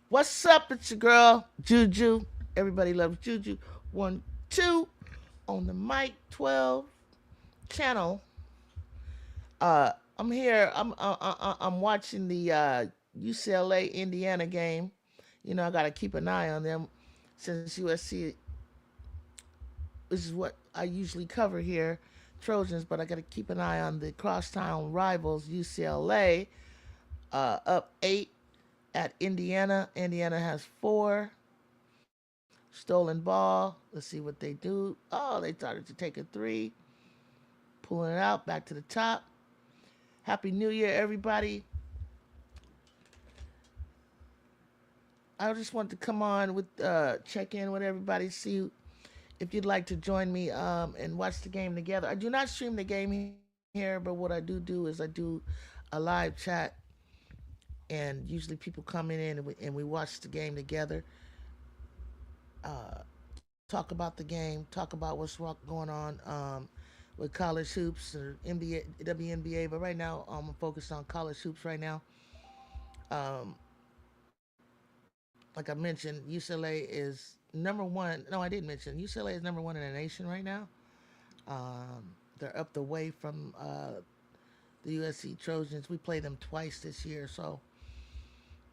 What's up? It's your girl, Juju. Everybody loves Juju. 1, 2 on the Mike 12 channel. I'm here. I'm watching the UCLA Indiana game. You know, I got to keep an eye on them since USC, this is what I usually cover here, Trojans, but I got to keep an eye on the crosstown rivals, UCLA, up 8 at Indiana. Indiana has 4. Stolen ball. Let's see what they do. Oh, they started to take a 3. Pulling it out back to the top. Happy New Year, everybody. I just wanted to come on with check in with everybody, see if you'd like to join me and watch the game together. I do not stream the game here, but what I do is I do a live chat, and usually people come in and we watch the game together. Talk about the game, talk about what's going on with college hoops or NBA, WNBA. But right now, I'm focused on college hoops right now. Um, like I mentioned, UCLA is number one. No, I didn't mention UCLA is number one in the nation right now. They're up the way from the USC Trojans. We played them twice this year, so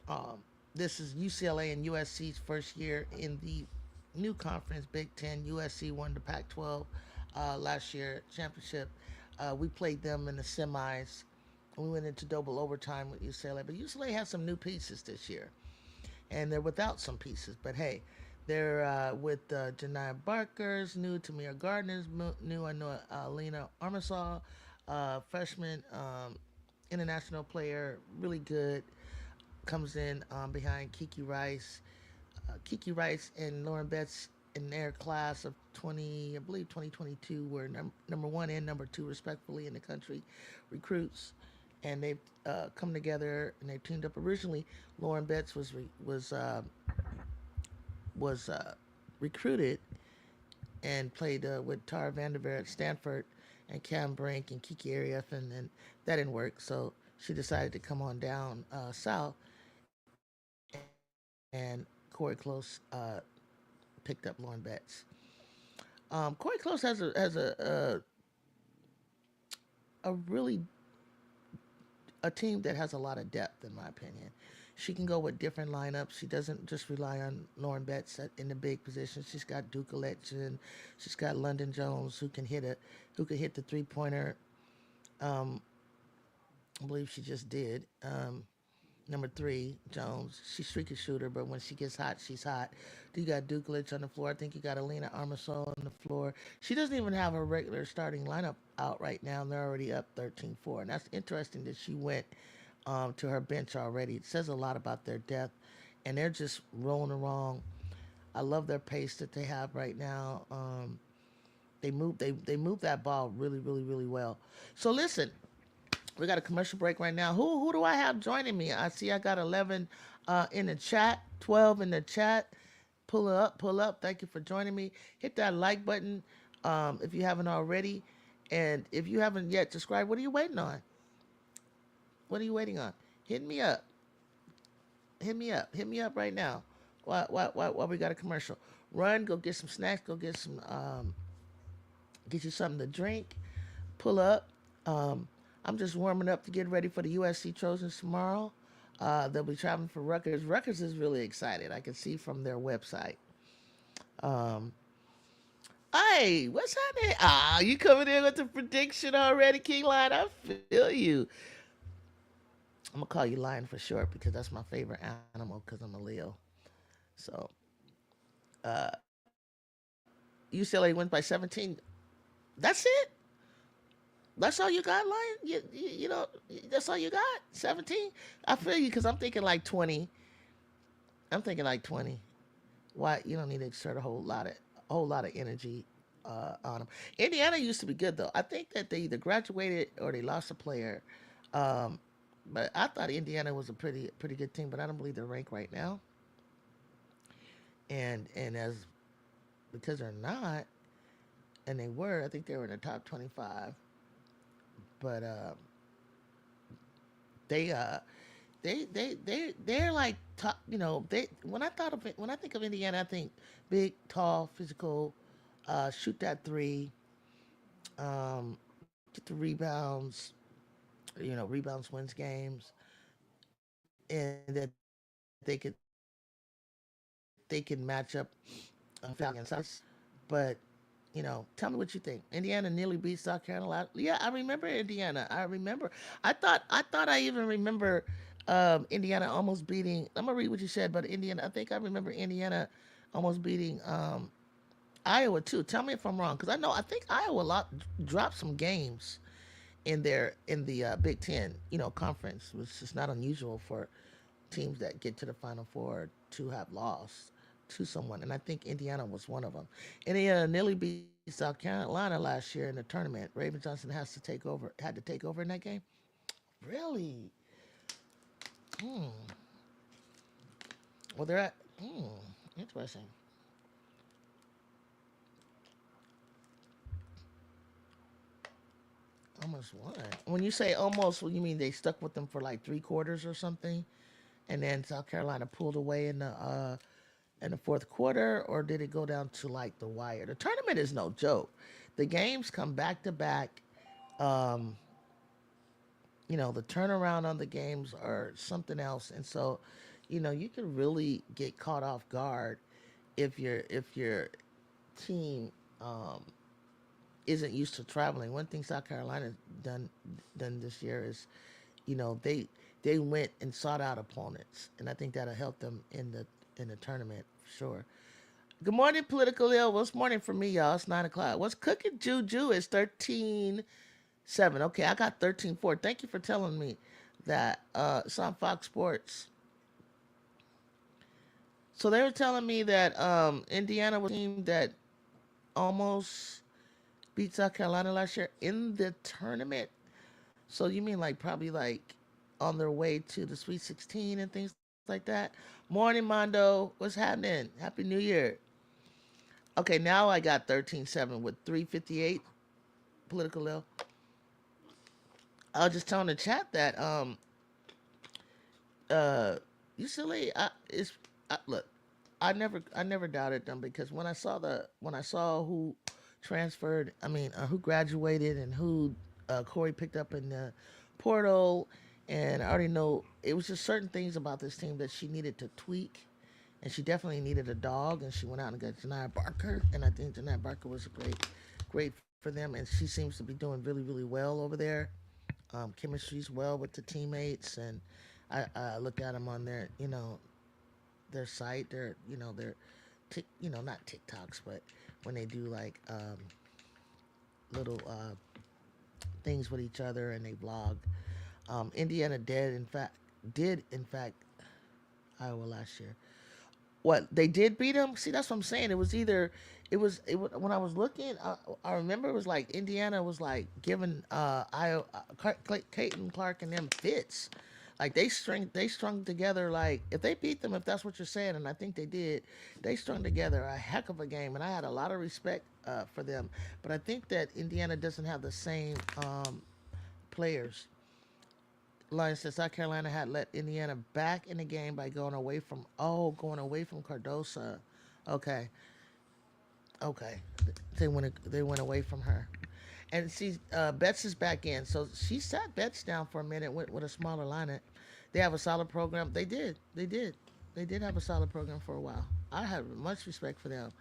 um, this is UCLA and USC's first year in the new conference, Big Ten. USC won the Pac-12 last year championship. We played them in the semis. We went into double overtime with UCLA, but UCLA has some new pieces this year, and they're without some pieces. But hey, they're with Janiyah Barker's new, Tamir Gardner's new. I know Lena Armasaw, freshman international player, really good. Comes in behind KiKi Rice. KiKi Rice and Lauren Betts in their class of 2022 were number 1 and number 2 respectively in the country recruits, and they've come together and they've teamed up. Originally, Lauren Betts was recruited and played with Tara Vanderveer at Stanford and Cam Brink and Kiki Arief, and that didn't work, so she decided to come on down south, and Corey Close picked up Lauren Betts. Corey Close has a really a team that has a lot of depth, in my opinion. She can go with different lineups. She doesn't just rely on Lauren Betts in the big positions. She's got Duke Election. She's got London Jones who can hit the 3-pointer. I believe she just did. Number 3, Jones. She's a streaky shooter, but when she gets hot, she's hot. You got Dukelich on the floor. I think you got Alina Armasol on the floor. She doesn't even have her regular starting lineup out right now, and they're already up 13-4. And that's interesting that she went to her bench already. It says a lot about their depth, and they're just rolling along. I love their pace that they have right now. They move that ball really, really, really well. So listen, we got a commercial break right now. Who do I have joining me? I see I got 11 in the chat, 12 in the chat. Pull up. Thank you for joining me. Hit that like button if you haven't already. And if you haven't yet subscribed, what are you waiting on? What are you waiting on? Hit me up. Hit me up right now. While we got a commercial. Run, go get some snacks, go get you something to drink. Pull up. I'm just warming up to get ready for the USC Trojans tomorrow. They'll be traveling for Rutgers. Rutgers is really excited. I can see from their website. Hey, what's happening? You coming in with the prediction already, King Lion? I feel you. I'm gonna call you Lion for short because that's my favorite animal because I'm a Leo. So Uh, UCLA wins by 17. That's it. That's all you got, Lion. You know that's all you got. 17. I feel you because I'm thinking like 20. I'm thinking like 20. Why you don't need to exert a whole lot of energy on them. Indiana used to be good though. I think that they either graduated or they lost a player. Um, but I thought Indiana was a pretty good team, but I don't believe they're ranked right now. And as because they're not, and they were, I think they were in the top 25. But they they're like top. You know, they when I think of Indiana, I think big, tall, physical, shoot that three, get the rebounds. You know, rebounds wins games, and that they can match up Falcons size. But you know, tell me what you think. Indiana nearly beat South Carolina. Yeah, I remember Indiana. I remember. I thought I even remember Indiana almost beating. I'm gonna read what you said, but Indiana. I think I remember Indiana almost beating Iowa too. Tell me if I'm wrong, because I think Iowa dropped some games in the Big Ten, you know, conference, which is not unusual for teams that get to the Final Four to have lost to someone, and I think Indiana was one of them. Indiana nearly beat South Carolina last year in the tournament. Raven Johnson had to take over in that game. Really? Hmm. Well, they're at. Interesting. Almost won. When you say almost, well, you mean they stuck with them for like 3 quarters or something, and then South Carolina pulled away in the fourth quarter, or did it go down to like the wire? The tournament is no joke. The games come back to back. Um, you know, the turnaround on the games are something else, and so, you know, you can really get caught off guard if your team isn't used to traveling. One thing South Carolina's done this year is, you know, they went and sought out opponents, and I think that'll help them in the tournament for sure. Good morning, political ill. What's morning for me, y'all? It's 9 o'clock. What's cooking, Juju? It's 13-7. Okay, I got 13-4. Thank you for telling me that. It's on Fox Sports. So they were telling me that Indiana was a team that almost beat South Carolina last year in the tournament. So you mean like probably like on their way to the Sweet 16 and things like that? Morning, Mondo. What's happening? Happy New Year. Okay, now I got 13-7 with 3:58 political ill. I was just telling the chat that uh UCLA is look, I never doubted them because when I saw who transferred, I mean who graduated and who Corey picked up in the portal, and I already know it was just certain things about this team that she needed to tweak, and she definitely needed a dog, and she went out and got Janiyah Barker, and I think Janiyah Barker was a great for them, and she seems to be doing really well over there. Chemistry's well with the teammates, and I look at them on their site. Not TikToks, but when they do like little things with each other and they vlog. Indiana did in fact Iowa last year. What they did beat them? See, that's what I'm saying. When I was looking. I remember it was like Indiana was like giving Caitlin Clark and them fits. Like they strung together like if they beat them, if that's what you're saying, and I think they did, they strung together a heck of a game, and I had a lot of respect for them. But I think that Indiana doesn't have the same players. Lions said South Carolina had let Indiana back in the game by going away from Cardosa. Okay, okay, they went away from her, and see Betts is back in, so she sat Betts down for a minute with a smaller lineup. They have a solid program. They did have a solid program for a while. I have much respect for them.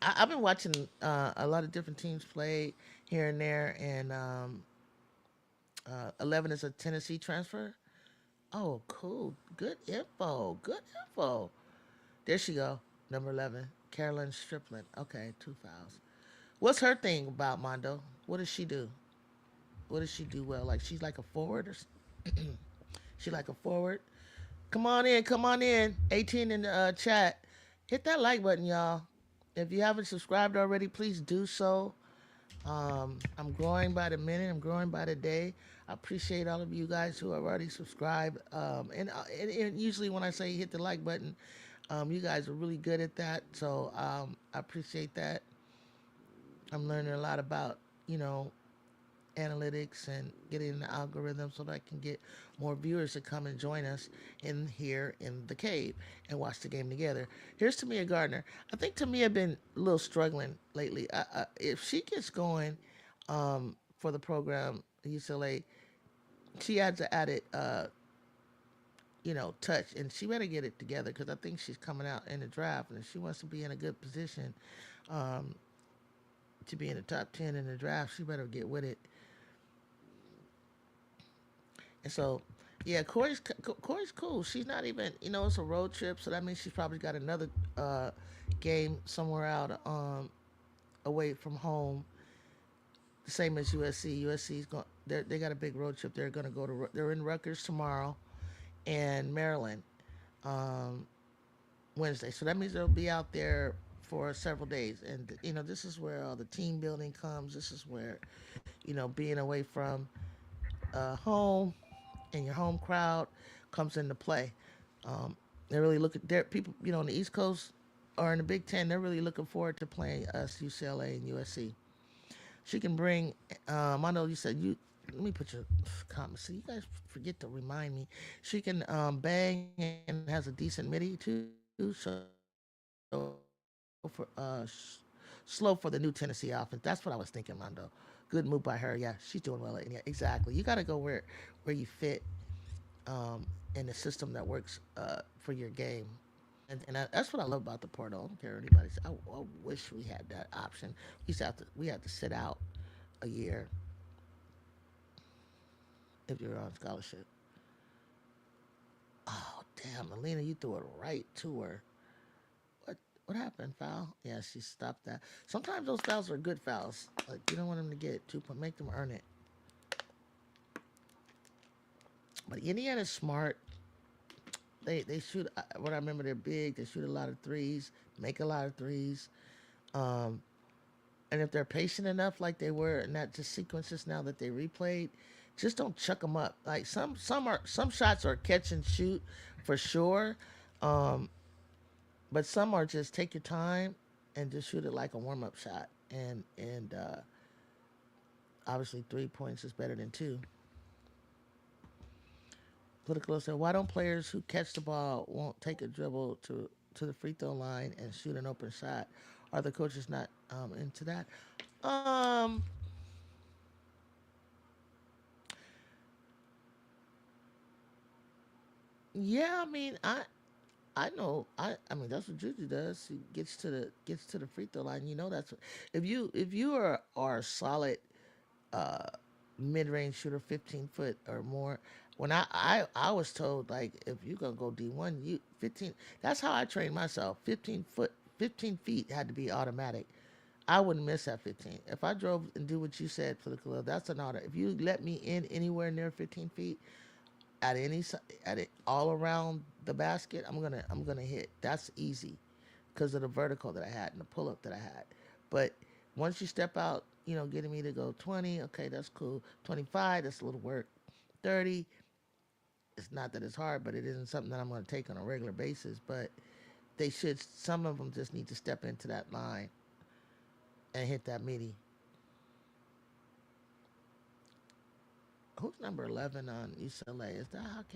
I've been watching a lot of different teams play here and there, and 11 is a Tennessee transfer. Oh, cool. Good info. Good info. There she go. Number 11. Carolyn Strickland. Okay, two fouls. What's her thing about Mondo? What does she do? What does she do well? Like she's like a forward or she like a forward? Come on in, come on in. 18 in the chat. Hit that like button, y'all. If you haven't subscribed already, please do so. I'm growing by the minute. I'm growing by the day. I appreciate all of you guys who have already subscribed. And usually when I say hit the like button, you guys are really good at that. So I appreciate that. I'm learning a lot about, you know, analytics and getting the algorithm so that I can get more viewers to come and join us in here in the cave and watch the game together. Here's Tamia Gardner. I think Tamia been a little struggling lately. If she gets going for the program at UCLA, she adds an added, touch, and she better get it together because I think she's coming out in the draft, and if she wants to be in a good position um, to be in the top 10 in the draft, she better get with it. And so, yeah, Corey's cool. She's not even, it's a road trip, so that means she's probably got another uh, game somewhere out away from home. The same as USC. USC's going. They got a big road trip. They're gonna go to. They're in Rutgers tomorrow, and Maryland um, Wednesday. So that means they'll be out there for several days. And this is where all the team building comes. This is where being away from home and your home crowd comes into play. Um, they're really looking. They're people, on the East Coast or in the Big Ten. They're really looking forward to playing us, UCLA and USC. She can bring. I know you said you. Let me put your comments. So you guys forget to remind me. She can bang and has a decent MIDI too. So slow for the new Tennessee offense. That's what I was thinking, Mondo. Good move by her. Yeah, she's doing well. Yeah, exactly. You got to go where you fit in the system that works for your game. And that's what I love about the portal. I don't care what anybody says. I wish we had that option. We had to sit out a year if you're on scholarship. Oh damn, Alina, you threw it right to her. What what happened? Foul? Yeah, she stopped that. Sometimes those fouls are good fouls. Like you don't want them to get 2 point. Make them earn it. But Indiana's smart. They shoot. What I remember, they're big. They shoot a lot of threes. Make a lot of threes. Um, and if they're patient enough, like they were, and not just sequences now that they replayed, just don't chuck them up. Like some shots are catch and shoot for sure, um, but some are just take your time and just shoot it like a warm up shot. And obviously 3 points is better than two. Political said, why don't players who catch the ball won't take a dribble to the free throw line and shoot an open shot? Are the coaches not into that? Um, yeah, I mean, I know. I mean that's what Juju does. He gets to the free throw line. That's what, if you are a solid uh mid range shooter, 15 foot or more. When I was told like if you gonna go D1, you 15. That's how I trained myself. 15 foot, 15 feet had to be automatic. I wouldn't miss that 15. If I drove and do what you said for the club, that's an auto. If you let me in anywhere near 15 feet, at at it all around the basket, I'm gonna hit. That's easy because of the vertical that I had and the pull up that I had. But once you step out, getting me to go 20, okay, that's cool. 25, that's a little work. 30, it's not that it's hard, but it isn't something that I'm gonna take on a regular basis. But they should. Some of them just need to step into that line and hit that midi. Who's number 11 on UCLA? Is that Hawkes?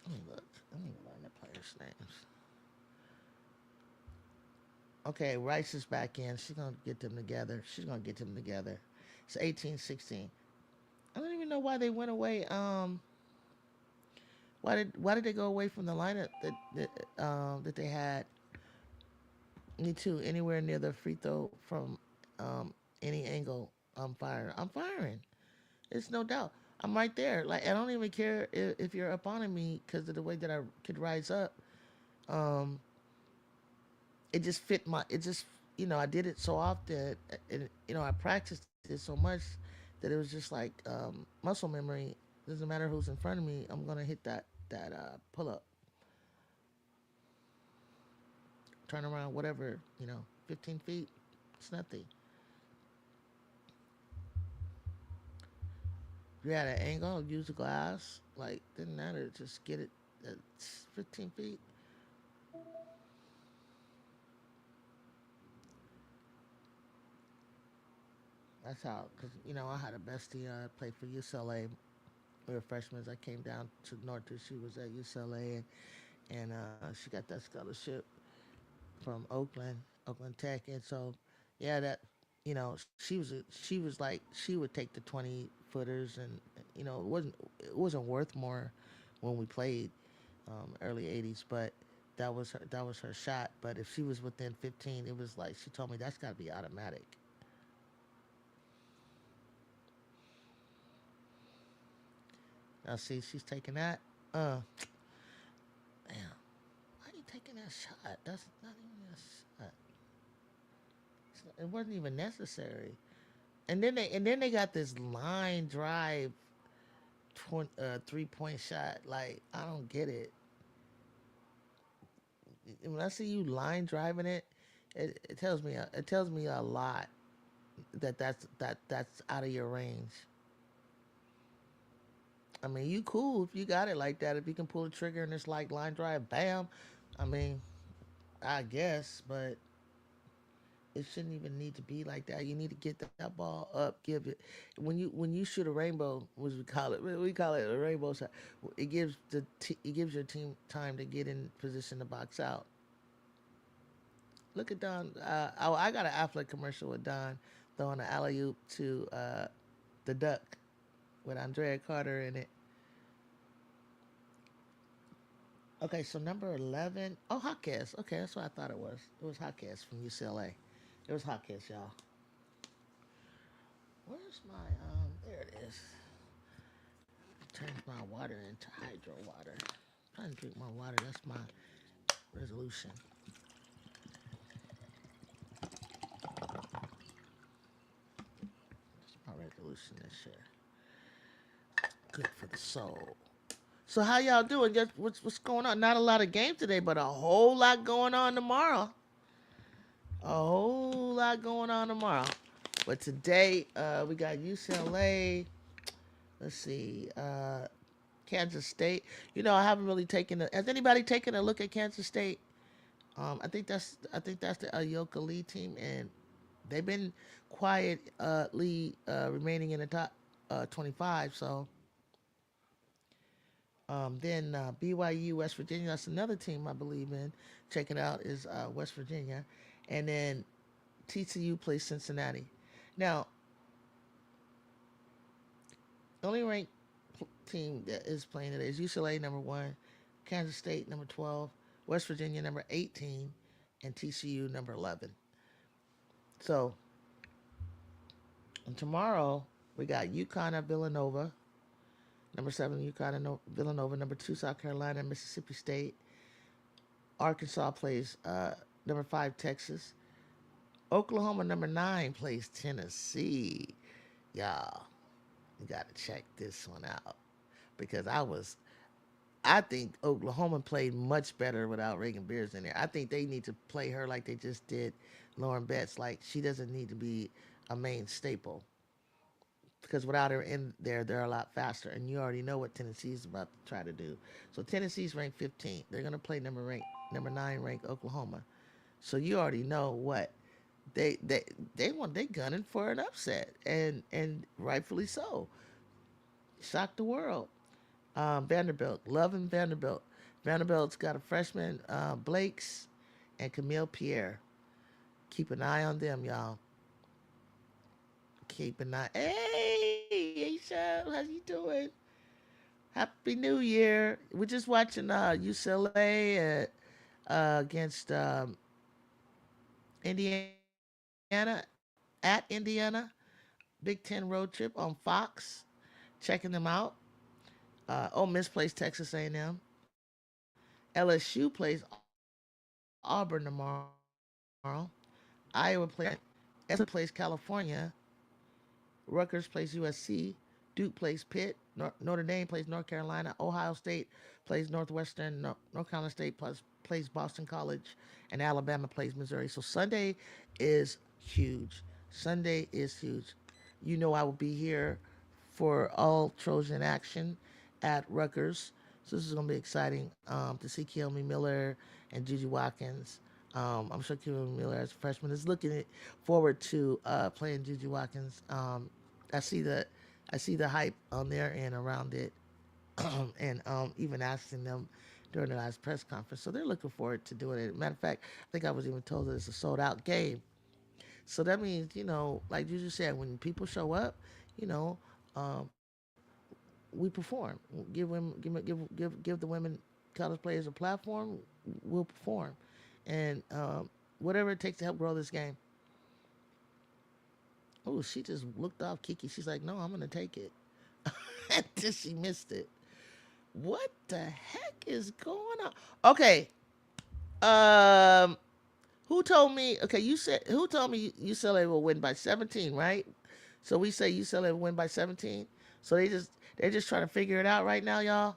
Let me look. Let me learn the players' names. Okay, Rice is back in. She's gonna get them together. She's gonna get them together. It's 18-16. I don't even know why they went away. Why did they go away from the lineup that they had? Me too. Anywhere near the free throw from any angle, I'm firing. I'm firing. It's no doubt. I'm right there. Like I don't even care if you're up on me because of the way that I could rise up. Um, it just fit my. It just I did it so often, and I practiced it so much that it was just like muscle memory. Doesn't matter who's in front of me. I'm gonna hit that pull up, turn around, whatever. 15 feet. It's nothing. If you're at an angle, use the glass. Like didn't matter. Just get it at 15 feet. That's how. Cause I had a bestie played for UCLA. We were freshmen. I came down to Northridge. She was at UCLA, and she got that scholarship from Oakland Tech, and so yeah, that she was like she would take the 20 footers, and it wasn't worth more when we played early '80s, but that was her shot. But if she was within 15, it was like she told me that's got to be automatic. Now see, she's taking that. Damn, why are you taking that shot? That's not even a shot. It wasn't even necessary. And then they got this line drive 3-point shot. Like I don't get it. When I see you line driving it, it tells me a lot that's out of your range. I mean, you cool if you got it like that. If you can pull the trigger and it's like line drive, bam. I mean, I guess, but it shouldn't even need to be like that. You need to get that ball up, give it. When you shoot a rainbow, which we call it a rainbow shot. It gives your team time to get in position to box out. Look at Don. I got an Affleck commercial with Don throwing an alley oop to the duck with Andrea Carter in it. Okay, so number 11. Oh, Hawkins. Okay, that's what I thought it was. It was Hawkins from UCLA. It was Hawkins, y'all. Where's my there it is. Turns my water into hydro water. I'm trying to drink my water. That's my resolution. That's my resolution this year. Good for the soul. So how y'all doing? Just what's going on? Not a lot of games today, but a whole lot going on tomorrow. A whole lot going on tomorrow. But today we got UCLA. Let's see, Kansas State. I haven't really taken. Has anybody taken a look at Kansas State? I think that's the Ayoka Lee team, and they've been quietly remaining in the top 25. So then BYU, West Virginia. That's another team I believe in. Check it out. Is West Virginia, and then TCU plays Cincinnati. Now, the only ranked team that is playing today is UCLA number one, Kansas State number 12, West Virginia number 18, and TCU number 11. So and tomorrow we got UConn at Villanova, number 7 UConn and Villanova, number 2 South Carolina, Mississippi State. Arkansas plays number 5 Texas. Oklahoma number 9 plays Tennessee. Y'all, you got to check this one out because I think Oklahoma played much better without Reagan Beers in there. I think they need to play her like they just did Lauren Betts. Like she doesn't need to be a main staple because without her in there, they're a lot faster. And you already know what Tennessee's about to try to do. So Tennessee's ranked 15. They're gonna play number 9 ranked Oklahoma. So you already know what they they they gunning for an upset, and rightfully so. Shock the world. Vanderbilt, loving Vanderbilt. Vanderbilt's got a freshman, Blake's, and Camille Pierre. Keep an eye on them, y'all. Keep an eye. Hey, Aisha, how you doing? Happy New Year. We're just watching UCLA against Indiana at Indiana. Big Ten road trip on Fox. checking them out. Ole Miss plays Texas A&M. LSU plays Auburn tomorrow. Iowa plays Michigan. SMU plays California. Rutgers plays USC. Duke plays Pitt. Notre Dame plays North Carolina. Ohio State plays Northwestern. North Carolina State plays Boston College. And Alabama plays Missouri. So Sunday is huge. Sunday is huge. You know I will be here for all Trojan action at Rutgers. So this is going to be exciting to see Keone Miller and JuJu Watkins. I'm sure Keone Miller as a freshman is looking forward to playing JuJu Watkins. I see the I see the hype on their end around it, and even asking them during the last press conference. So they're looking forward to doing it. Matter of fact, I think I was even told that it's a sold out game. So that means, like you just said, when people show up, you know, um, we perform. Give the women college players a platform. We'll perform, and whatever it takes to help grow this game. Oh, she just looked off Kiki. She's like, no, I'm gonna take it. Until she missed it. What the heck is going on? Okay. Um, who told me? Okay, you said who told me UCLA will win by 17, right? So we say UCLA will win by 17. So they're just trying to figure it out right now, y'all.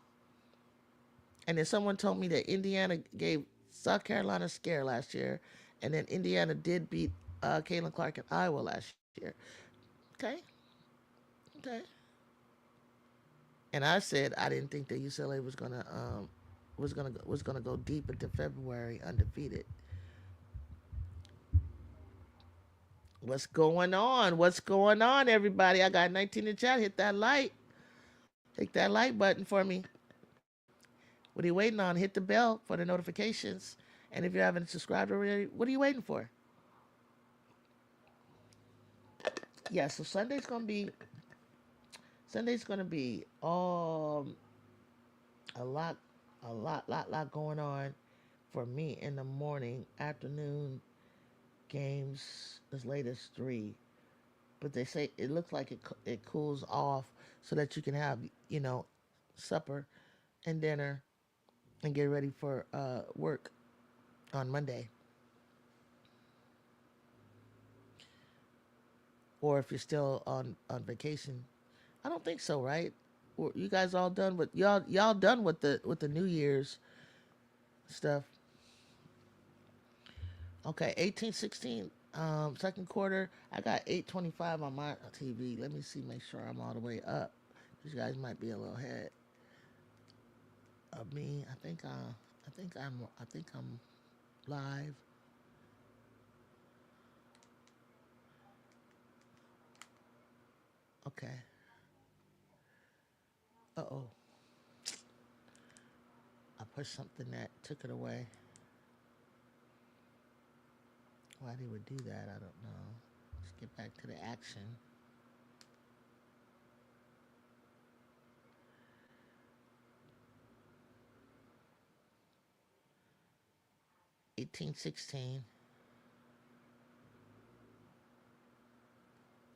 And then someone told me that Indiana gave South Carolina a scare last year, and then Indiana did beat Caitlin Clark in Iowa last year. Okay, okay. And I said I didn't think that UCLA was gonna go deep into February undefeated. What's going on? What's going on, everybody? I got 19 in chat. Hit that like. Hit that like button for me. What are you waiting on? Hit the bell for the notifications. And if you haven't subscribed already, what are you waiting for? Yeah, so Sunday's gonna be a lot, lot going on for me in the morning, afternoon games as late as 3. But they say it looks like it cools off so that you can have you know supper and dinner and get ready for work on Monday, or if you're still on vacation. I don't think so, right? Or you guys all done with y'all done with the New Year's stuff? Okay, 18-16. Second quarter. I got 8:25 on my TV. Let me see, make sure I'm all the way up. You guys might be a little ahead of me. I think I'm live. Okay. Uh oh. I pushed something that took it away. Why they would do that, I don't know. Let's get back to the action. 18-16.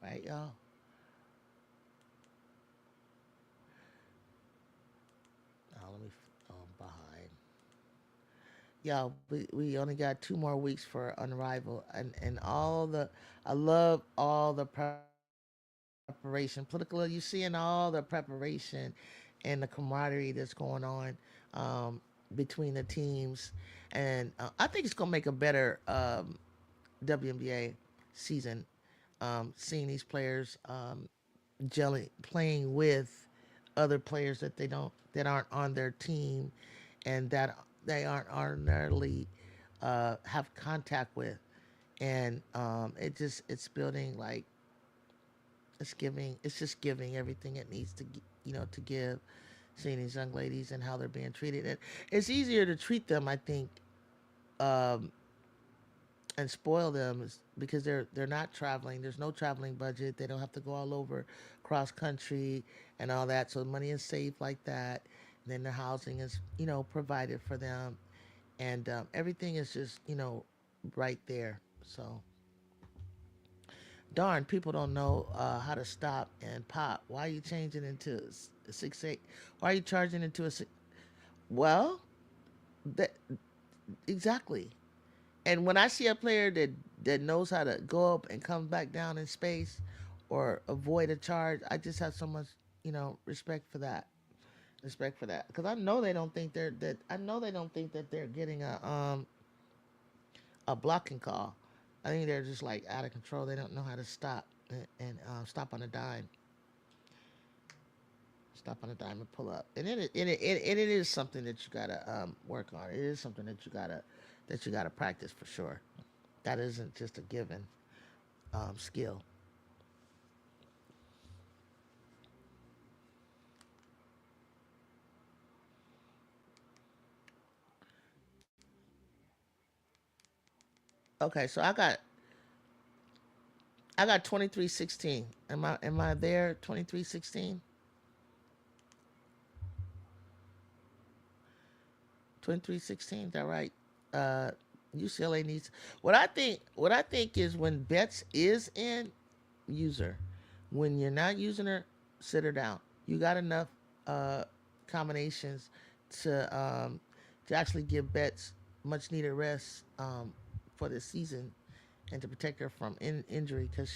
Right, y'all? Oh, let me. Oh, I'm behind. Y'all, we only got 2 more weeks for Unrivaled, and all the. I love all the preparation. Politically, you seeing all the preparation and the camaraderie that's going on between the teams, and I think it's gonna make a better WNBA season. Seeing these players playing with other players that aren't on their team, and that they aren't ordinarily have contact with, and it's building like it's just giving everything it needs to to give. Seeing these young ladies and how they're being treated, and it's easier to treat them, I think, um, and spoil them because they're not traveling. There's no traveling budget. They don't have to go all over cross country and all that. So money is saved like that. And then the housing is provided for them, and everything is just right there. So Darn, people don't know how to stop and pop. Why are you changing into a 6'8"? Why are you charging into a six? Well, that exactly. And when I see a player that knows how to go up and come back down in space, or avoid a charge, I just have so much, respect for that. Respect for that, because I know they don't think they're that. I know they don't think that they're getting a blocking call. I think they're just like out of control. They don't know how to stop and stop on a dime, stop on a dime and pull up. And it is something that you gotta work on. It is something that you gotta practice for sure. That isn't just a given skill. Okay, so I got 23-16. Am I there? 23-16. 23-16. Is that right? Uh, UCLA needs what I think is when Betts is in, use her. When you're not using her, sit her down. You got enough uh, combinations to actually give Betts much needed rest for this season, and to protect her from injury, because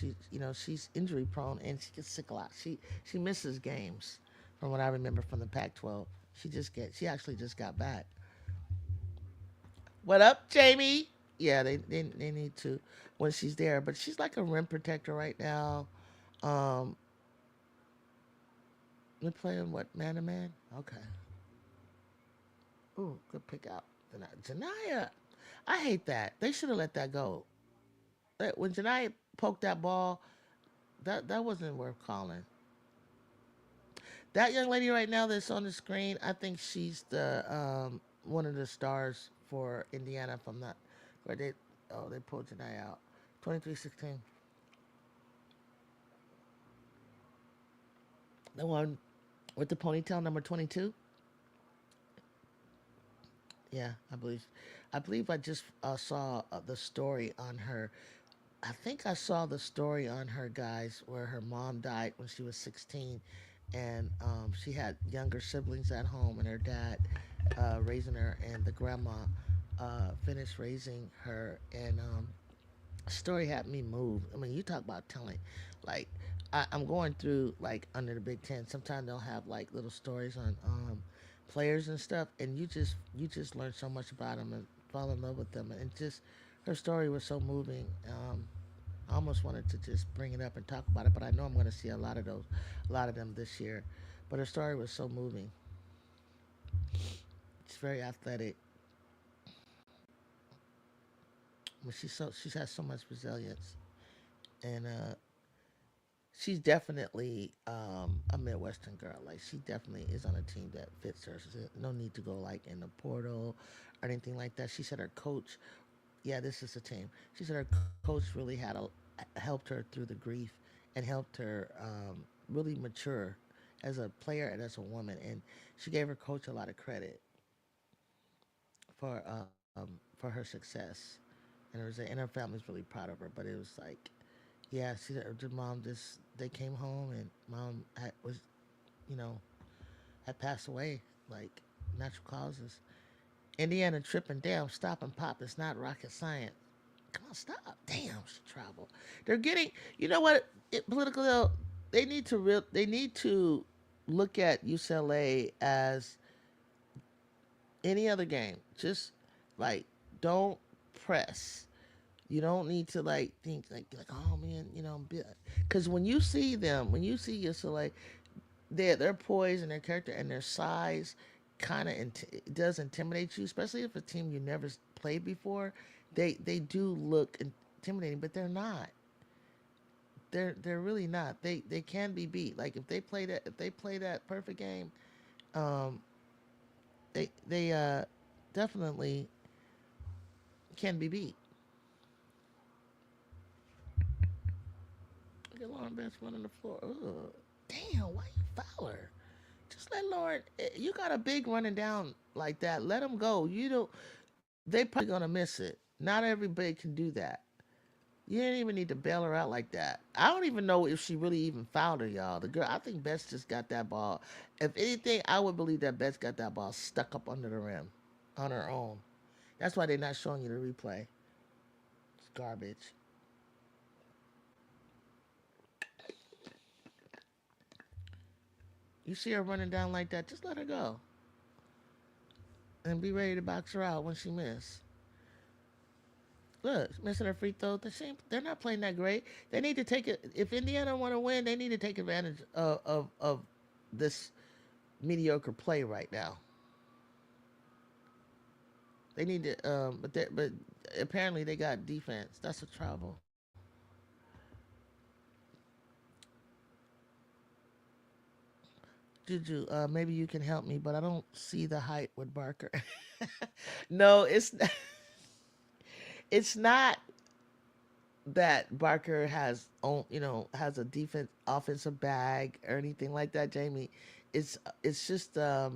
she's injury prone and she gets sick a lot. She misses games, from what I remember from the Pac-12. She actually just got back. What up, Jamie? Yeah, they need to when she's there, but she's like a rim protector right now. Um, they're playing what, man to man? Okay. Ooh, good pick out. Janaya, I hate that. They should have let that go. When Janaya poked that ball, that wasn't worth calling. That young lady right now that's on the screen, I think she's the one of the stars for Indiana. If I'm not, where they pulled Janaya out. 23-16. The one with the ponytail, number 22. Yeah, I believe I just saw the story on her. I think I saw the story on her, guys, where her mom died when she was 16, and she had younger siblings at home, and her dad raising her, and the grandma finished raising her, and story had me moved. I mean, you talk about talent. Like, I'm going through like under the Big Ten. Sometimes they'll have like little stories on players and stuff, and you just learn so much about them and fall in love with them. And just her story was so moving. I almost wanted to just bring it up and talk about it, but I know I'm going to see a lot of them this year. But her story was so moving. She's very athletic, but she has so much resilience, and she's definitely a Midwestern girl. Like, she definitely is on a team that fits her. So no need to go like in the portal or anything like that. She said her coach, yeah, this is a team. She said her coach really helped her through the grief, and helped her really mature as a player and as a woman. And she gave her coach a lot of credit for her success. And her family's really proud of her. But it was like, yeah, she said her mom just they came home, and mom was you know had passed away, like, natural causes. Indiana tripping, damn, stop and pop. It's not rocket science. Come on, stop. Damn, she traveled. They're getting, you know what? Political, they need to look at UCLA as any other game. Just like, don't press. You don't need to like think like, oh man, because when you see UCLA, their poise and their character and their size kind of does intimidate you, especially if a team you never played before. They do look intimidating, but they're not. They're really not. They can be beat. Like, if they play that perfect game, um, they definitely can be beat. Look at Lauren Bench running the floor. Ugh. Damn, why you foul her? Just let Lauren. You got a big running down like that. Let him go. You don't. They probably gonna miss it. Not everybody can do that. You didn't even need to bail her out like that. I don't even know if she really even fouled her, y'all. The girl, I think Betts just got that ball. If anything, I would believe that Betts got that ball stuck up under the rim on her own. That's why they're not showing you the replay. It's garbage. You see her running down like that, just let her go and be ready to box her out when she miss. Look, missing her free throw. They're not playing that great. They need to take it. If Indiana want to win, they need to take advantage of this mediocre play right now. They need to, but apparently they got defense. That's a trouble. Juju, maybe you can help me, but I don't see the height with Barker. No, it's not that Barker has has a defense offensive bag or anything like that, Jamie. It's just her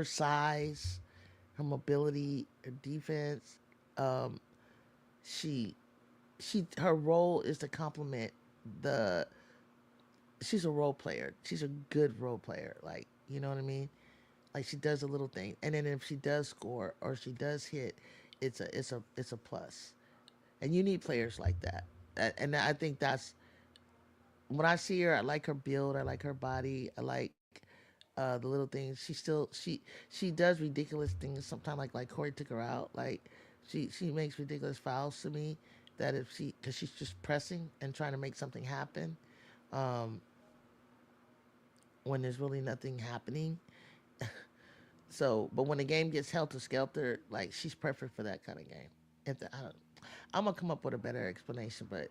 size, her mobility, her defense. Um, she her role is to complement the. She's a role player. She's a good role player. Like, you know what I mean? Like, she does a little thing, and then if she does score or she does hit, it's a plus. And you need players like that. And I think that's when I see her. I like her build. I like her body. I like the little things. She does ridiculous things sometimes. Like Corey took her out. Like she makes ridiculous fouls to me. That if she because she's just pressing and trying to make something happen. Um, when there's really nothing happening. So, but when the game gets helter skelter, like she's perfect for that kind of game. I'm gonna come up with a better explanation, but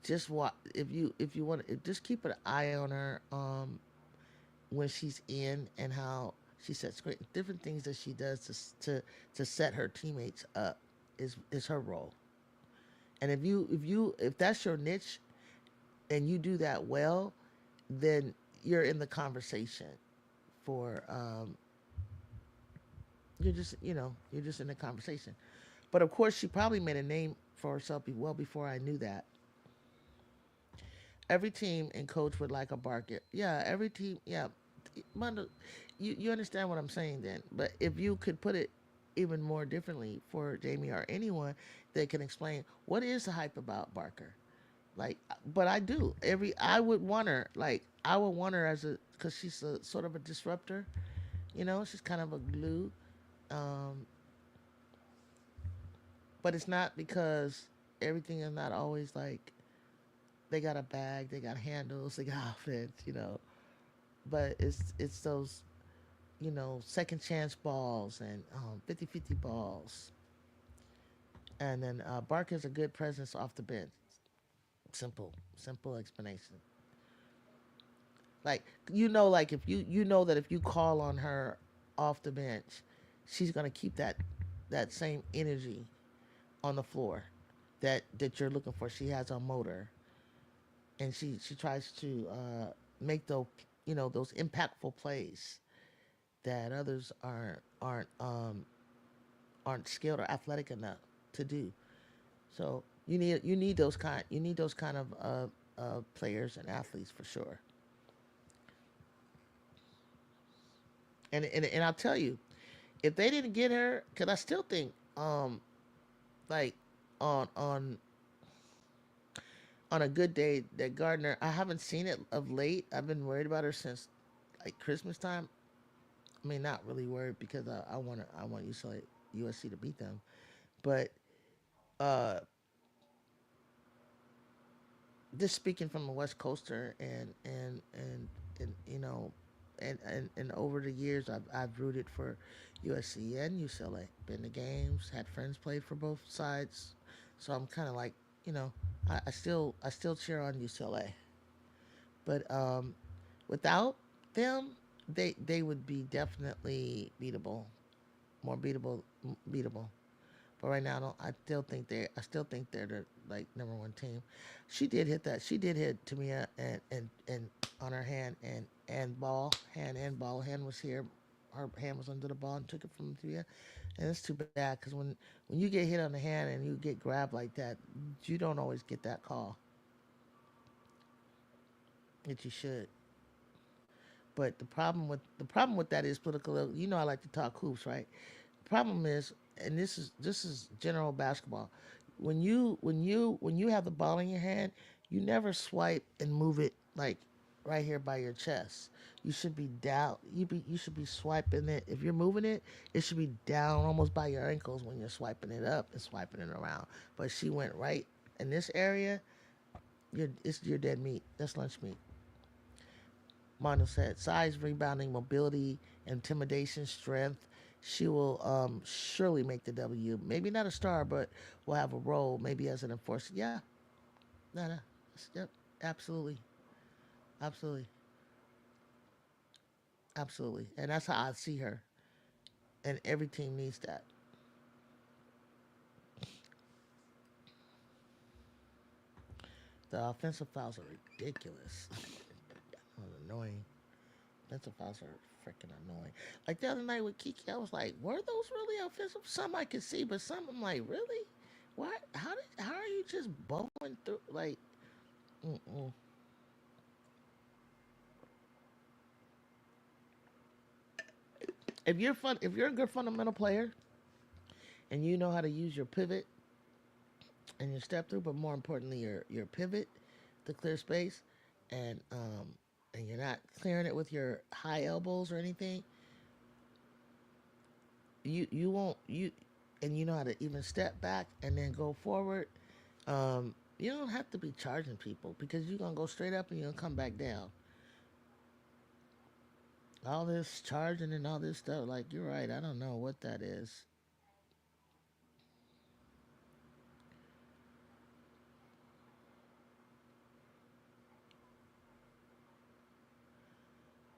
just what if you want to just keep an eye on her when she's in and how she sets great different things that she does to set her teammates up is her role. And if that's your niche and you do that well, then you're in the conversation for you're just in the conversation. But of course, she probably made a name for herself well before I knew that. Every team and coach would like a Barker. Yeah, every team. Yeah, you understand what I'm saying then. But if you could put it even more differently for Jamie or anyone that can explain what is the hype about Barker. Like, but I do. I would want her. Like, I would want her as a because she's a sort of a disruptor. She's kind of a glue. Um, but it's not because everything is not always like they got a bag, they got handles, they got offense. But it's those second chance balls and 50-50 balls. And then Barker's a good presence off the bench. Simple explanation. Like like if you know that if you call on her off the bench, she's gonna keep that same energy on the floor that you're looking for. She has a motor, and she tries to make those those impactful plays that others aren't skilled or athletic enough to do. So you need those kind of players and athletes for sure. And I'll tell you, if they didn't get her, because I still think like on on on a good day that Gardner, I haven't seen it of late. I've been worried about her since like Christmas time. I mean, not really worried because I want USC to beat them, but uh, just speaking from a West Coaster and and over the years I've rooted for USC and UCLA. Been to games, had friends play for both sides, so I'm kind of like you know I still cheer on UCLA, but without them they would be definitely beatable, more beatable. But right now, I still think they're the like number one team. She did hit that. She did hit Tamia and on her hand and ball hand was here. her hand was under the ball and took it from the end. And it's too bad because when you get hit on the hand and you get grabbed like that, you don't always get that call that you should. But the problem with that is political. You know, I like to talk hoops, right? Problem is, and this is general basketball. When you have the ball in your hand, you never swipe and move it like right here by your chest. You should be down. You should be swiping it. If you're moving it, it should be down almost by your ankles when you're swiping it up and swiping it around. But she went right in this area. It's your dead meat. That's lunch meat. Mondo said size, rebounding, mobility, intimidation, strength. She will surely make the W. Maybe not a star, but will have a role, maybe as an enforcer. Yeah, no, no. Yep, absolutely. Absolutely. Absolutely. And that's how I see her. And every team needs that. The offensive fouls are ridiculous. Annoying. Offensive fouls are freaking annoying. Like the other night with Kiki, I was like, were those really offensive? Some I could see, but some I'm like, really? What? How are you just bowling through? Like, mm-mm. If you're a good fundamental player and you know how to use your pivot and your step through, but more importantly your pivot to clear space, and and you're not clearing it with your high elbows or anything, you won't you and you know how to even step back and then go forward. You don't have to be charging people because you're gonna go straight up and you're gonna come back down. All this charging and all this stuff, like you're right. I don't know what that is.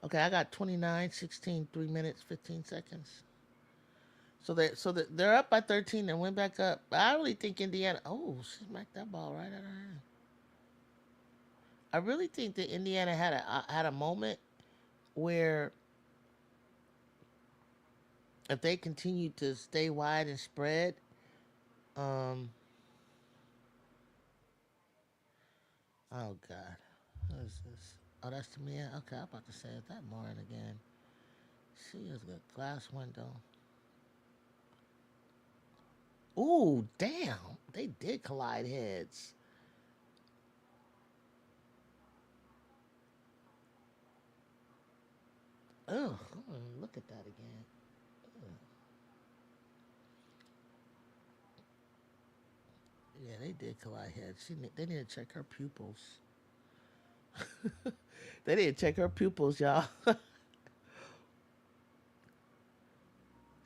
Okay, I got 29, 16, 3 minutes, 15 seconds. They're up by 13 and went back up. I really think Indiana. Oh, she smacked that ball right at her hand. I really think that Indiana had a moment where if they continued to stay wide and spread, um, oh God, what is this? Oh, that's Tamia. Okay, I'm about to say is that Lauren again. She is a glass window. Ooh, damn! They did collide heads. Ugh, look at that again. Ugh. Yeah, they did collide heads. They need to check her pupils. They need to check her pupils, y'all.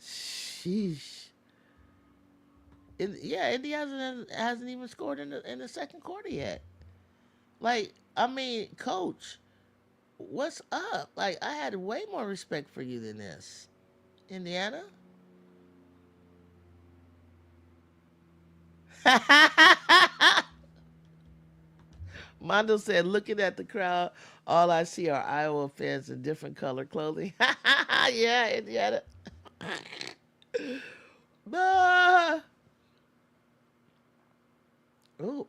Sheesh. Yeah, Indy hasn't even scored in the second quarter yet. Like, I mean, coach, what's up? Like, I had way more respect for you than this, Indiana. Mondo said, looking at the crowd, all I see are Iowa fans in different color clothing. Yeah, Indiana. Ah. Oh,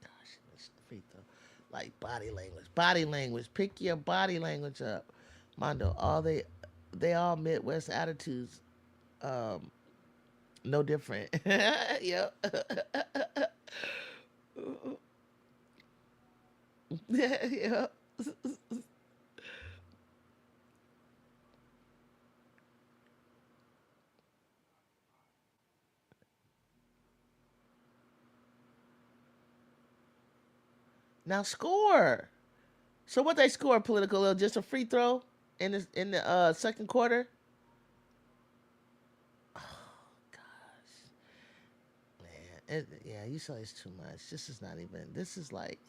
gosh, it's the feet though. Like body language, body language. Pick your body language up, Mondo. They all Midwest attitudes. Um, no different. Yep. Yep. Now score. So what they score political? Just a free throw in the second quarter. Oh gosh, man. Yeah, you saw it's too much. This is not even. This is like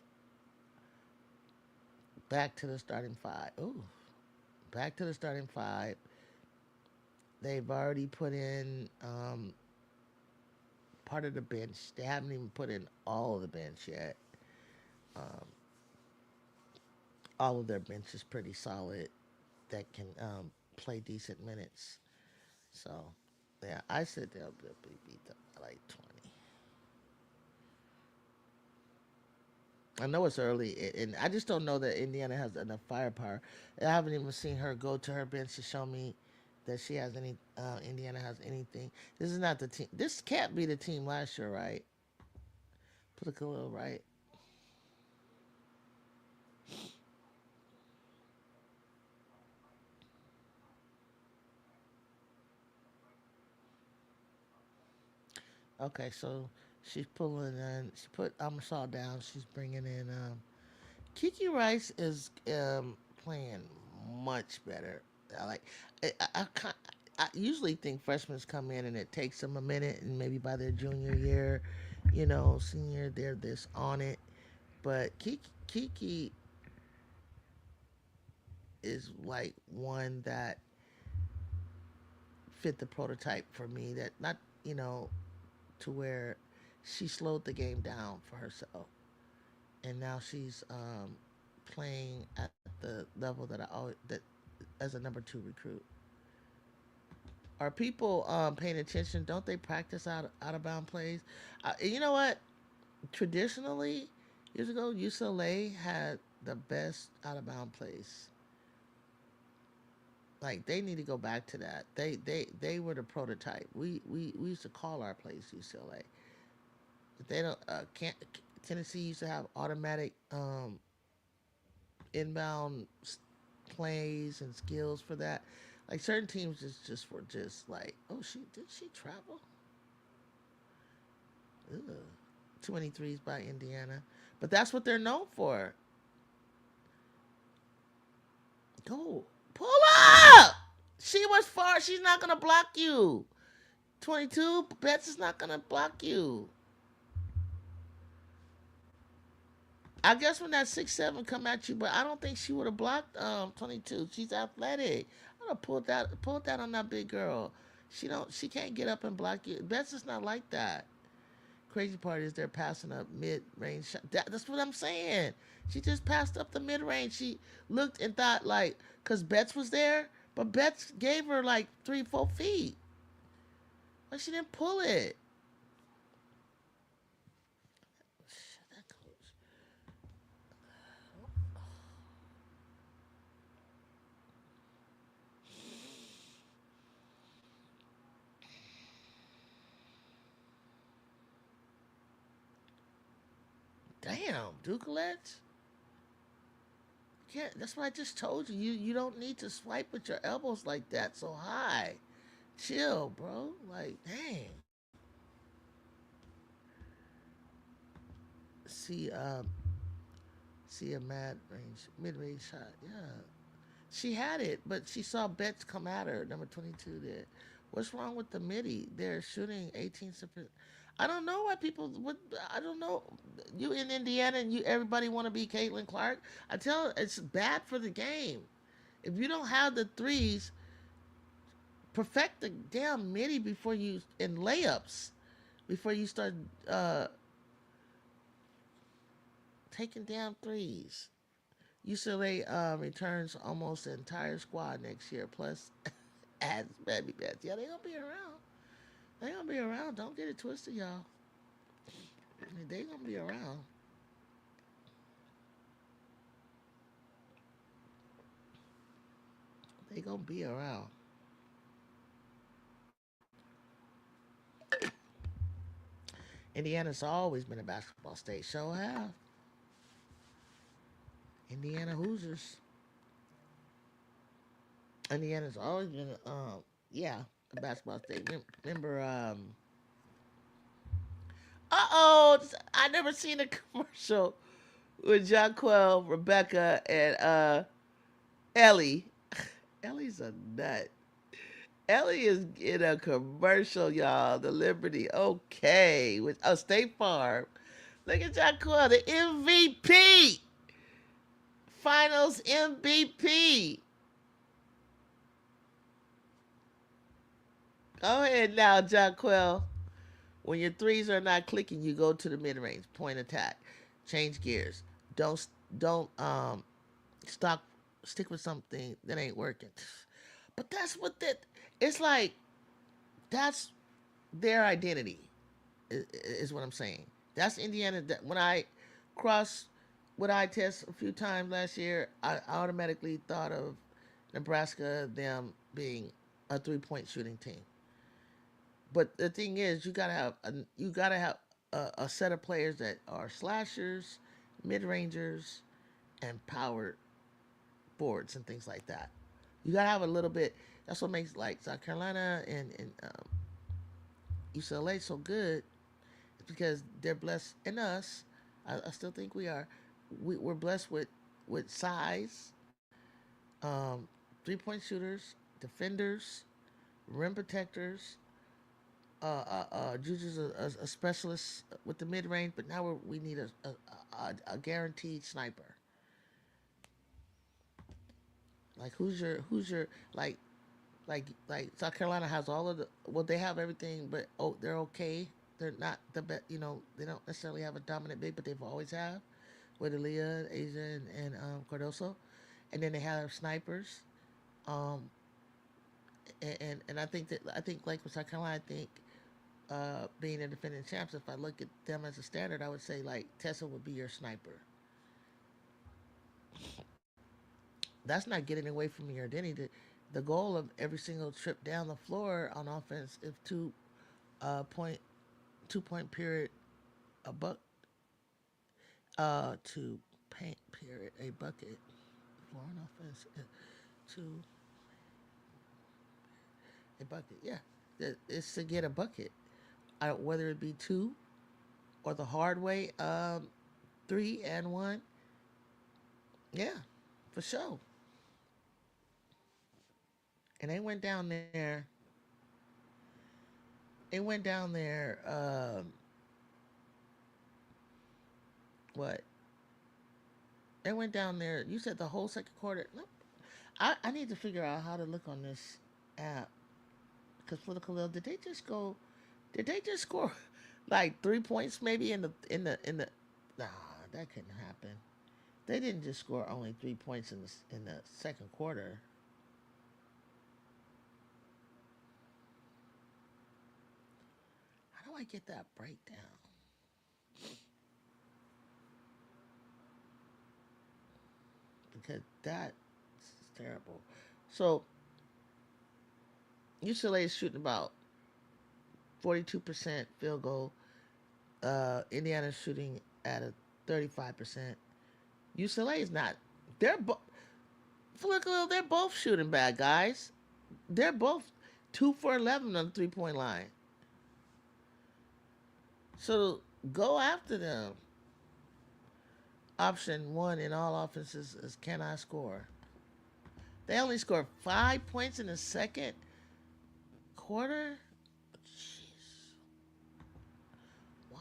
back to the starting five. Ooh, back to the starting five. They've already put in part of the bench. They haven't even put in all of the bench yet. Um, all of their bench is pretty solid. That can play decent minutes. So, yeah, I said they'll be beat them by like 20. I know it's early, and I just don't know that Indiana has enough firepower. I haven't even seen her go to her bench to show me that she has any. Indiana has anything. This is not the team. This can't be the team last year, right? Political, right? Okay, so she's pulling in. She put Amosal down. She's bringing in. Kiki Rice is playing much better. I like. I usually think freshmen come in and it takes them a minute, and maybe by their junior year, senior, they're this on it. But Kiki is like one that fit the prototype for me. That not you know to where she slowed the game down for herself, and now she's playing at the level that I always that as a number two recruit. Are people paying attention? Don't they practice out of bound plays? You know what? Traditionally, years ago, UCLA had the best out of bound plays. Like they need to go back to that. They were the prototype. We used to call our plays UCLA. They don't can't Tennessee used to have automatic inbound plays and skills for that. Like certain teams just were just like, oh, she travel? Ugh. Too many threes by Indiana, but that's what they're known for. Go pull up. She was far. She's not gonna block you. 22. Betts is not gonna block you. I guess when that 6'7" come at you, but I don't think she would have blocked 22. She's athletic. I would have pulled that on that big girl. She can't get up and block you. Betts is not like that. Crazy part is they're passing up mid range shot. That's what I'm saying. She just passed up the mid range. She looked and thought like, cause Betts was there, but Betts gave her like 3, 4 feet. But she didn't pull it. That coach. Damn, Dukelet. Yeah, that's what I just told you. You don't need to swipe with your elbows like that so high. Chill, bro. Like, dang. See, see a mid range shot. Yeah, she had it, but she saw Betts come at her. Number 22 did. What's wrong with the midi? They're shooting 18%. I don't know why people would. I don't know. You in Indiana and you everybody want to be Caitlin Clark. I tell it's bad for the game. If you don't have the threes, perfect the damn midi before you in layups before you start uh, taking down threes. UCLA returns almost the entire squad next year, plus adds baby bets. Yeah, they gonna be around. They gonna be around. Don't get it twisted, y'all. They gonna be around. They gonna be around. Indiana's always been a basketball state. Show have. Indiana Hoosiers. Indiana's always been, yeah, a basketball state. Remember, I never seen a commercial with Jonquel, Rebecca, and Ellie. Ellie's a nut. Ellie is in a commercial, y'all. The Liberty, okay, with State Farm. Look at Jonquel, the MVP, Finals MVP. Go ahead now, Jonquel. When your threes are not clicking, you go to the mid range, point attack, change gears. Don't stock stick with something that ain't working. But that's what that. It's like that's their identity. Is what I'm saying. That's Indiana. That when I crossed what I test a few times last year, I automatically thought of Nebraska them being a 3 point shooting team. But the thing is, you gotta have a set of players that are slashers, mid rangers, and power boards and things like that. You gotta have a little bit. That's what makes like South Carolina and UCLA so good. It's because they're blessed in us. I still think we are. We're blessed with size, 3 point shooters, defenders, rim protectors. Juju's a specialist with the mid range, but now we need a guaranteed sniper. Like who's your like South Carolina has all of the well they have everything, but oh they're okay. They're not the best. They don't necessarily have a dominant big, but they've always have with Aaliyah, Asia, and Cardoso, and then they have snipers. Um, and I think like with South Carolina, I think being a defending champs, if I look at them as a standard, I would say like Tessa would be your sniper. That's not getting away from your identity. The goal of every single trip down the floor on offense is to point 2 point period a buck to paint period a bucket for an offense to a bucket. Yeah, it's to get a bucket. Whether it be two or the hard way, 3 and 1. Yeah, for sure. And they went down there. They went down there. What? They went down there. You said the whole second quarter. No, I need to figure out how to look on this app because political Lil, did they just go? Did they just score like 3 points maybe in the? Nah, that couldn't happen. They didn't just score only 3 points in the second quarter. How do I get that breakdown? Because that's terrible. So UCLA is shooting about 42% field goal. Indiana's shooting at a 35%. UCLA is not. They're political. They're both shooting bad, guys. They're both 2 for 11 on the 3 point line. So go after them. Option one in all offenses is can I score? They only scored 5 points in the second quarter. Jeez, why?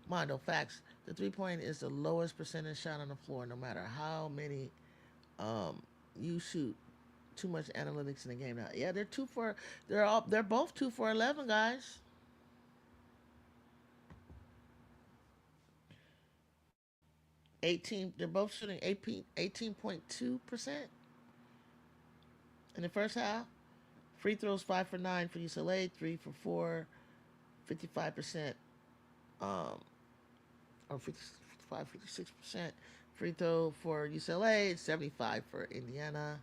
Mondo facts. The 3 point is the lowest percentage shot on the floor, no matter how many you shoot. Too much analytics in the game now. Yeah, they're both 2 for 11, guys. 18. They're both shooting 18.2% in the first half. Free throws 5 for 9 for UCLA, 3 for 4, 55%, um, or 55, 56%. Free throw for UCLA, 75 for Indiana.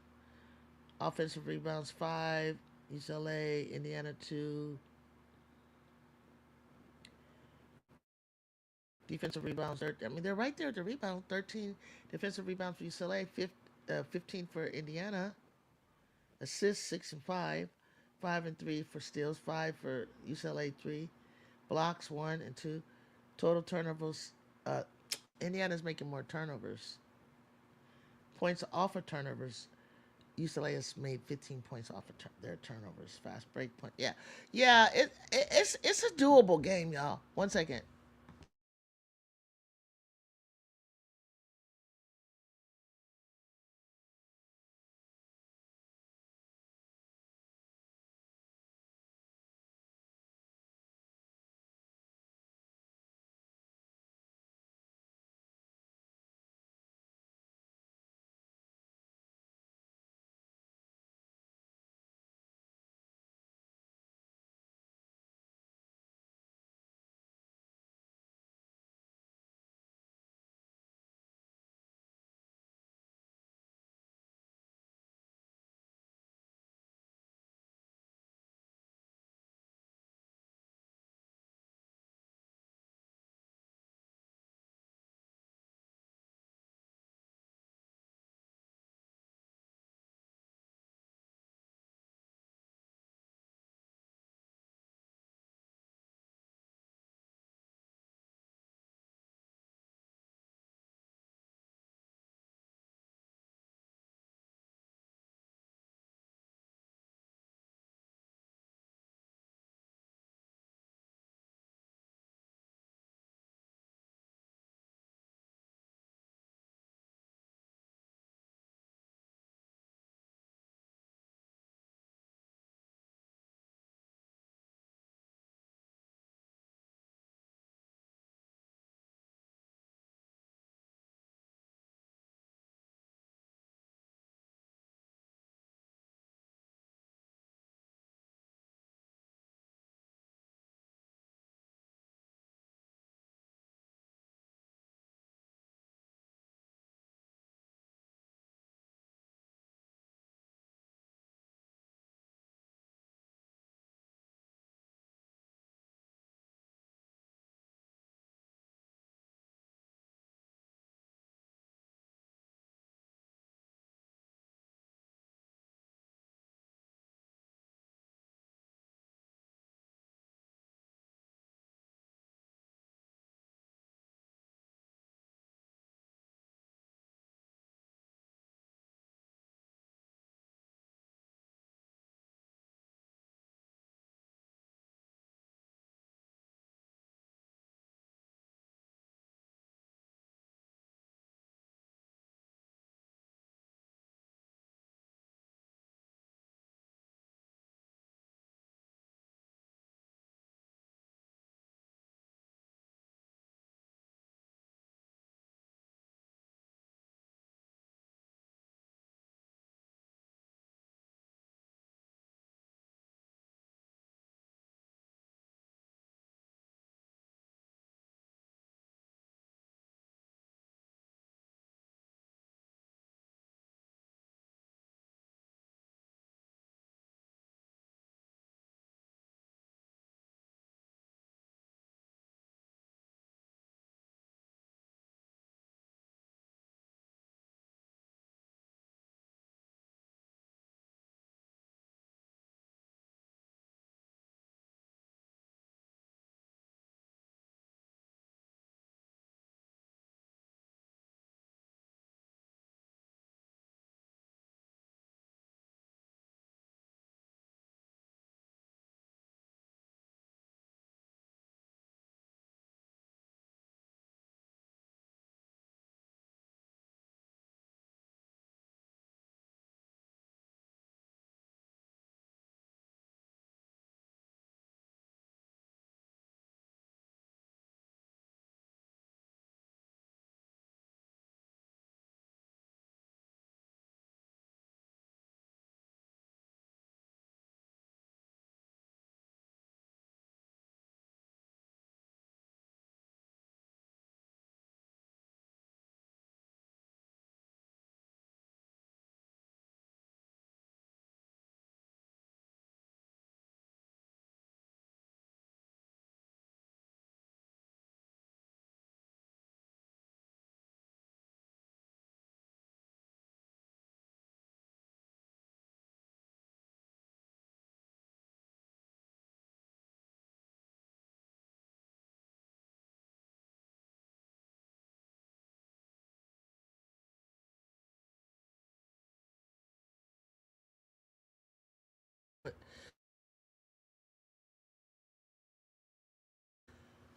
Offensive rebounds 5, UCLA, Indiana 2. Defensive rebounds, I mean, they're right there at the rebound. 13 defensive rebounds for UCLA, 15 for Indiana. Assists 6 and 5, 5 and 3 for steals, 5 for UCLA 3. Blocks 1 and 2. Total turnovers. Indiana's making more turnovers. Points off of turnovers. UCLA has made 15 points off of their turnovers. Fast break point. Yeah, yeah. It's a doable game, y'all. 1 second.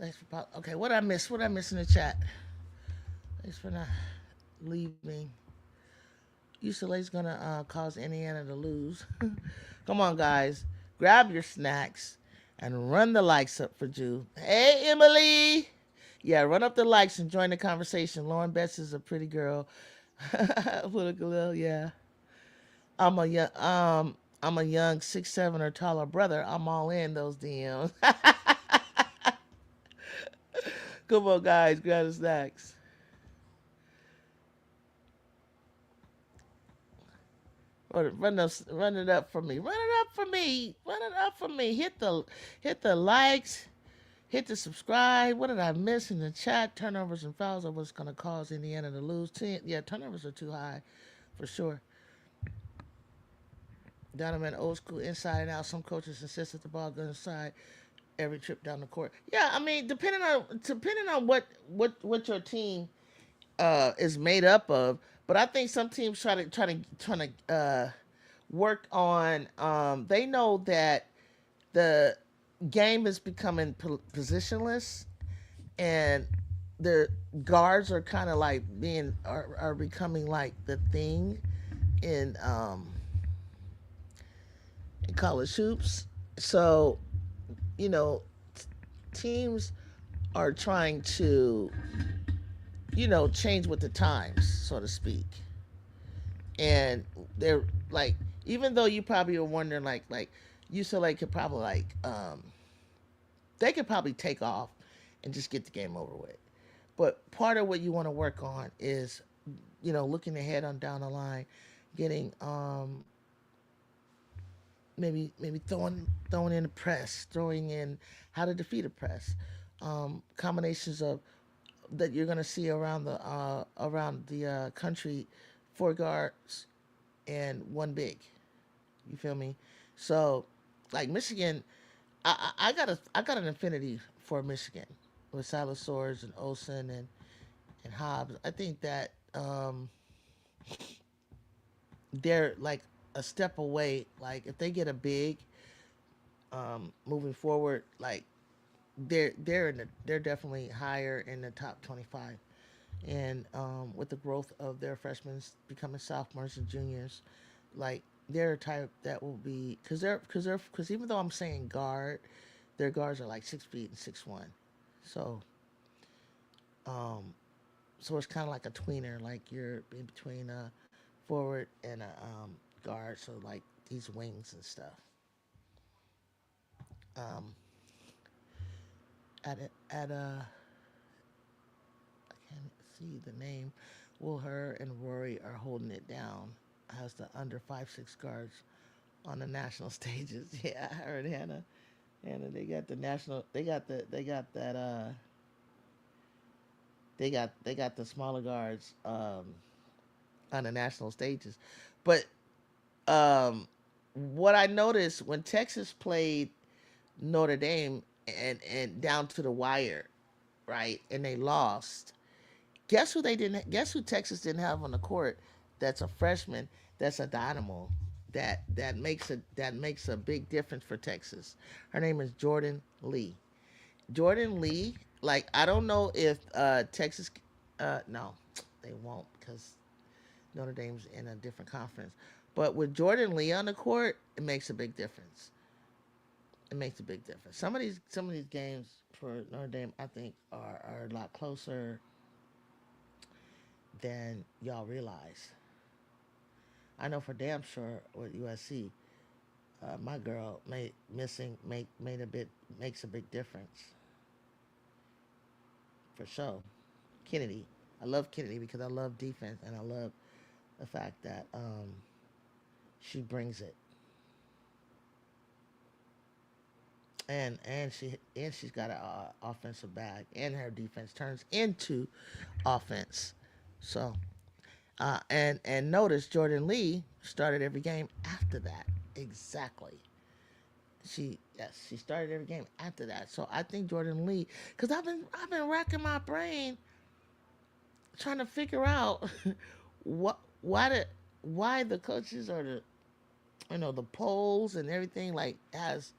Thanks for okay. What I miss? What I miss in the chat? Thanks for not leaving. UCLA's gonna cause Indiana to lose. Come on, guys, grab your snacks and run the likes up for Jew. Hey, Emily. Yeah, run up the likes and join the conversation. Lauren Betts is a pretty girl. Political, yeah. I'm a young I'm a young 6'7" or taller brother. I'm all in those DMs. Come on, guys, grab the snacks. Run it up for me. Run it up for me. Run it up for me. Hit the likes. Hit the subscribe. What did I miss in the chat? Turnovers and fouls are what's gonna cause Indiana to lose. Yeah, turnovers are too high, for sure. Donovan, old school inside and out. Some coaches insist that the ball goes inside every trip down the court. Yeah, I mean, depending on what your team is made up of. But I think some teams try to work on. They know that the game is becoming positionless, and the guards are kind of like are becoming like the thing in in college hoops. So you know, teams are trying to change with the times, so to speak. And they're like, even though you probably are wondering, like UCLA could probably they could probably take off and just get the game over with. But part of what you want to work on is, looking ahead on down the line, getting maybe throwing in the press, throwing in how to defeat a press, combinations of that you're gonna see around the country, four guards and one big. You feel me? So, like Michigan, I got an affinity for Michigan with Silas Swords and Olsen and Hobbs. I think that they're like a step away. Like if they get a big moving forward, like they're definitely higher in the top 25. And with the growth of their freshmen becoming sophomores and juniors, like they're a type that will be because even though I'm saying guard, their guards are like 6 feet and 6'1". So um, so it's kind of like a tweener, like you're in between a forward and a guard. So like these wings and stuff. Um, at I can't see the name. Will Her and Rory are holding it down as the under 5'6" guards on the national stages. Yeah, I heard Hannah. Hannah, they got the national. They got that. They got the smaller guards on the national stages, but what I noticed when Texas played Notre Dame and down to the wire, right, and they lost. Guess who they didn't? Guess who Texas didn't have on the court? That's a freshman. That's a dynamo. That makes a big difference for Texas. Her name is Jordan Lee. Jordan Lee. Like I don't know if Texas. No, they won't because Notre Dame's in a different conference. But with Jordan Lee on the court, it makes a big difference. It makes a big difference. Some of these games for Notre Dame, I think, are a lot closer than y'all realize. I know for damn sure with USC, my girl made a bit makes a big difference for sure. Kennedy, I love Kennedy because I love defense and I love the fact that she brings it, and she's got an offensive bag, and her defense turns into offense. So and notice Jordan Lee started every game after that. Exactly. She started every game after that. So I think Jordan Lee, because I've been racking my brain trying to figure out what why the coaches or the polls and everything like has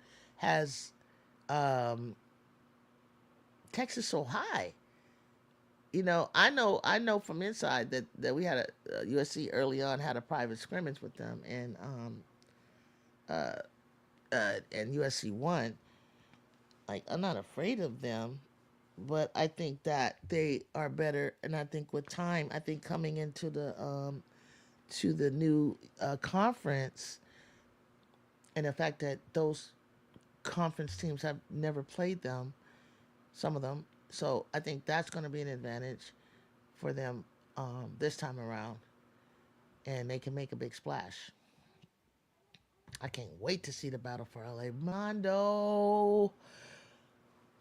um Texas so high. I know from inside that we had a USC early on had a private scrimmage with them, and USC won. Like, I'm not afraid of them, but I think that they are better, and I think with time, I think coming into the new conference, and the fact that those conference teams have never played them, some of them, so I think that's going to be an advantage for them this time around, and they can make a big splash. I can't wait to see the battle for LA. Mondo,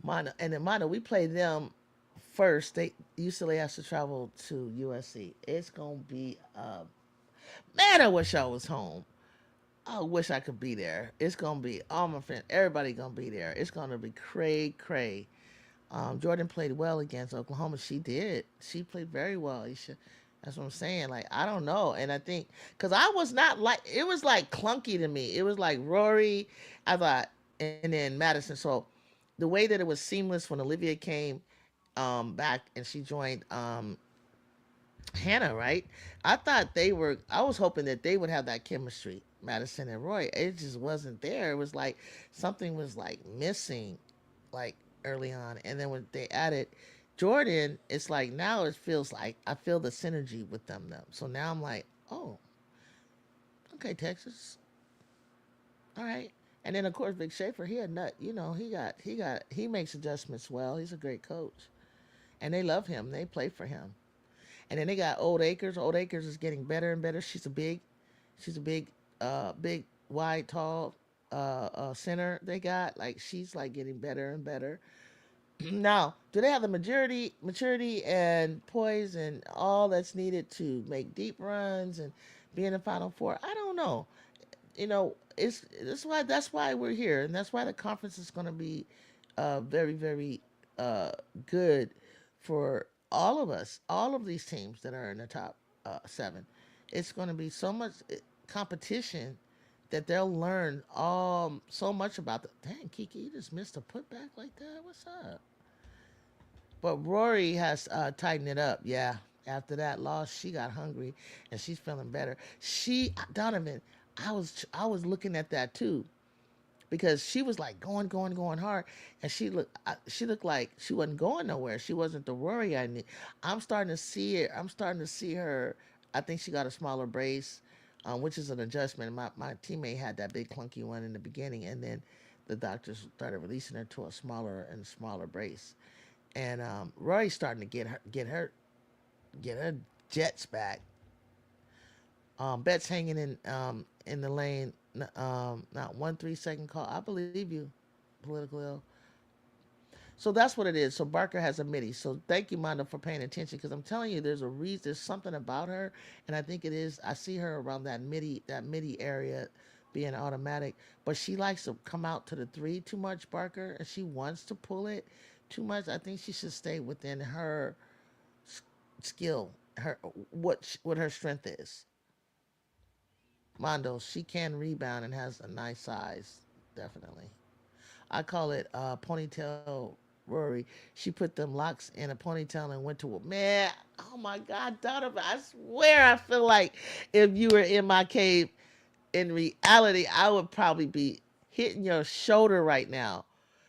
and then Mondo, we play them first. They UCLA has to travel to USC. It's gonna be man. I wish I was home. I wish I could be there. It's gonna be all my friends. Everybody gonna be there. It's gonna be cray cray. Jordan played well against Oklahoma. She did. She played very well. That's what I'm saying. Like, I don't know, and I think because I was not like it was like clunky to me. It was like Rory, I thought, and then Madison. So the way that it was seamless when Olivia came back and she joined Hannah, right? I thought they were. I was hoping that they would have that chemistry, Madison and Roy. It just wasn't there. It was like something was like missing, like early on, and then when they added Jordan, it's like now it feels like I feel the synergy with them. So now I'm like, oh, okay, Texas, all right. And then of course Big Schaefer, he a nut. He makes adjustments well. He's a great coach, and they love him. They play for him. And then they got Old Acres. Old Acres is getting better and better. She's a big, wide, tall center. They got like she's like getting better and better. Now, do they have the maturity and poise and all that's needed to make deep runs and be in the Final Four? I don't know. It's that's why we're here, and that's why the conference is going to be very very good for all of us, all of these teams that are in the top seven. It's going to be so much competition that they'll learn so much about the. Dang, Kiki, you just missed a putback like that. What's up? But Rory has tightened it up. Yeah. After that loss, she got hungry and she's feeling better. Donovan, I was looking at that too because she was like going hard, and she looked like she wasn't going nowhere. She wasn't the Rory I need. I'm starting to see it. I'm starting to see her. I think she got a smaller brace, which is an adjustment. My teammate had that big clunky one in the beginning, and then the doctors started releasing her to a smaller brace. And Rory's starting to get her jets back. Betts hanging in the lane. Not 1 3 second call. I believe you, political ill. So that's what it is. So Barker has a midi. So thank you, Mondo, for paying attention because I'm telling you, there's a reason. There's something about her, and I think it is. I see her around that midi area, being automatic, but she likes to come out to the three too much, Barker, and she wants to pull it too much. I think she should stay within her skill, her what her strength is. Mondo, she can rebound and has a nice size, definitely. I call it ponytail Rory. She put them locks in a ponytail and went to a man. Oh my God, Donovan! I swear, I feel like if you were in my cave, in reality, I would probably be hitting your shoulder right now.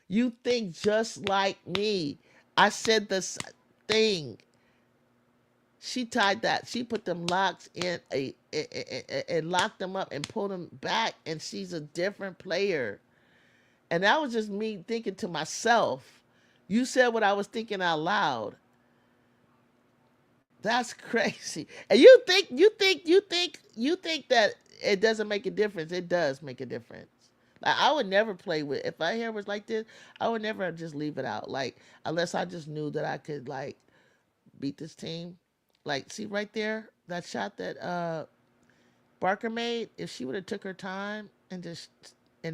You think just like me. I said this thing. She tied that. She put them locks in and locked them up and pulled them back. And she's a different player. And that was just me thinking to myself. You said what I was thinking out loud. That's crazy. And you think that it doesn't make a difference. It does make a difference. Like, I would never play with if my hair was like this. I would never just leave it out. Like, unless I just knew that I could like beat this team. Like, see right there, that shot that Barker made. If she would have took her time and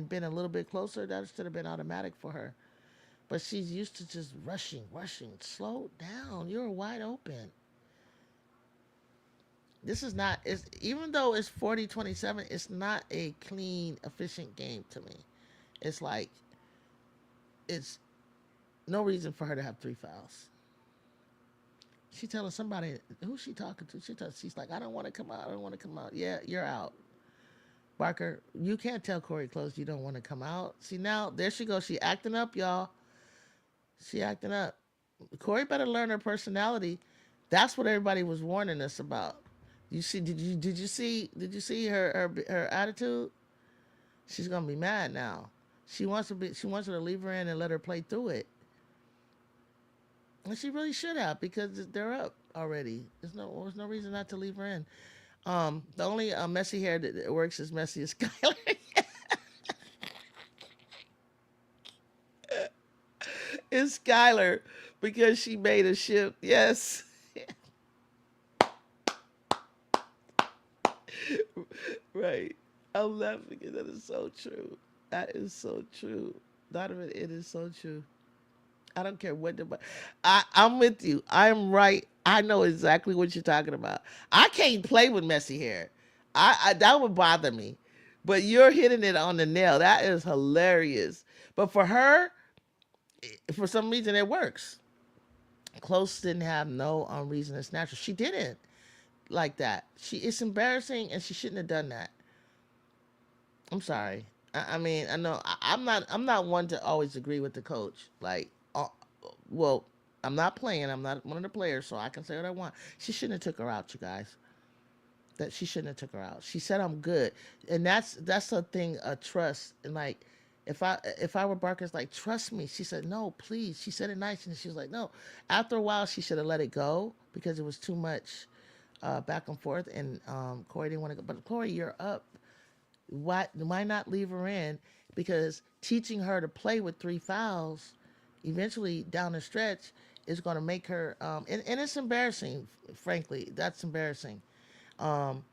been a little bit closer, that should have been automatic for her. But she's used to just rushing. Slow down. You're wide open. This is not. It's even though it's 40-27. It's not a clean, efficient game to me. It's like it's No reason for her to have 3 fouls. She telling somebody who's she talking to. She's like, I don't want to come out. I don't want to come out. Yeah, you're out. Barker, you can't tell Corey Close you don't want to come out. See now, there she goes. She acting up, y'all. She acting up. Corey better learn her personality. That's what everybody was warning us about. You see? Did you see her attitude? She's gonna be mad now. She wants to be. She wants her to leave her in and let her play through it. And she really should have because they're up already. There's no reason not to leave her in. The only messy hair that works as messy as Skylar is Skylar because she made a ship. Yes. Right. I'm laughing because that is so true. That is so true. Donovan, it is so true. I don't care what the. I'm with you. I'm right. I know exactly what you're talking about. I can't play with messy hair. I that would bother me. But you're hitting it on the nail. That is hilarious. But for her, for some reason, it works. Close didn't have no reason to snatch her. She didn't like that. It's embarrassing, and she shouldn't have done that. I'm sorry. I mean, I know I'm not one to always agree with the coach. Like, well, I'm not playing. I'm not one of the players, so I can say what I want. She shouldn't have took her out, you guys. That she shouldn't have took her out. She said I'm good, and that's a thing of trust. And like, if I were Barker's like, trust me. She said no, please. She said it nice, and she was like no. After a while, she should have let it go because it was too much back and forth. And Corey didn't want to go, but Corey, you're up. Why not leave her in? Because teaching her to play with 3 fouls, eventually down the stretch, is going to make her. And it's embarrassing. Frankly, that's embarrassing. Um,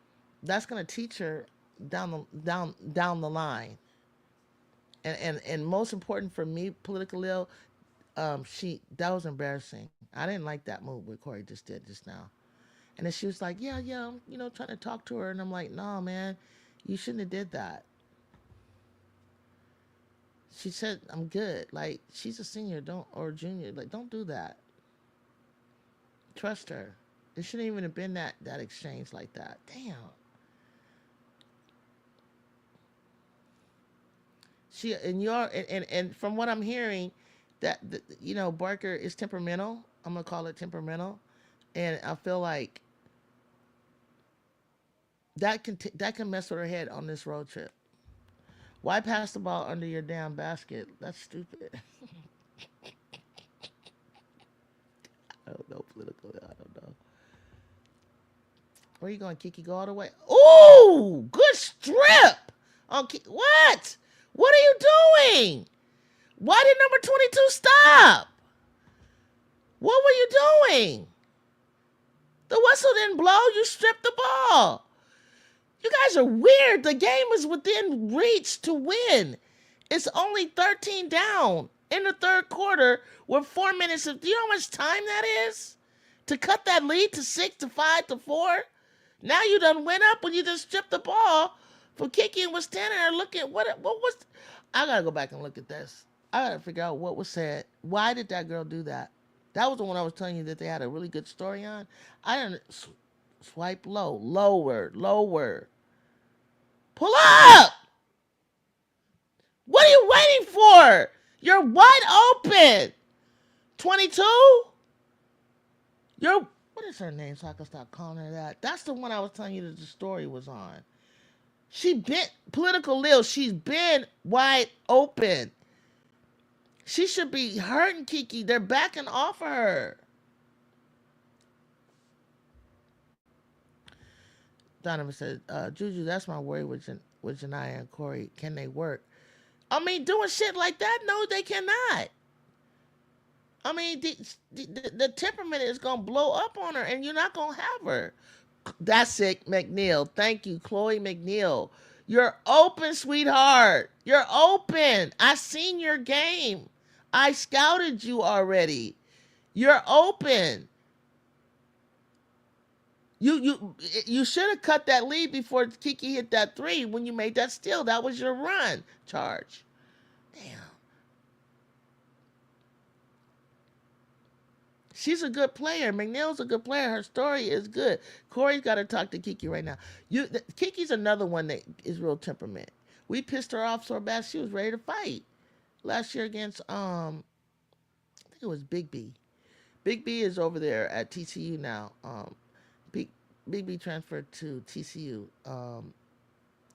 that's going to teach her down the line. And most important for me, political ill. She that was embarrassing. I didn't like that move what Corey just did just now. And then she was like, yeah, I'm, trying to talk to her, and I'm like, no, man, you shouldn't have did that. She said, I'm good. Like, she's a senior, don't or junior. Like, don't do that. Trust her. It shouldn't even have been that exchange like that. Damn. She and from what I'm hearing, Barker is temperamental. I'm gonna call it temperamental, and I feel like that can mess with her head on this road trip. Why pass the ball under your damn basket? That's stupid. I don't know political. I don't know. Where you going, Kiki? Go all the way. Ooh, good strip. What? What are you doing? Why did number 22 stop? What were you doing? The whistle didn't blow. You stripped the ball. You guys are weird. The game is within reach to win. It's only 13 down in the third quarter with 4 minutes of. Do you know how much time that is? To cut that lead to 6 to 5 to 4? Now you done went up when you just stripped the ball from Kiki and was standing there looking. What was. I gotta go back and look at this. I gotta figure out what was said. Why did that girl do that? That was the one I was telling you that they had a really good story on. I didn't swipe lower. Pull up! What are you waiting for? You're wide open. 22? What is her name so I can stop calling her that? That's the one I was telling you that the story was on. She been political Lil. She's been wide open. She should be hurting Kiki. They're backing off of her. Donovan said, Juju, that's my worry with Janaya and Corey. Can they work? I mean, doing shit like that? No, they cannot. I mean, the temperament is going to blow up on her, and you're not going to have her. That's it, McNeil. Thank you, Chloe McNeil. You're open, sweetheart. You're open. I seen your game. I scouted you already. You're open. You should have cut that lead before Kiki hit that 3 when you made that steal. That was your run charge. Damn. She's a good player. McNeil's a good player. Her story is good. Corey's got to talk to Kiki right now. Kiki's another one that is real temperament. We pissed her off so bad she was ready to fight last year against I think it was Big B. Big B is over there at TCU now. Big Big B transferred to TCU. And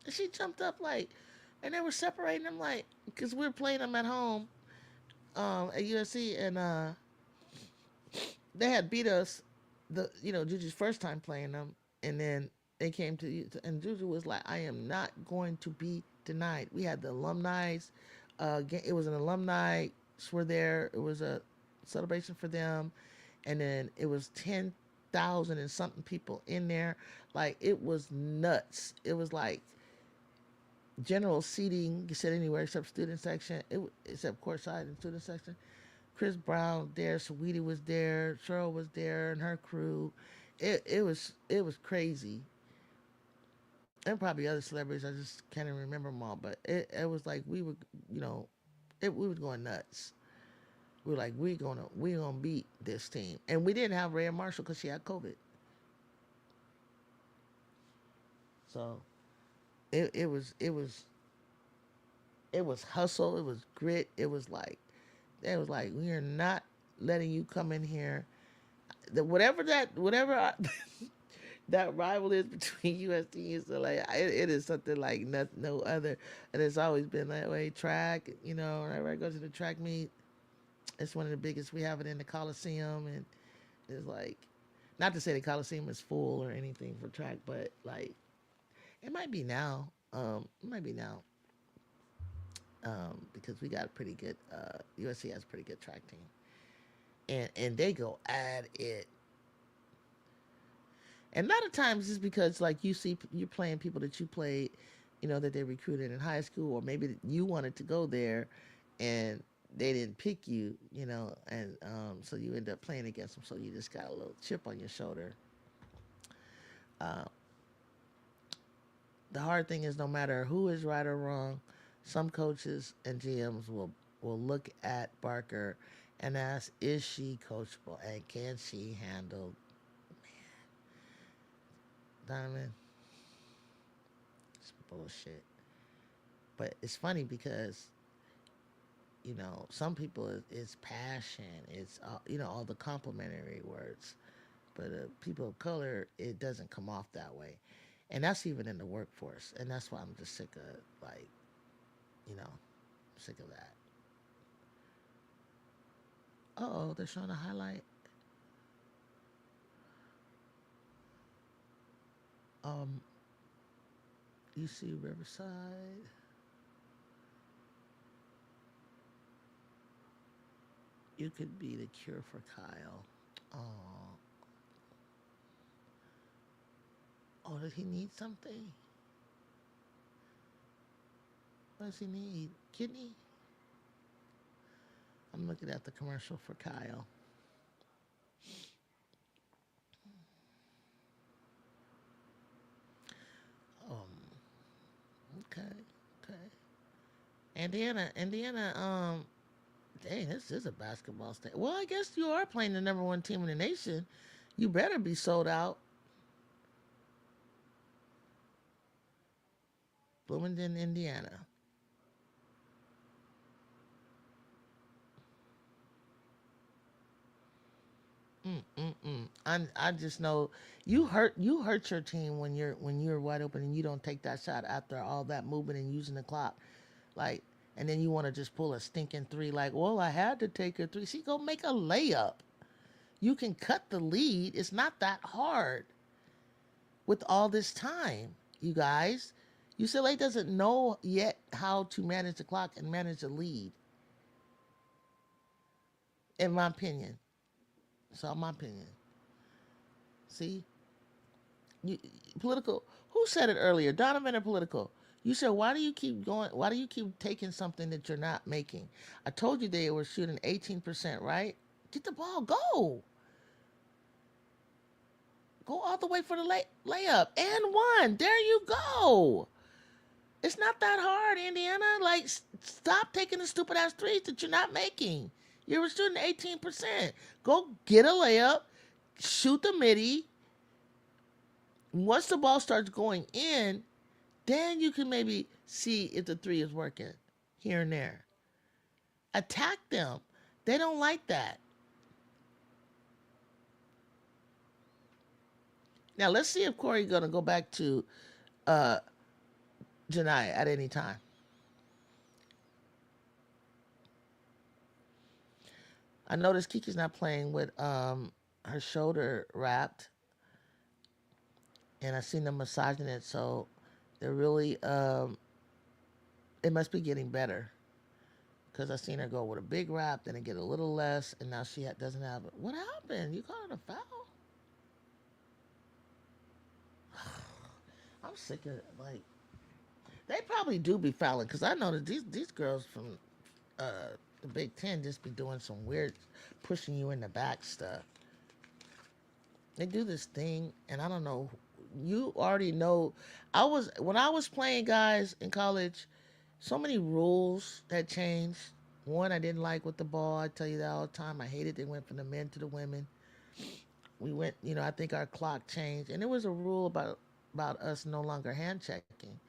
she jumped up like, and they were separating them like, because we were playing them at home at USC, and they had beat us Juju's first time playing them, and then they came to and Juju was like, I am not going to be denied. We had the alumni's, it was an alumni were there. It was a celebration for them, and then it was 10,000 and something people in there. Like it was nuts. It was like general seating. You sit anywhere except student section. Except courtside and student section. Chris Brown there, Saweetie was there, Cheryl was there, and her crew. It was crazy, and probably other celebrities. I just can't even remember them all, but it was like we were, you know, we was going nuts. We were like, we gonna beat this team, and we didn't have Rhea Marshall because she had COVID. So it was hustle, it was grit, it was like we are not letting you come in here. Whatever that rival is between USD and UCLA, it is something like no other, and it's always been that way. Track, whenever I go to the track meet, it's one of the biggest. We have it in the Coliseum, and it's like, not to say the Coliseum is full or anything for track, but like it might be now. It might be now. Because we got a pretty good USC has a pretty good track team, and they go at it. And a lot of times it's because like you're playing people that you played, that they recruited in high school, or maybe you wanted to go there, and they didn't pick you, and so you end up playing against them. So you just got a little chip on your shoulder. Uh, the hard thing is, no matter who is right or wrong, some coaches and GMs will look at Barker and ask, is she coachable and can she handle Donovan? It's bullshit. But it's funny because some people it's passion, it's all the complimentary words, but people of color, it doesn't come off that way, and that's even in the workforce, and that's why I'm just sick of like you know sick of that. Oh, they're showing a highlight. um you see Riverside. You could be the cure for Kyle. Oh, oh, does he need something? What does he need? Kidney? I'm looking at the commercial for Kyle. Okay, okay. Indiana. Dang, this is a basketball state. Well, I guess you are playing the number one team in the nation. You better be sold out. Bloomington, Indiana. I just know you hurt your team when you're wide open and you don't take that shot after all that movement and using the clock, like, and then you want to just pull a stinking three. Like, well, I had to take a three. See, go make a layup. You can cut the lead. It's not that hard with all this time, you guys. UCLA doesn't know yet how to manage the clock and manage the lead, in my opinion. So, my opinion. See, you, political. Who said it earlier? Donovan or political? You said, why do you keep going? Why do you keep taking something that you're not making? I told you they were shooting 18%, right? Get the ball, go all the way for the layup and one. There you go. It's not that hard, Indiana. Like, stop taking the stupid ass threes that you're not making. You were shooting 18%. Go get a layup, shoot the midi. Once the ball starts going in, then you can maybe see if the three is working here and there. Attack them. They don't like that. Now let's see if Corey's gonna go back to uh Janaya at any time. I noticed Kiki's not playing with her shoulder wrapped, and I seen them massaging it, so they're really it must be getting better. Cause I seen her go with a big wrap, then it get a little less, and now she doesn't have it. What happened? You called it a foul? I'm sick of it. Like they probably do be fouling, cause I know that these girls from the Big Ten just be doing some weird pushing you in the back stuff. They do this thing, and I don't know. You already know. When I was playing guys in college. So many rules that changed. One I didn't like with the ball. I tell you that all the time. I hated they went from the men to the women. We went. I think our clock changed, and there was a rule about us no longer hand checking.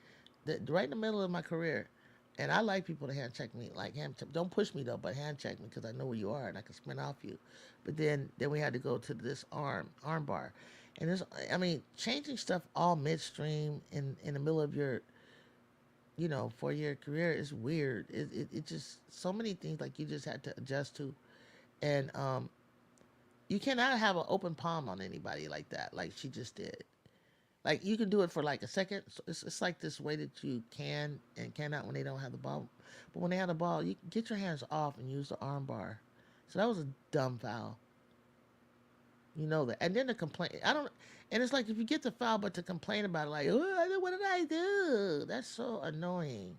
Right in the middle of my career, and I like people to hand check me, like hand check. Don't push me though, but hand check me because I know where you are and I can sprint off you. But then we had to go to this arm bar, and there's I mean changing stuff all midstream in the middle of your 4-year career is weird. It just so many things like you just had to adjust to, and you cannot have an open palm on anybody like that, like she just did. Like you can do it for like a second. So it's like this way that you can and cannot when they don't have the ball. But when they have the ball, you get your hands off and use the arm bar. So that was a dumb foul. You know that. And then the complaint. I don't. And it's like if you get the foul, but to complain about it, like, oh, what did I do? That's so annoying.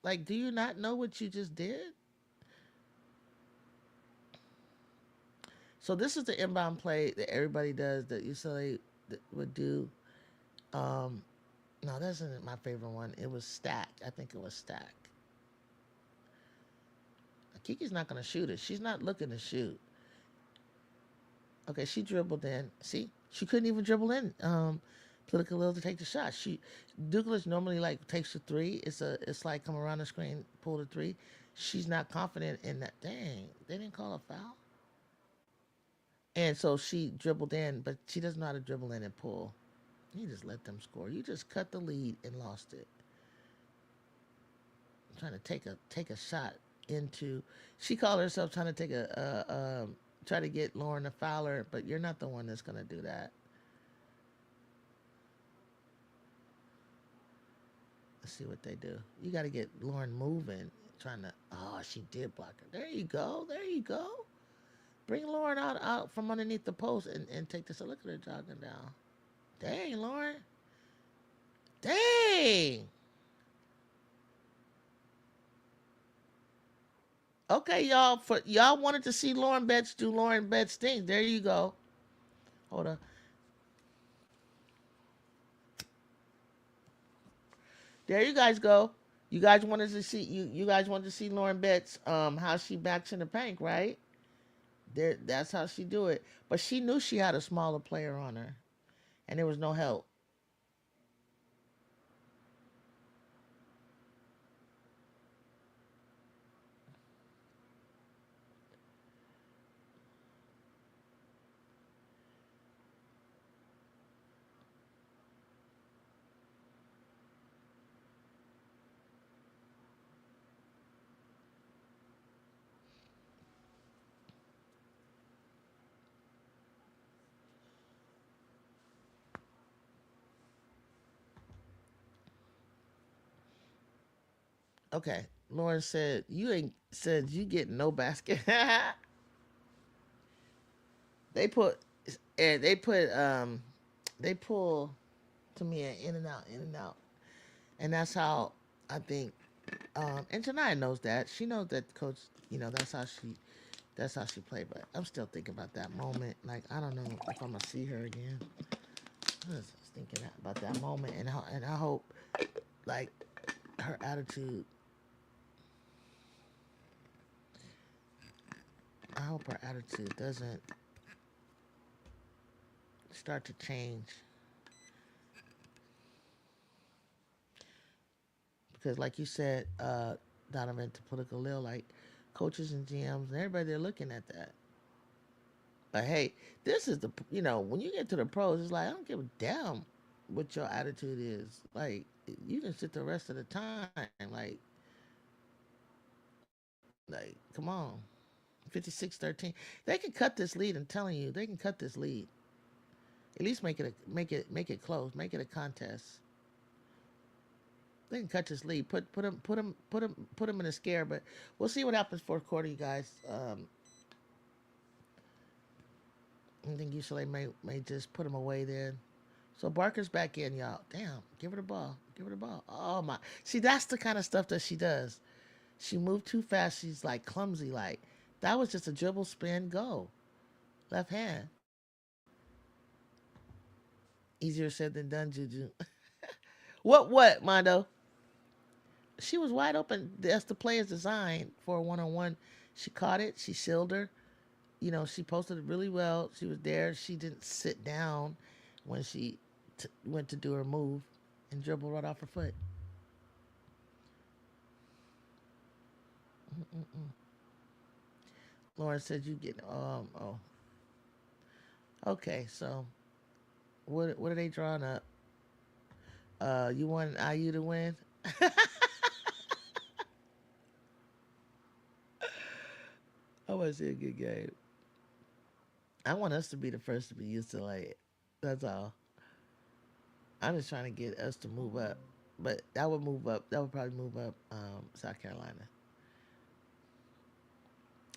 Like, do you not know what you just did? So this is the inbound play that everybody does that UCLA would do. Um, no, that isn't my favorite one. It was Stack. I think it was Stack. Kiki's not going to shoot it. She's not looking to shoot. Okay, she dribbled in. See, she couldn't even dribble in. Political will to take the shot. Douglas normally like takes a three. It's like come around the screen, pull the three. She's not confident in that. Dang, they didn't call a foul. And so she dribbled in, but she doesn't know how to dribble in and pull. You just let them score. You just cut the lead and lost it. I'm trying to take a shot into. She called herself trying to take try to get Lauren to foul her, but you're not the one that's gonna do that. Let's see what they do. You got to get Lauren moving. Trying to. Oh, she did block her. There you go. There you go. Bring Lauren out from underneath the post and take this. Look at her jogging down. Dang, Lauren. Dang. Okay, y'all. For y'all wanted to see Lauren Betts do Lauren Betts things. There you go. Hold on. There you guys go. You guys wanted to see you guys wanted to see Lauren Betts how she backs in the paint, right? There that's how she do it. But she knew she had a smaller player on her and there was no help. Okay. Lauren said you ain't said you get no basket. they put and they pull to me in and out. And that's how I think and Janaya knows that. She knows that coach, that's how she played, but I'm still thinking about that moment. Like I don't know if I'm gonna see her again. I was thinking about that moment and I hope like her attitude I hope our attitude doesn't start to change because, like you said, Donovan, to political Lil, like coaches and GMs and everybody, they're looking at that. But hey, this is the when you get to the pros, it's like I don't give a damn what your attitude is. Like you can sit the rest of the time. Like come on, 56-13. They can cut this lead. I'm telling you, they can cut this lead. At least make it close. Make it a contest. They can cut this lead. Put them in a scare. But we'll see what happens fourth quarter, you guys. I think UCLA may just put them away then. So Barker's back in, y'all. Damn, give her the ball. Give her the ball. Oh my. See, that's the kind of stuff that she does. She moved too fast. She's like clumsy. Like that was just a dribble, spin, go. Left hand. Easier said than done, Juju. What, Mondo? She was wide open. That's the player's design for a one-on-one. She caught it. She sealed her. She posted it really well. She was there. She didn't sit down when she went to do her move and dribble right off her foot. Mm-mm-mm. Lauren said you get oh, okay. So what are they drawing up? You want IU to win? I want to see a good game. I want us to be the first to be UCLA. That's all. I'm just trying to get us to move up. But that would move up. That would probably move up South Carolina.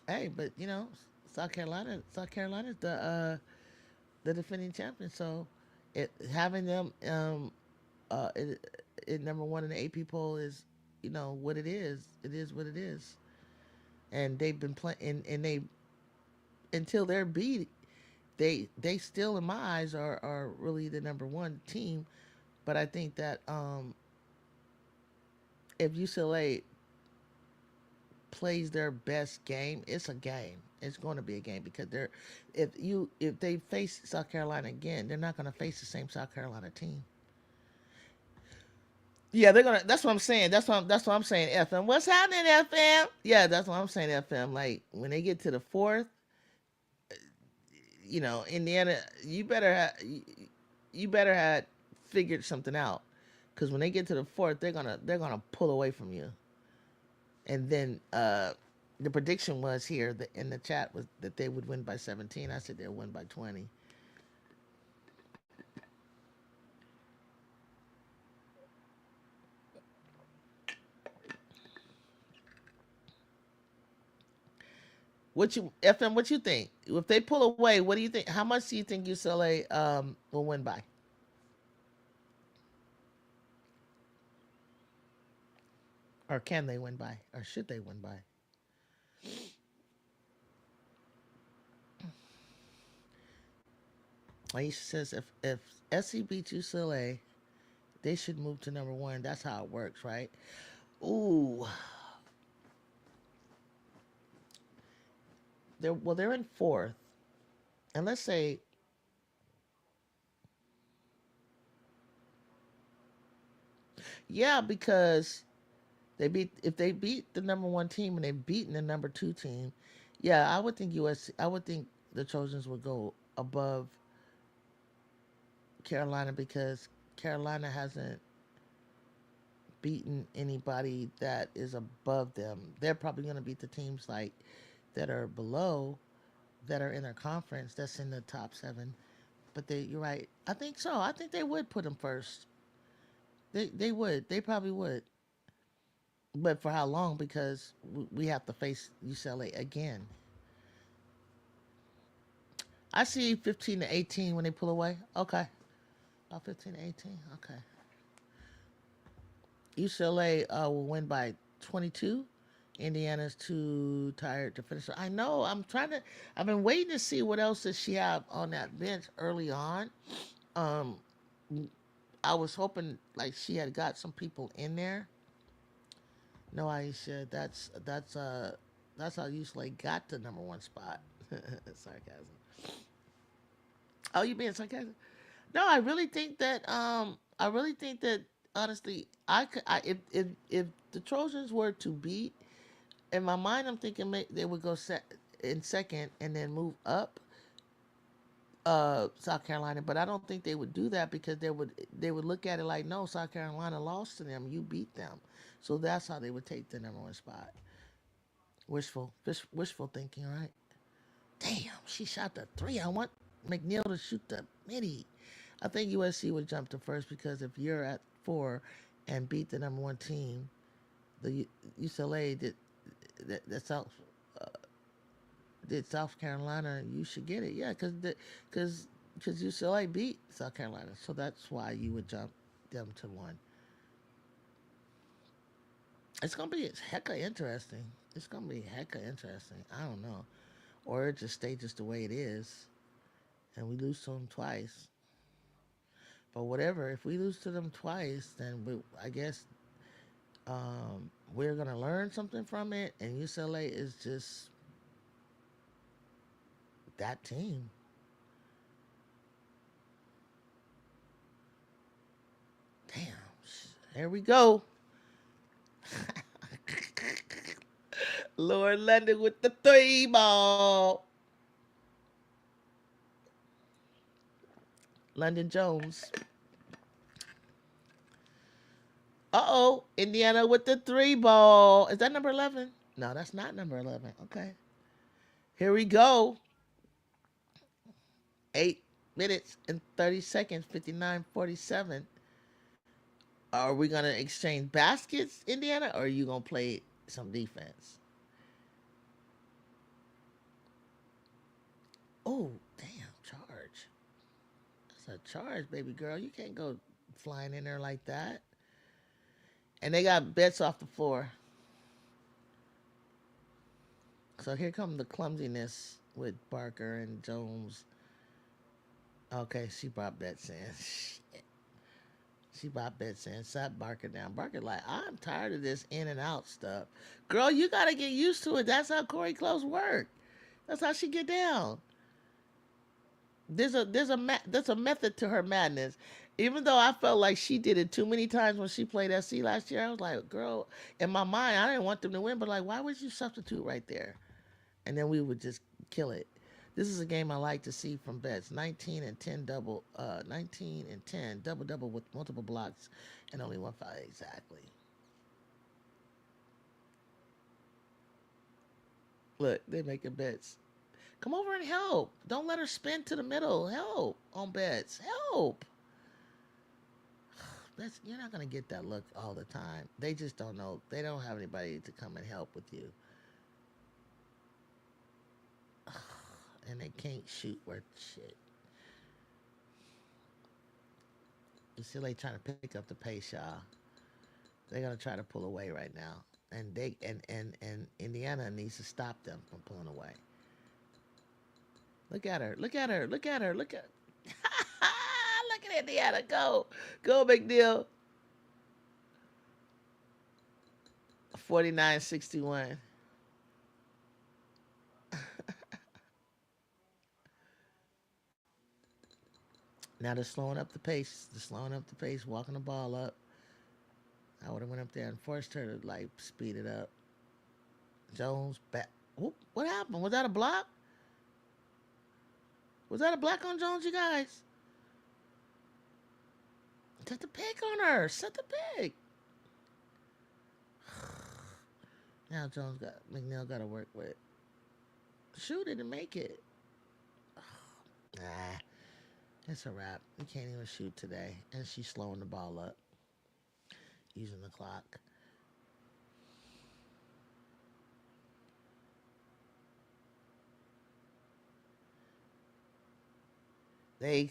Hey, but South Carolina's the defending champion. So having them in number one in the AP poll is what it is. It is what it is. And they've been playing, and they until they're beat, they still in my eyes are really the number one team. But I think that if UCLA plays their best game, it's a game. It's going to be a game because if they face South Carolina again, they're not going to face the same South Carolina team. Yeah, they're gonna. That's what I'm saying. That's what I'm saying. FM, what's happening? FM. Yeah, that's what I'm saying. FM. Like when they get to the fourth, Indiana, you better have figured something out, because when they get to the fourth, they're gonna pull away from you. And then the prediction was here that in the chat was that they would win by 17. I said they'll win by 20. What you FM? What you think? If they pull away, what do you think? How much do you think UCLA will win by, or can they win by, or should they win by? Aisha says if SC beats UCLA, they should move to number one. That's how it works, right? Ooh, they're in fourth, and let's say yeah, because if they beat the number one team and they've beaten the number two team, yeah, I would think I would think the Trojans would go above Carolina because Carolina hasn't beaten anybody that is above them. They're probably going to beat the teams like that are below, that are in their conference, that's in the top seven. But you're right. I think so. I think they would put them first. They would. They probably would. But for how long? Because we have to face UCLA again. I see 15-18 when they pull away. Okay. Oh, 15-18. Okay. UCLA will win by 22. Indiana's too tired to finish. I know. I've been waiting to see what else does she have on that bench early on. Um, I was hoping like she had got some people in there. No, Aisha, That's how UCLA got the number one spot. Sarcasm. Oh, you being sarcastic? No, I really think that. I really think that honestly, I could. If the Trojans were to beat, in my mind, I'm thinking they would go in second and then move up South Carolina, but I don't think they would do that because they would look at it like, no, South Carolina lost to them, you beat them, so that's how they would take the number one spot. Wishful thinking, right? Damn, she shot the three. I want McNeil to shoot the midi. I think USC would jump to first because if you're at four and beat the number one team, the UCLA that did South Carolina, you should get it. Yeah, because UCLA beat South Carolina, so that's why you would jump them to one. It's gonna be hecka interesting. It's gonna be hecka interesting. I don't know, or it just stays just the way it is, and we lose to them twice. But whatever, if we lose to them twice, then I guess we're gonna learn something from it, and UCLA is just that team. Damn, here we go. Lord London with the three ball. London Jones. Uh-oh, Indiana with the three ball. Is that number 11? No, that's not number 11. Okay. Here we go. 8 minutes and 30 seconds, 59:47. Are we going to exchange baskets, Indiana, or are you going to play some defense? Oh, damn, charge. That's a charge, baby girl. You can't go flying in there like that. And they got Betts off the floor. So here come the clumsiness with Barker and Jones. Okay, she brought Betts in. Shit. She brought Betts in, sat Barker down. Barker like, I'm tired of this in and out stuff. Girl, you gotta get used to it. That's how Corey clothes work. That's how she get down. There's a method to her madness. Even though I felt like she did it too many times when she played SC last year, I was like, girl, in my mind, I didn't want them to win, but like, why would you substitute right there? And then we would just kill it. This is a game I like to see from Betts. 19 and 10 19 and 10 double with multiple blocks and only one foul exactly. Look, they're making Betts. Come over and help. Don't let her spin to the middle. Help on Betts. Help. You're not gonna get that look all the time. They just don't know. They don't have anybody to come and help with you. And they can't shoot worth shit. UCLA trying to pick up the pace, y'all. They're gonna try to pull away right now, and and Indiana needs to stop them from pulling away. Look at her! Look at her! Look at her! Look at! Look at Indiana! Go, go, big deal. 49-61. Now they're slowing up the pace. They're slowing up the pace, walking the ball up. I would have went up there and forced her to like speed it up. Jones back. What happened? Was that a block? Was that a block on Jones, you guys? Set the pick on her. Set the pick. Now Jones got McNeil got to work with. Shoot it and make it. Nah, it's a wrap. You can't even shoot today, and she's slowing the ball up, using the clock. They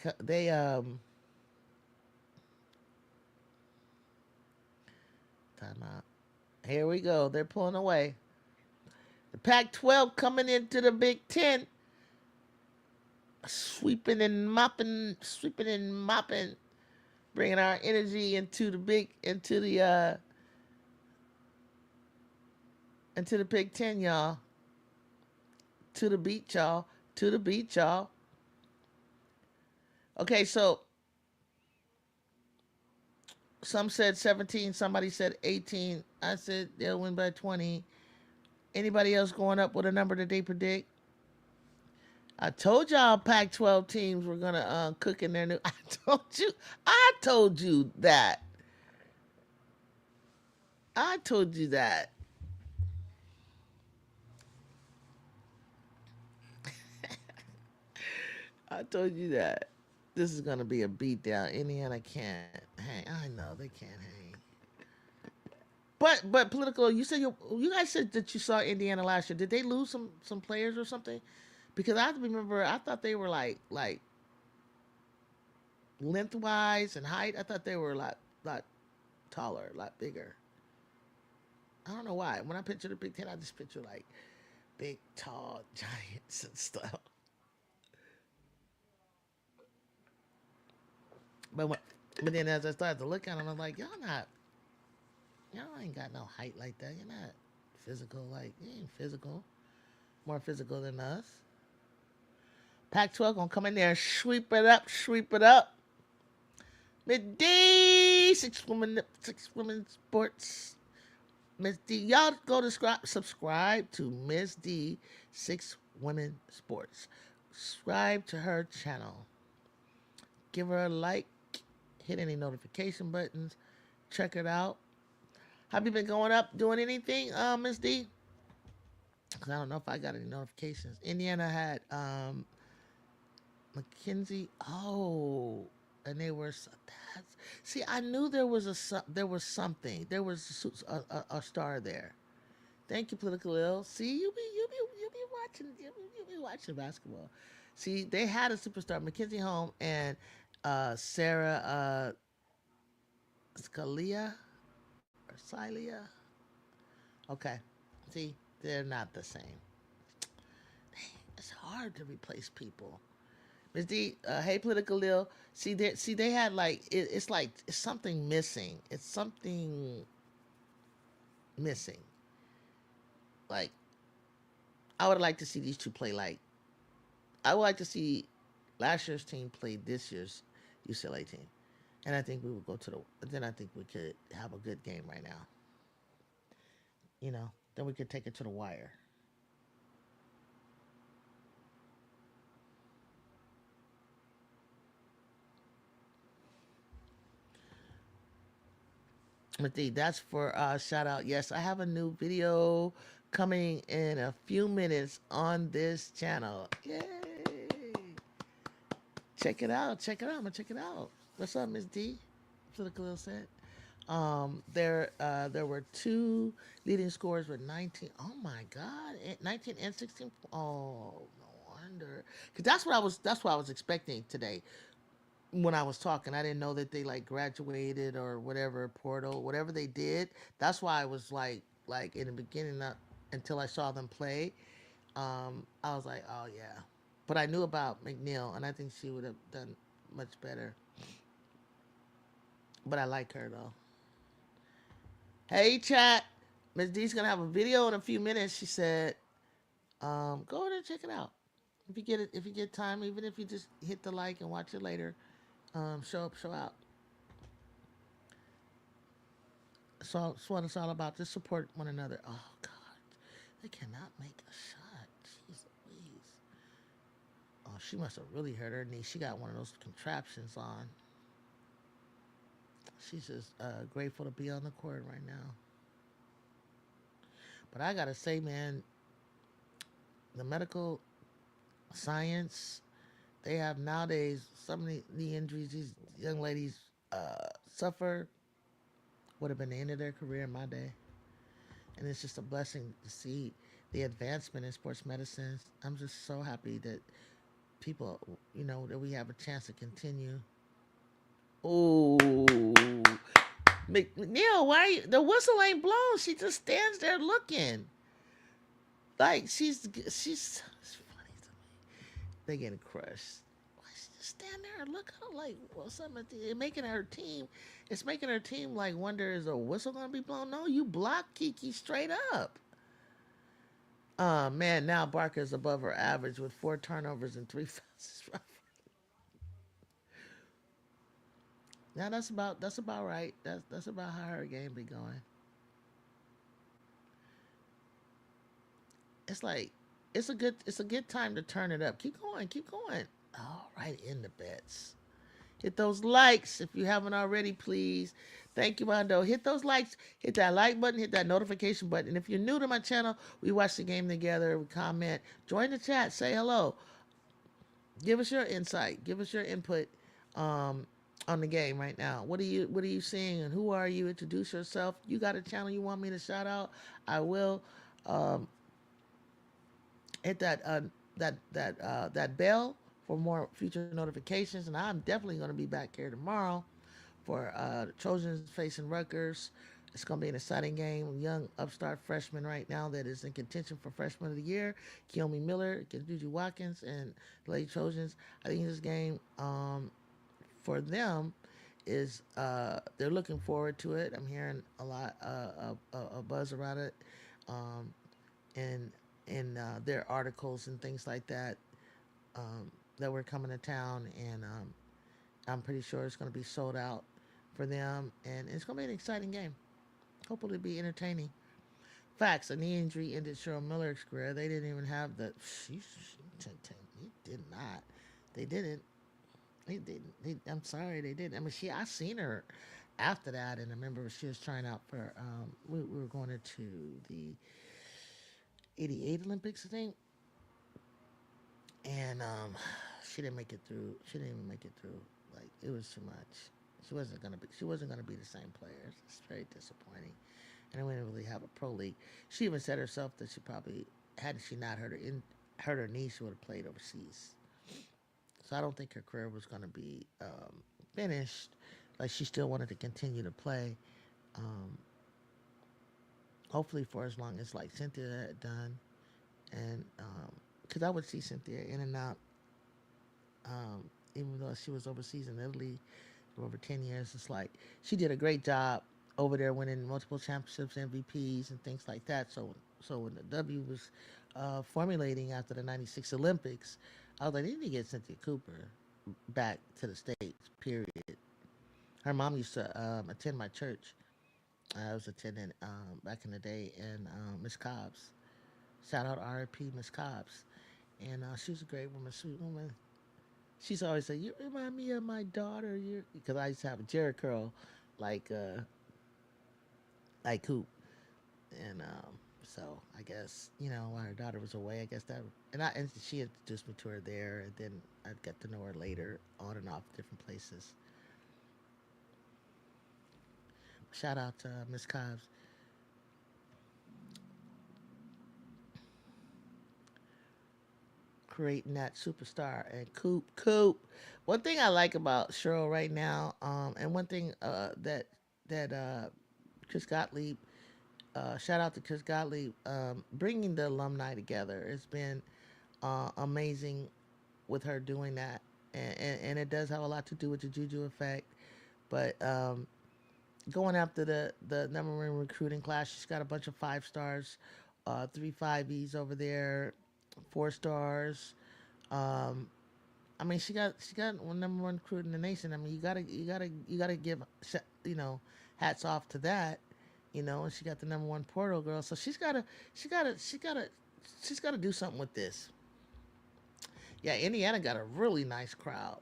timeout. Here we go. They're pulling away. The Pac-12 coming into the Big Ten, sweeping and mopping, bringing our energy into the Big Ten, y'all. To the beat, y'all. To the beat, y'all. Okay, so some said 17, somebody said 18. I said they'll win by 20. Anybody else going up with a number that they predict? I told y'all Pac-12 teams were gonna cook in their new. I told you. I told you that. I told you that. I told you that. This is gonna be a beatdown. Indiana can't hang. I know they can't hang. But political. You guys said that you saw Indiana last year. Did they lose some players or something? Because I remember I thought they were like lengthwise and height. I thought they were a lot taller, a lot bigger. I don't know why. When I picture the Big Ten, I just picture like big, tall giants and stuff. But when, but then as I started to look at them, I'm like, y'all ain't got no height like that. You're not physical. Like you ain't physical. More physical than us. Pac-12 gonna come in there and sweep it up, sweep it up. Mid D, six women sports. Miss D, y'all go to subscribe to Miss D, Six Women Sports. Subscribe to her channel. Give her a like. Hit any notification buttons. Check it out. Have you been going up doing anything, Miss D? Because I don't know if I got any notifications. Indiana had McKenzie. Oh, and they were. That's, see, I knew there was something. There was a star there. Thank you, political ill. See, you be watching basketball. See, they had a superstar, Mackenzie Home and Sarah Scalia or Silia. Okay, see, they're not the same. It's hard to replace people. Miss D, hey, political ill. See, they had it's like it's something missing. It's something missing. Like I would like to see these two play like I would like to see last year's team play this year's UCLA team, and I think we would go to the. Then I think we could have a good game right now. Then we could take it to the wire. But that's for shout out. Yes, I have a new video coming in a few minutes on this channel. Yay! Check it out. Check it out. I'm gonna check it out. What's up, Miss D? Political little set. There were two leading scorers with 19. Oh my God, 19 and 16. Oh, no wonder. Cause that's what I was expecting today when I was talking. I didn't know that they like graduated or whatever portal, whatever they did. That's why I was like in the beginning, not until I saw them play. I was like, oh yeah. But I knew about McNeil, and I think she would have done much better. But I like her though. Hey chat, Miss D's gonna have a video in a few minutes. She said, go ahead and check it out. If you get time, even if you just hit the like and watch it later, show up, show out. So that's what it's all about. Just support one another. Oh God, they cannot make a shot. Jeez Louise. Oh, she must have really hurt her knee. She got one of those contraptions on. She's just grateful to be on the court right now. But I gotta say, man, the medical science they have nowadays, some of the knee injuries these young ladies suffer would have been the end of their career in my day. And it's just a blessing to see the advancement in sports medicine. I'm just so happy that people, that we have a chance to continue. Oh, McNeil, why are you, the whistle ain't blown? She just stands there looking like she's funny to me. They getting crushed. Why she just stand there and look at her like something? It's making her team. It's making her team like wonder is a whistle gonna be blown? No, you block Kiki straight up. Man, now Barker is above her average with 4 turnovers and 3 fouls. Now that's about right. That's about how her game be going. It's like it's a good time to turn it up. Keep going, keep going. All right, in the bets. Hit those likes if you haven't already, please. Thank you, Mondo. Hit those likes. Hit that like button. Hit that notification button. And if you're new to my channel, we watch the game together. We comment. Join the chat. Say hello. Give us your insight. Give us your input um, on the game right now. What are you seeing and who are you? Introduce yourself. You got a channel you want me to shout out? I will. Um, hit that bell for more future notifications. And I'm definitely going to be back here tomorrow for the Trojans facing Rutgers. It's going to be an exciting game. Young upstart freshman right now that is in contention for freshman of the year. Keomi Miller against JUJU Watkins and the Lady Trojans. I think this game for them is they're looking forward to it. I'm hearing a lot a buzz around it, um, and in their articles and things like that that were coming to town, and I'm pretty sure it's going to be sold out for them, and it's going to be an exciting game. Hopefully, it'll be entertaining. Facts: a knee injury ended Cheryl Miller's career. They didn't even have the. He did not. They didn't. They didn't. I'm sorry, they didn't. I mean, I seen her after that, and I remember she was trying out for. We were going into the '88 Olympics, I think, and she didn't make it through. She didn't even make it through. Like it was too much. She wasn't gonna be. She wasn't gonna be the same player. It's very disappointing. And we didn't really have a pro league. She even said herself that she probably had she not hurt her knee, she would have played overseas. So I don't think her career was gonna be finished. Like she still wanted to continue to play. Um, Hopefully for as long as like Cynthia had done, and because I would see Cynthia in and out, even though she was overseas in Italy for over 10 years. It's like she did a great job over there, winning multiple championships, MVPs, and things like that. So when the W was formulating after the '96 Olympics, I was like, they need to get Cynthia Cooper back to the states. Period. Her mom used to attend my church. I was attending back in the day, and Miss Cobbs. Shout out R.I.P. Miss Cobbs. And she was a great woman, sweet woman. She's always said, "You remind me of my daughter." You, because I used to have a Jerry curl, like Coop, and so I guess while her daughter was away, I guess that, and she introduced me to her there, and then I got to know her later, on and off different places. Shout out to Miss Cobbs. Creating that superstar and Coop. One thing I like about Cheryl right now, and one thing that Chris Gottlieb, shout out to Chris Gottlieb, bringing the alumni together. It's been amazing with her doing that, and it does have a lot to do with the Juju effect. But going after the number one recruiting class, she's got a bunch of 5 stars, 3 5Es over there, 4 stars. Um, I mean, she got one number one recruit in the nation. I mean, you gotta give you know hats off to that. And she got the number one portal girl. So she's gotta do something with this. Yeah, Indiana got a really nice crowd.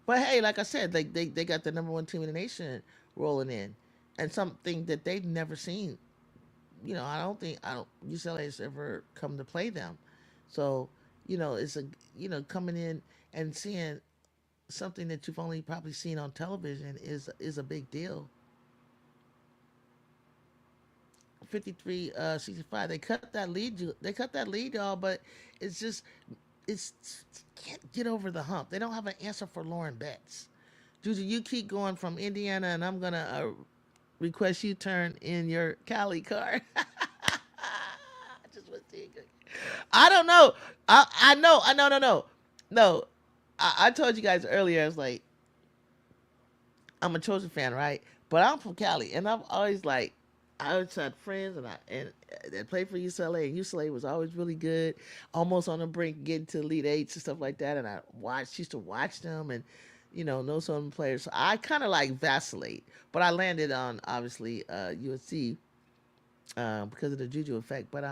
But hey, like I said, they got the number one team in the nation rolling in, and something that they've never seen. I don't UCLA has ever come to play them. So it's a coming in and seeing something that you've only probably seen on television is a big deal. 53-65. They cut that lead, y'all, but it's just it's can't get over the hump. They don't have an answer for Lauren Betts. Juju, you keep going from Indiana, and I'm gonna request you turn in your Cali card. I just want to see it. I don't know. I know. I know. No. I told you guys earlier. I was like, I'm a Trojan fan, right? But I'm from Cali, and I'm always like, I always had friends and that played for UCLA, and UCLA was always really good, almost on the brink getting to Elite Eights and stuff like that. And I used to watch them, and know some of the players. So I kind of like vacillate, but I landed on obviously USC because of the Juju effect. But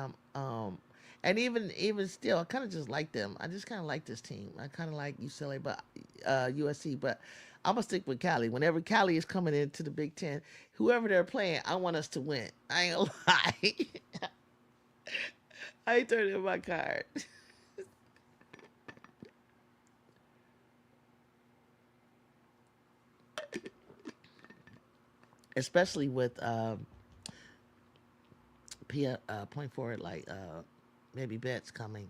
and even still, I kind of just like them. I just kind of like this team. I kind of like UCLA, but USC. But I'm gonna stick with Cali. Whenever Cali is coming into the Big Ten, whoever they're playing, I want us to win. I ain't gonna lie. I ain't turning in my card, especially with point forward like maybe Betts coming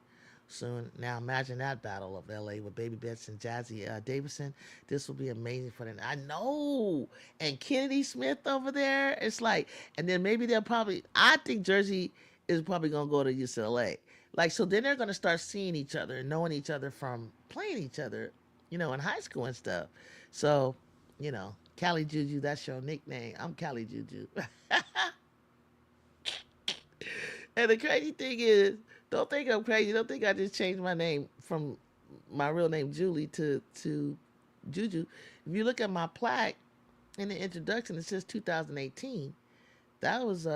soon. Now imagine that battle of LA with Baby Betts and Jazzy Davison. This will be amazing for them. I know. And Kennedy Smith over there. It's like, and then maybe they'll probably. I think Jersey is probably gonna go to UCLA. Like so, then they're gonna start seeing each other and knowing each other from playing each other, in high school and stuff. So, Cali Juju, that's your nickname. I'm Cali Juju. And the crazy thing is, don't think I'm crazy. Don't think I just changed my name from my real name Julie to Juju. If you look at my plaque in the introduction, it says 2018. That was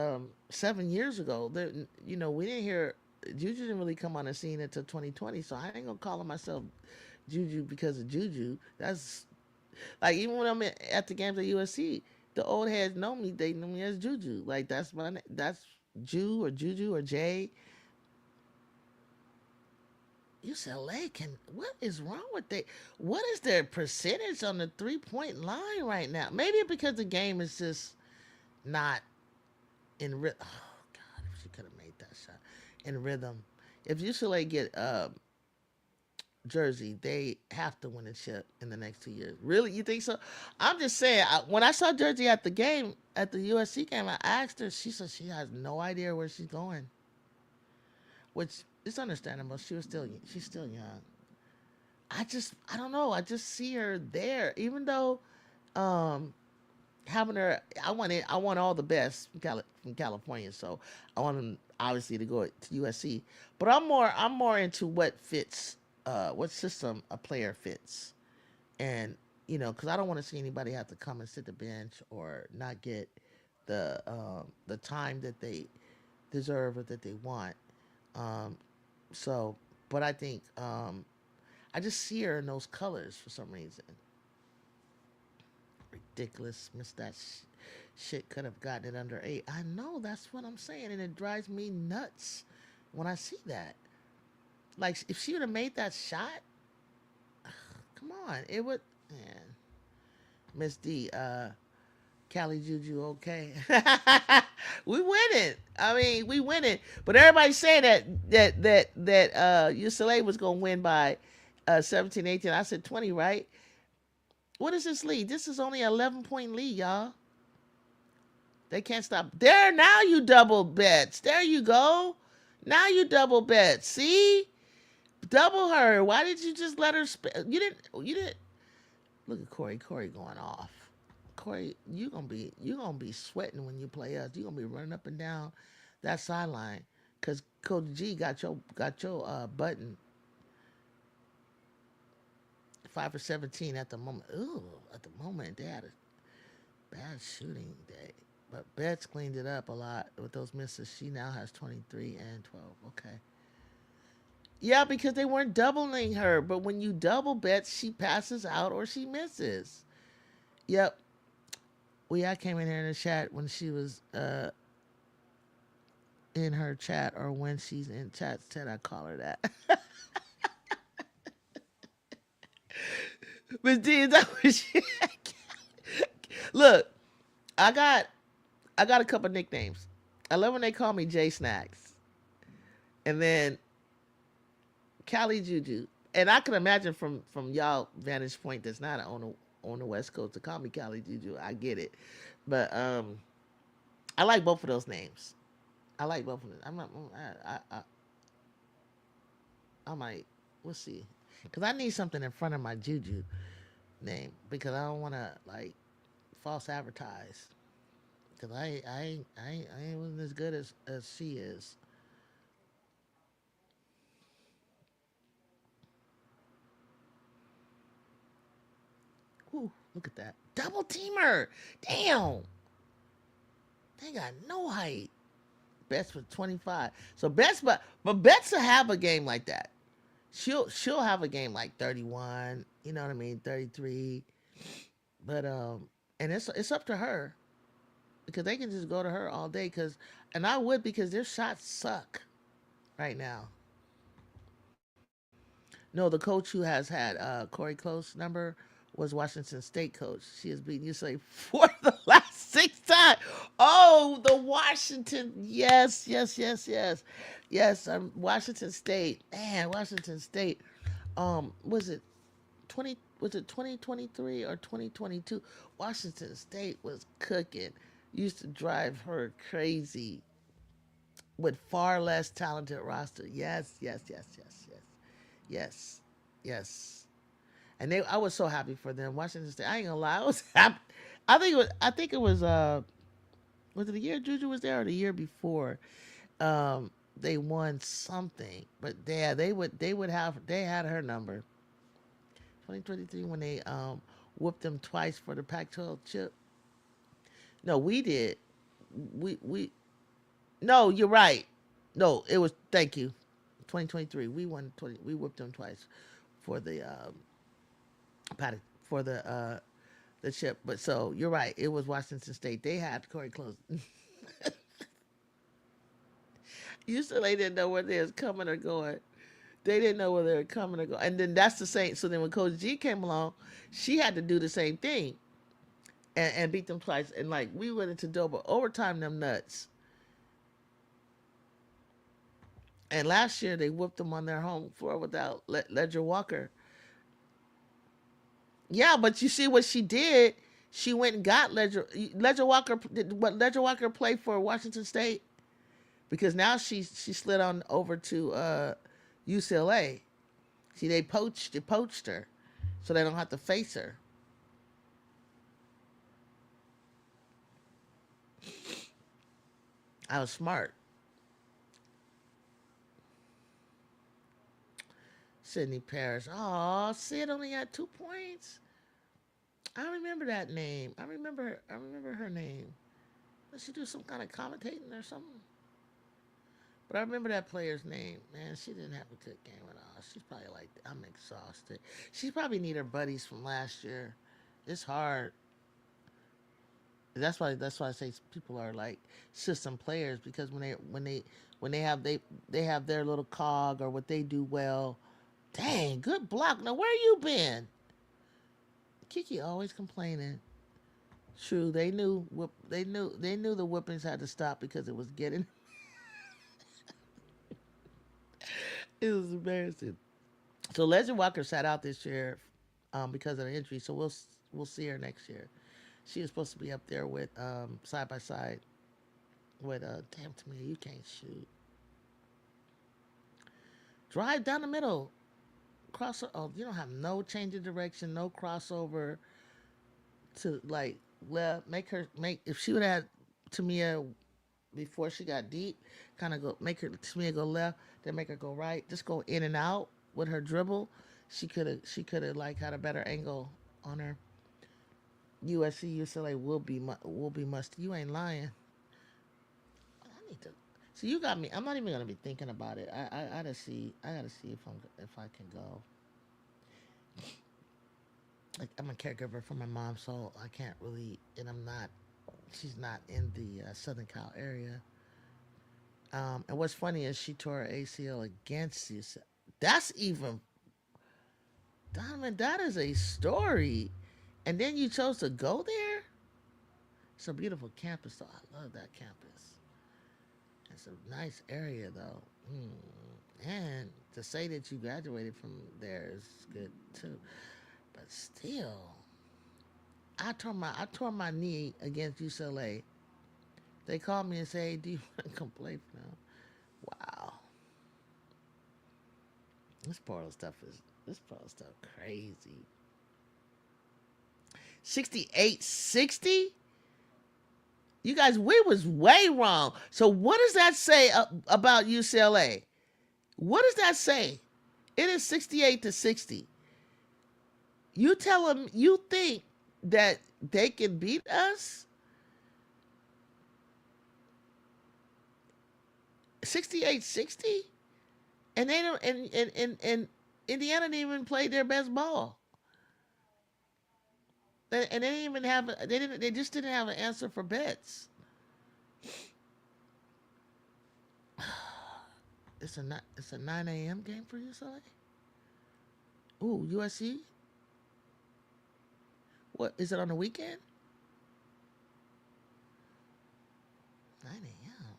7 years ago. We didn't hear Juju didn't really come on the scene until 2020. So I ain't gonna call myself Juju because of Juju. That's like even when I'm at the games at USC, the old heads know me. They know me as Juju. Like that's Jew or Juju or Jay. UCLA can. What is wrong with they? What is their percentage on the 3-point line right now? Maybe because the game is just not in rhythm. Oh God, if she could have made that shot in rhythm. If UCLA get Jersey, they have to win a chip in the next 2 years. Really, you think so? I'm just saying. When I saw Jersey at the game at the USC game, I asked her. She said she has no idea where she's going, which is understandable. She's still young. I don't know. I just see her there, even though um, having her. I want all the best from California, so I want them obviously to go to USC. But I'm more into what fits, what system a player fits, and because I don't want to see anybody have to come and sit the bench or not get the time that they deserve or that they want. Um, so, but I think I just see her in those colors for some reason. Ridiculous. Missed that shit. Could have gotten it under 8. I know. That's what I'm saying. And it drives me nuts when I see that. Like, if she would have made that shot, come on. It would. Man. Miss D, Cali Juju, okay. We winning. I mean, we winning. But everybody's saying that UCLA was gonna win by 17, 18. I said 20, right? What is this lead? This is only an 11-point lead, y'all. They can't stop. There, now you double bets. There you go. Now you double bet. See? Double her. Why did you just let her you didn't look at Corey. Corey going off. Corey, you gonna be sweating when you play us. You gonna be running up and down that sideline because Coach G got your button 5 for 17 at the moment. Ooh, at the moment they had a bad shooting day, but Betts cleaned it up a lot with those misses. She now has 23 and 12. Okay. Yeah, because they weren't doubling her, but when you double Betts, she passes out or she misses. Yep. Well, I came in here in the chat when she was in her chat or when she's in chat said I call her that. Miss D, is that what she look, I got a couple nicknames. I love when they call me J Snacks. And then Cali Juju. And I can imagine from y'all vantage point that's not on the West Coast to call me Cali Juju. I get it. But I like both of those names. I like both of them. I'm not. I might. We'll see. Because I need something in front of my Juju name because I don't want to like false advertise because I ain't wasn't as good as she is. Ooh, look at that double teamer. Damn, they got no height. Betts was 25. So Betts, but Betts will have a game like that. She'll have a game like 31. You know what I mean? 33. But and it's up to her because they can just go to her all day. Cause and I would because their shots suck right now. No, the coach who has had Corey Close number was Washington State coach. She has beaten UCLA for the last 6 times. Oh, the Washington. Yes, yes, yes, yes. Yes, Washington State. Man, Washington State. Was it 2023 or 2022? Washington State was cooking. Used to drive her crazy with far less talented roster. Yes, yes, yes, yes, yes. Yes. Yes. And I was so happy for them. Washington State. I ain't gonna lie. I was happy. I think it was it the year Juju was there or the year before? They won something. But yeah, they had her number. 2023 when they whooped them twice for the Pac-12 chip. No, we did. We no, you're right. No, it was thank you. 2023. We won 20 we whooped them twice for the for the chip. But so you're right. It was Washington State. They had Corey Close. UCLA didn't know where they was coming or going. They didn't know where they were coming or going. And then that's the same. So then when Coach G came along, she had to do the same thing and beat them twice. And like we went into double overtime, them nuts. And last year they whooped them on their home floor without Ledger Walker. Yeah, but you see what she did? She went and got Ledger Walker. What Ledger Walker played for Washington State because now she slid on over to UCLA. See, they poached her, so they don't have to face her. I was smart. Sydney Paris. Oh, Sid only had 2 points. I remember that name. I remember her name. Did she do some kind of commentating or something? But I remember that player's name. Man, she didn't have a good game at all. She's probably like, I'm exhausted. She probably need her buddies from last year. It's hard. That's why I say people are like system players because when they have their little cog or what they do well. Dang, good block. Now where you been? Kiki always complaining. True, they knew the whoopings had to stop because it was getting it was embarrassing. So Leslie Walker sat out this year because of the injury. So we'll see her next year. She is supposed to be up there with side by side with damn Tamia, you can't shoot. Drive down the middle. Crosser. Oh, you don't have no change of direction, no crossover to like left. Make if she would have Tamia before she got deep, kind of go make her Tamia go left, then make her go right. Just go in and out with her dribble. She could have like had a better angle on her. USC UCLA will be must. You ain't lying. I need to. So you got me. I'm not even gonna be thinking about it. I gotta see. I gotta see if I can go. Like I'm a caregiver for my mom, so I can't really. And I'm not. She's not in the Southern Cal area. And what's funny is she tore her ACL against you. That's even. Donovan, that is a story. And then you chose to go there. It's a beautiful campus, though. I love that campus. It's a nice area, though. And to say that you graduated from there is good too. But still, I tore my knee against UCLA. They called me and said, "Hey, do you want to come play for them?" Wow, this portal stuff crazy. 68-60. You guys, we was way wrong. So what does that say about UCLA? What does that say? It is 68-60. You tell them you think that they can beat us 68-60, and they don't and Indiana didn't even play their best ball. And they didn't even have they just didn't have an answer for Betts. It's a 9 a.m. game for UCLA. Ooh, USC. What is it on the weekend? 9 a.m.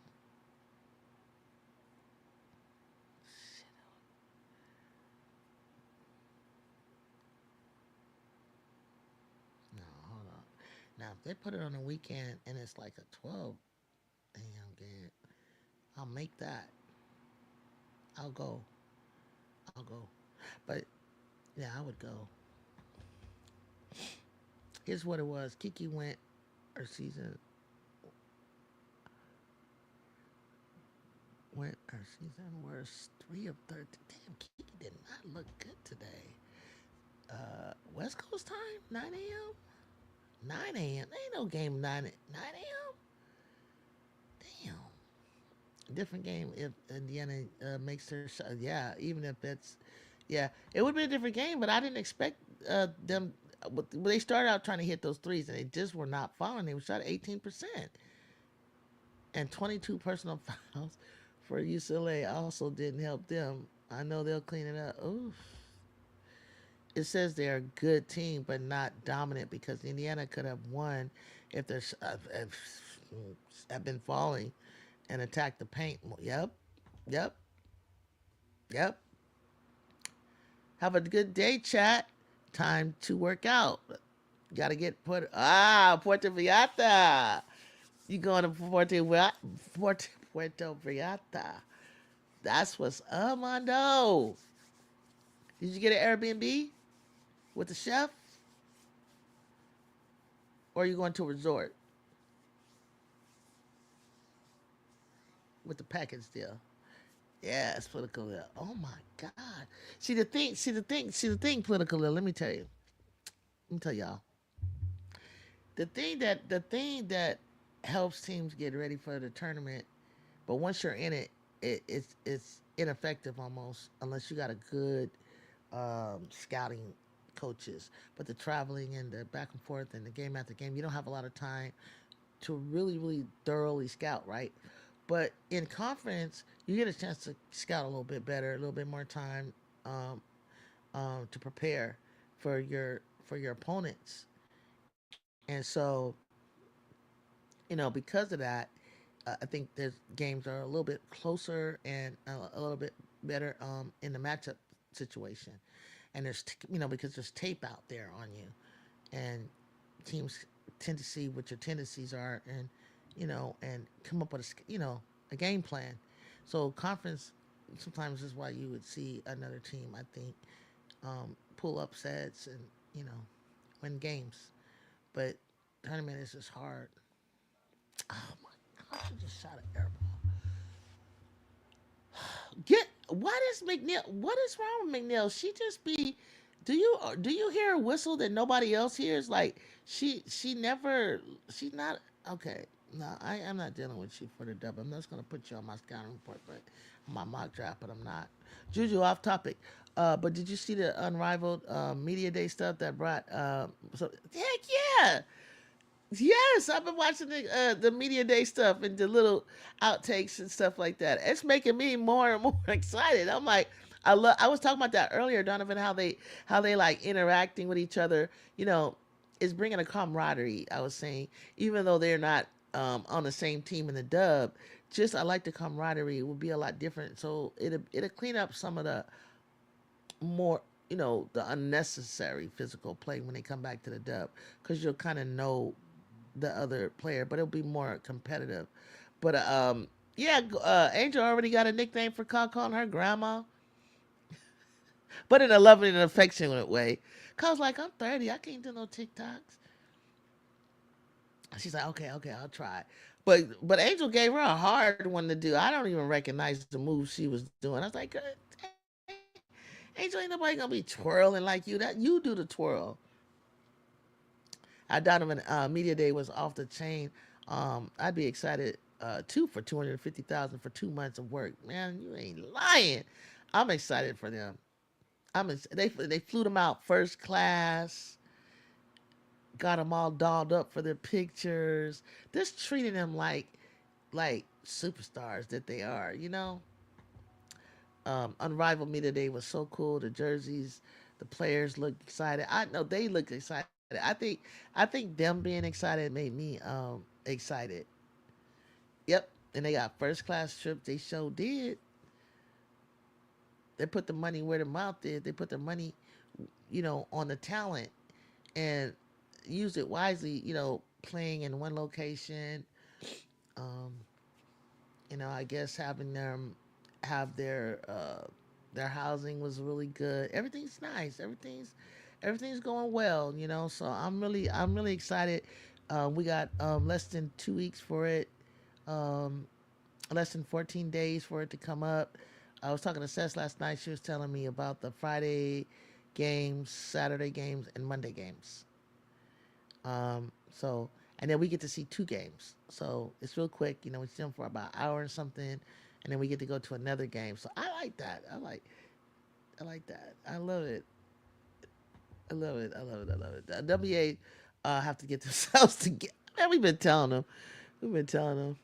No, hold on. Now if they put it on the weekend and it's like a 12 a.m. game, I'll make that. I'll go. I'll go. But yeah, I would go. Here's what it was. Kiki went her season went her season was 3 of 13. Damn, Kiki did not look good today. West Coast time, 9 a.m. 9 a.m. There ain't no game 9 a.m. Damn. Different game if Indiana makes their shot. Yeah, even if it's yeah, it would be a different game. But I didn't expect them. They started out trying to hit those threes, and they just were not falling. They were shot 18% and 22 personal fouls for UCLA also didn't help them. I know they'll clean it up. Oof. It says they're a good team, but not dominant because Indiana could have won if they're have been falling and attacked the paint. Yep, yep, yep. Have a good day, chat. Time to work out. Got to get Puerto Vallarta. You going to Puerto Vallarta? That's what's up, Mondo. Did you get an Airbnb with the chef, or are you going to a resort with the package deal? Yeah, it's political. Oh my God! Political. Let me tell you. Let me tell y'all. The thing that helps teams get ready for the tournament, but once you're in it, it's ineffective almost unless you got a good scouting coaches. But the traveling and the back and forth and the game after game, you don't have a lot of time to really thoroughly scout, right? But in conference, you get a chance to scout a little bit better, a little bit more time um, to prepare for your opponents. And so, because of that, I think there's games are a little bit closer and a little bit better in the matchup situation. And because there's tape out there on you, and teams tend to see what your tendencies are, and and come up with a game plan. So conference sometimes is why you would see another team, I think, pull upsets and win games. But tournament is just hard. Oh my gosh! I just shot an air ball. Get what is McNeil? What is wrong with McNeil? She just be. Do you hear a whistle that nobody else hears? Like she never. She's not okay. No, I am not dealing with you for the dub. I'm just gonna put you on my scouting report, but my mock draft, but I'm not. Juju, off topic. But did you see the unrivaled media day stuff that brought? So heck yeah, yes, I've been watching the media day stuff and the little outtakes and stuff like that. It's making me more and more excited. I'm like, I was talking about that earlier, Donovan. How they like interacting with each other. Is bringing a camaraderie. I was saying, even though they're not on the same team in the dub, just I like the camaraderie. It will be a lot different. So it'll clean up some of the more the unnecessary physical play when they come back to the dub because you'll kind of know the other player, but it'll be more competitive. But yeah, Angel already got a nickname for calling her grandma, but in a loving and affectionate way. Cause like I'm 30, I can't do no TikToks. She's like, okay, okay, I'll try. But Angel gave her a hard one to do. I don't even recognize the move she was doing. I was like, hey, Angel, ain't nobody gonna be twirling like you. That you do the twirl. Our Donovan Media Day was off the chain. I'd be excited too for 250,000 for 2 months of work. Man, you ain't lying. I'm excited for them. They flew them out first class, got them all dolled up for their pictures. Just treating them like superstars that they are. Unrivaled Me today was so cool. The jerseys, the players look excited. I know they look excited. I think them being excited made me excited. Yep. And they got first class trips. They sure did. They put the money where the mouth is. They put the money, on the talent and used it wisely. Playing in one location. Um, I guess having them have their housing was really good. Everything's nice. Everything's going well. So I'm really excited. We got less than 2 weeks for it. Um, Less than 14 days for it to come up. I was talking to Seth last night. She was telling me about the Friday games, Saturday games, and Monday games. So and then we get to see two games. So it's real quick. We see them for about an hour or something, and then we get to go to another game. So I like that. I like that. I love it. I love it. I love it. I love it. The WA have to get themselves together. Man, we've been telling them. We've been telling them.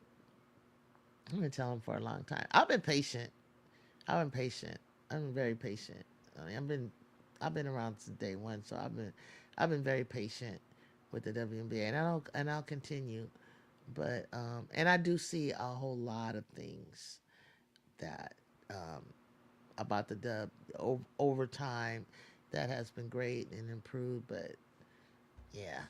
We've been telling them for a long time. I've been patient. I've been patient. I've been very patient. I mean, I've been around since day one, so I've been very patient with the WNBA, and I'll continue. But and I do see a whole lot of things that about the dub over time that has been great and improved. But yeah,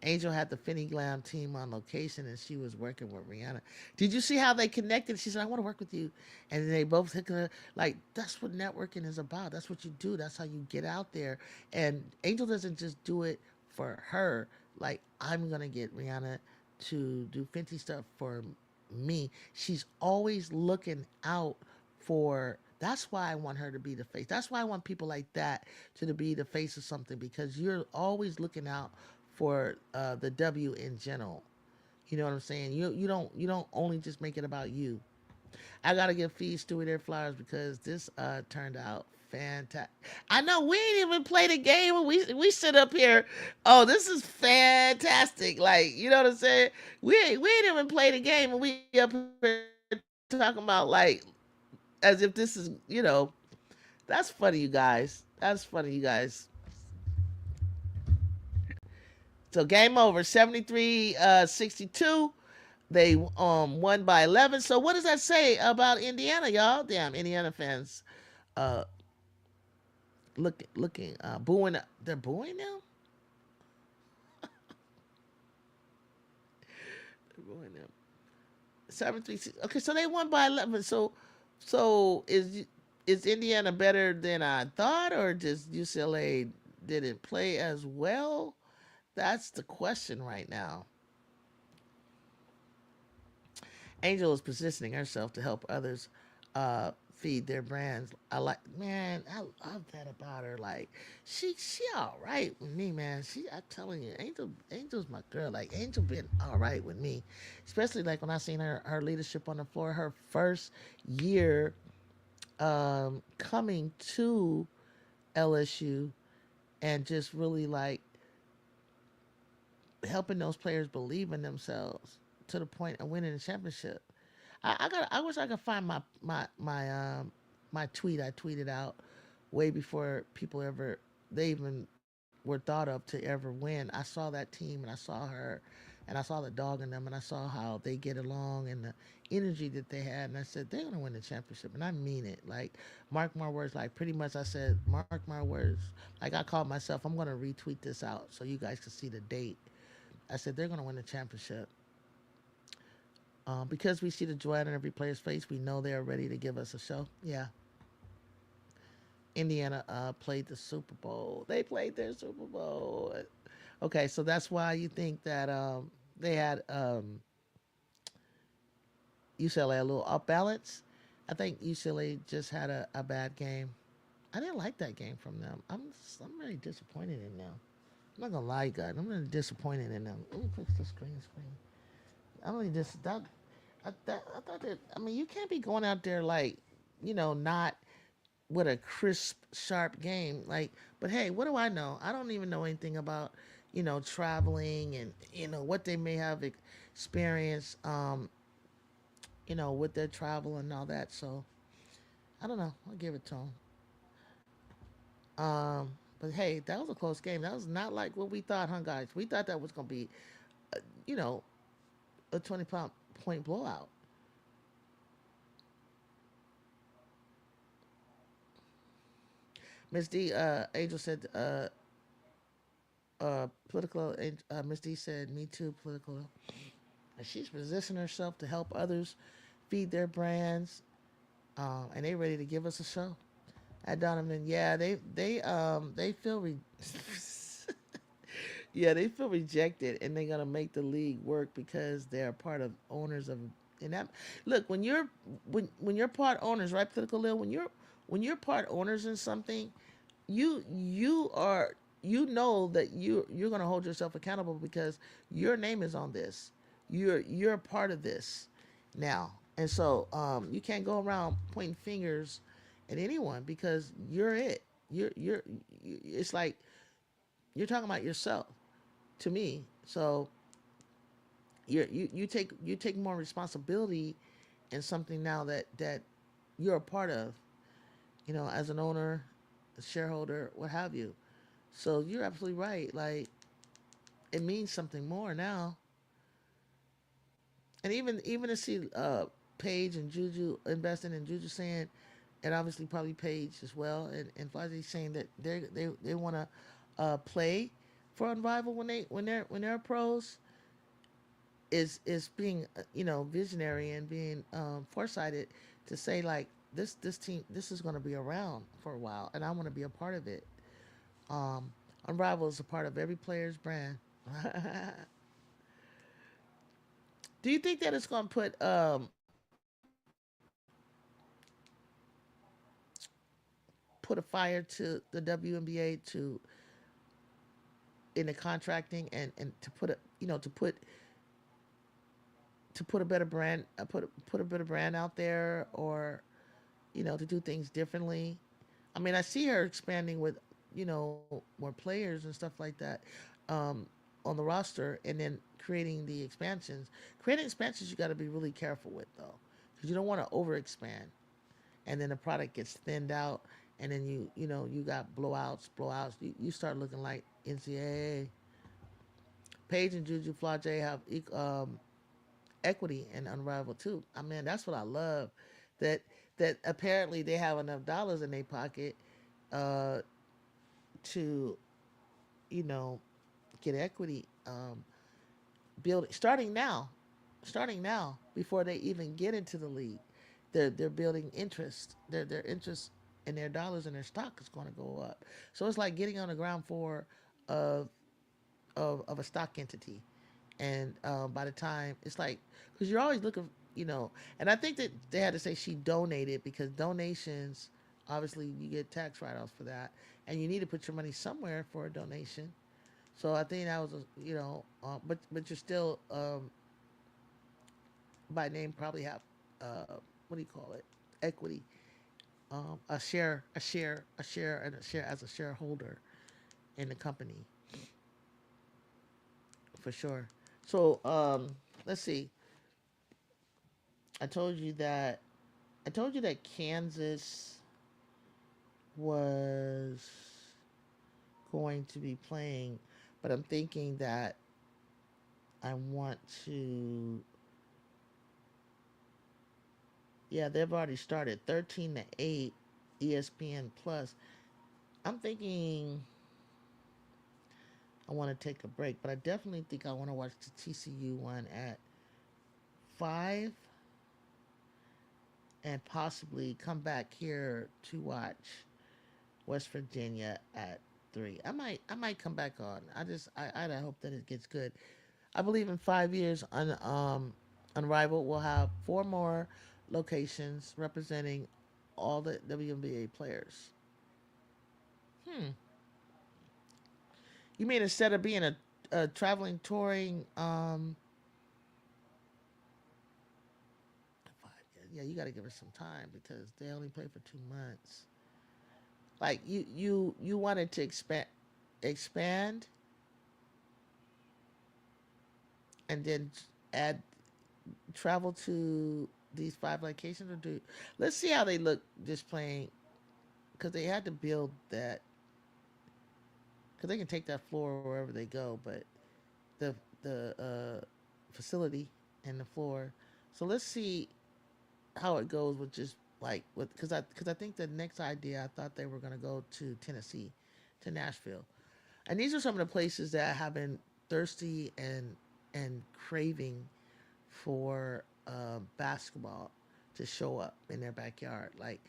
Angel had the Finny Glam team on location, and she was working with Rihanna. Did you see how they connected? She said, "I want to work with you," and they both took her. Like that's what networking is about. That's what you do. That's how you get out there. And Angel doesn't just do it for her. Like I'm gonna get Rihanna to do Fenty stuff for me. She's always looking out for. That's why I want her to be the face. That's why I want people like that to be the face of something because you're always looking out for the W in general. You know what I'm saying? You don't only just make it about you. I gotta give Fee Stewie their flowers because this turned out fantastic. I know we ain't even played a game and we sit up here. Oh, this is fantastic. Like, you know what I'm saying? We ain't even played a game and we up here talking about like as if this is. That's funny, you guys. That's funny, you guys. So game over, 73-62. They won by 11. So what does that say about Indiana, y'all? Damn, Indiana fans uh looking booing. They're booing now. They're booing them. 7-3. Okay, so they won by 11. So is Indiana better than I thought, or just UCLA didn't play as well? That's the question right now. Angel is positioning herself to help others feed their brands. I love that about her. Like, she all right with me, man. I'm telling you, Angel's my girl. Like, Angel been all right with me, especially like when I seen her leadership on the floor, her first year coming to LSU, and just really like helping those players believe in themselves to the point of winning the championship. I wish I could find my tweet I tweeted out way before people ever they even were thought of to ever win. I saw that team and I saw her and I saw the dog in them and I saw how they get along and the energy that they had and I said they're gonna win the championship and I mean it. Like mark my words, like pretty much I said, mark my words. Like I called myself, I'm gonna retweet this out so you guys can see the date. I said they're gonna win the championship. Because we see the joy in every player's face, we know they are ready to give us a show. Yeah, Indiana played the Super Bowl. They played their Super Bowl. Okay, so that's why you think that they had UCLA a little off balance. I think UCLA just had a bad game. I didn't like that game from them. I'm really disappointed in them. I'm not gonna lie, you guys. I'm really disappointed in them. Let me fix the screen. I'm really just that. I thought that. I mean, you can't be going out there like, not with a crisp, sharp game. Like, but hey, what do I know? I don't even know anything about, traveling and what they may have experienced, with their travel and all that. So I don't know. I'll give it to them. But hey, that was a close game. That was not like what we thought, huh, guys? We thought that was gonna be, you know, a 20 point blowout. Miss D, Angel said, political. Miss D said, "Me too, political." And she's positioning herself to help others feed their brands, and they ready to give us a show. At Donovan, yeah, they feel yeah, they feel rejected, and they're gonna make the league work because they're part of owners of. And that, look, when you're part owners, right, political Lil, when you're part owners in something, you are, that you're gonna hold yourself accountable because your name is on this. You're a part of this now, and so you can't go around pointing fingers at anyone because you're it. It's like you're talking about yourself to me. So you take more responsibility in something now that you're a part of, as an owner, a shareholder, what have you. So you're absolutely right. Like, it means something more now. And even to see Paige and Juju investing in Juju saying, and obviously probably Paige as well, and Fuzzy saying that they want to play for Unrivaled when they're pros, is being, visionary and being foresighted to say, like, this team, this is going to be around for a while, and I want to be a part of it. Um, Unrivaled is a part of every player's brand. Do you think that it's going to put a fire to the WNBA to in the contracting, and to put a to put a better brand, put a better brand out there, or to do things differently? I mean, I see her expanding with, more players and stuff like that, um, on the roster, and then creating the expansions. Creating expansions, you got to be really careful with, though, because you don't want to overexpand, and then the product gets thinned out, and then you got blowouts. You start looking like NCAA. Paige and Juju Flage have equity and Unrivaled too. I mean, that's what I love. That that apparently they have enough dollars in their pocket uh, to, you know get equity, building starting now before they even get into the league. They're building interest. Their interest and their dollars and their stock is going to go up. So it's like getting on the ground floor of of a stock entity. And by the time it's like, because you're always looking, and I think that they had to say she donated because donations, obviously you get tax write-offs for that, and you need to put your money somewhere for a donation. So I think that was but you're still, by name, probably have, what do you call it, equity, and a share as a shareholder in the company, for sure. So let's see. I told you that I told you that Kansas was going to be playing, but I'm thinking that I want to. Yeah, they've already started 13-8, ESPN Plus. I'm thinking I want to take a break, but I definitely think I want to watch the TCU one at 5, and possibly come back here to watch West Virginia at 3. I might come back on. I hope that it gets good. I believe in 5 years, Unrivaled will have 4 more locations representing all the WNBA players. Hmm. You mean instead of being a traveling touring, yeah, you got to give her some time because they only play for 2 months. Like you wanted to expand, and then add travel to these 5 locations, or do let's see how they look just playing, because they had to build that, because they can take that floor wherever they go, but the the facility and the floor. So let's see how it goes with just like with, because I think the next idea, I thought they were going to go to Tennessee, to Nashville, and these are some of the places that have been thirsty and craving for basketball to show up in their backyard. Like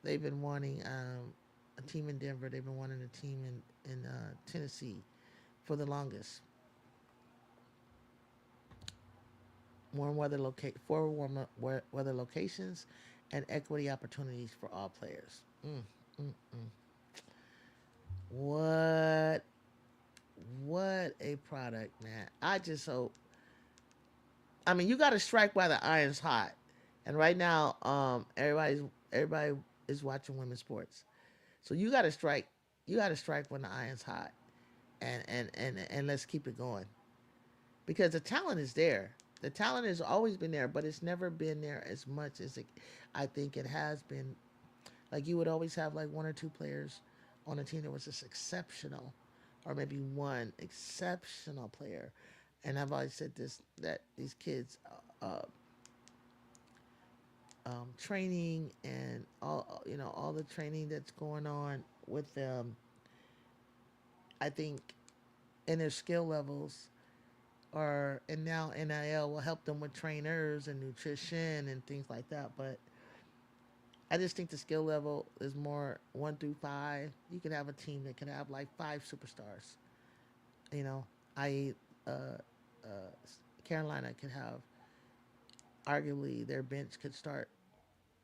they've been wanting a team in Denver. They've been wanting a team in Tennessee for the longest. Warm weather locations, and equity opportunities for all players. Mm. What what a product, man! I just hope. I mean, you got to strike while the iron's hot, and right now, everybody is watching women's sports, so you got to strike. You got to strike when the iron's hot, and let's keep it going, because the talent is there. The talent has always been there, but it's never been there as much as I think it has been. Like you would always have like 1 or 2 players on a team that was just exceptional, or maybe one exceptional player. And I've always said this, that these kids, training and all the training that's going on with them, I think in their skill levels, or and now NIL will help them with trainers and nutrition and things like that. But I just think the skill level is more 1 through 5. You could have a team that could have like 5 superstars. You know, I uh, Carolina could have, arguably their bench could start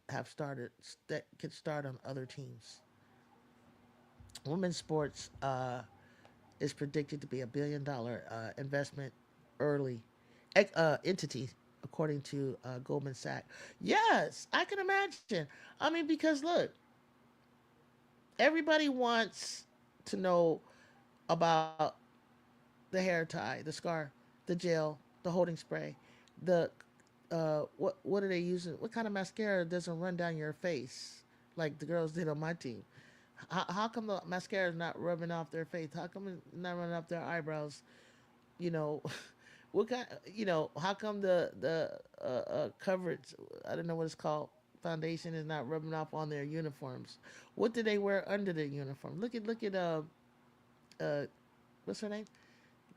have started that could start on other teams. Women's sports is predicted to be $1 billion investment early entity, according to Goldman Sachs. Yes, I can imagine. I mean, because look, everybody wants to know about the hair tie, the scar, the gel, the holding spray, the what are they using? What kind of mascara doesn't run down your face like the girls did on my team? How come the mascara is not rubbing off their face? How come it's not running off their eyebrows? You know, what kind? How come the coverage? I don't know what it's called. Foundation is not rubbing off on their uniforms. What do they wear under their uniform? Look at uh what's her name?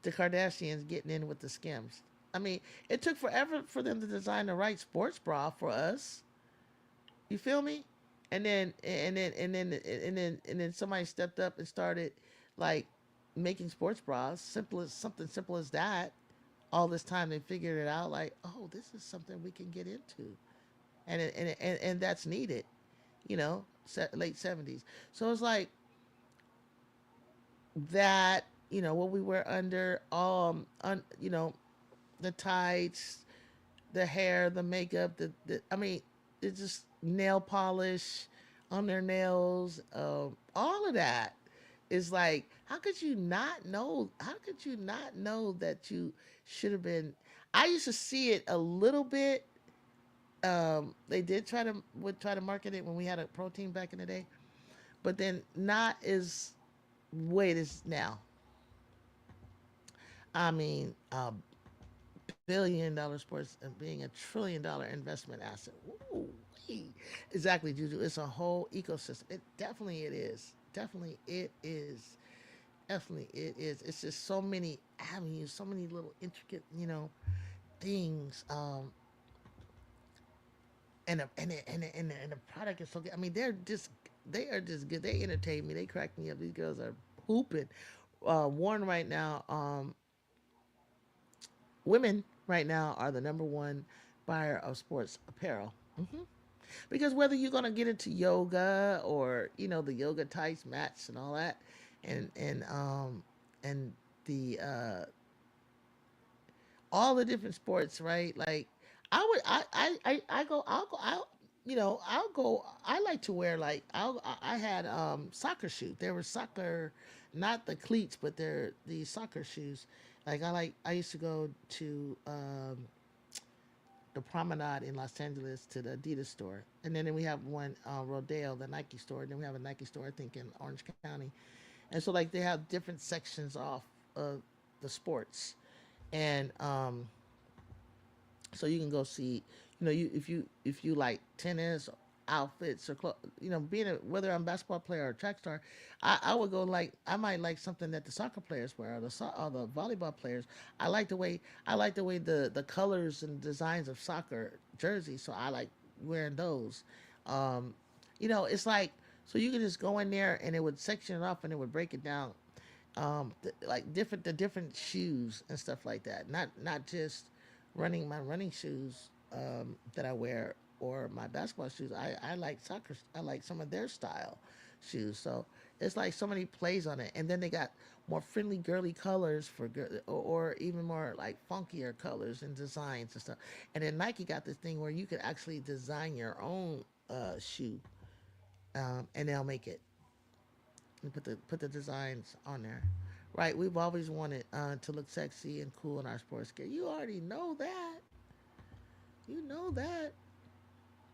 The Kardashians getting in with the Skims. I mean, it took forever for them to design the right sports bra for us. You feel me? And then somebody stepped up and started like making sports bras. Something simple as that. All this time they figured it out. Like, oh, this is something we can get into, and that's needed. Late 70s. So it's like that. What we were under, the tights, the hair, the makeup, I mean, it's just nail polish on their nails, all of that is like, how could you not know? How could you not know that you should have been? I used to see it a little bit. They did try to market it when we had a protein back in the day, but then not as way it is now. I mean, $1 billion sports and being $1 trillion investment asset. Ooh, exactly, Juju. It's a whole ecosystem. It is. Definitely it is. Definitely it is. It's just so many avenues, so many little intricate, things. And the product is so good. I mean, they are just good. They entertain me. They crack me up. These girls are. hooping. Warren right now, women right now are the number one buyer of sports apparel. Because whether you're gonna get into yoga or the yoga tights, mats, and all that, and the all the different sports, right? Like I would, I go, I'll go, I'll go. I like to wear like I had soccer shoes. There were soccer, not the cleats, but they're the soccer shoes. Like I used to go to the Promenade in Los Angeles to the Adidas store, and then we have one Rodeo, the Nike store, and then we have a Nike store I think in Orange County, and so like they have different sections off of the sports, and so you can go see, if you like tennis outfits or being whether I'm a basketball player or a track star, I would go like I might like something that the soccer players wear or the volleyball players. I like the way the colors and designs of soccer jerseys, so I like wearing those. Um, it's like so you could just go in there and it would section it off and it would break it down, like different shoes and stuff like that. Not just running my running shoes that I wear or my basketball shoes. I like soccer. I like some of their style shoes. So it's like so many plays on it. And then they got more friendly, girly colors for or even more like funkier colors and designs and stuff. And then Nike got this thing where you could actually design your own shoe, and they'll make it and put the designs on there. Right, we've always wanted to look sexy and cool in our sports gear. You already know that. You know that.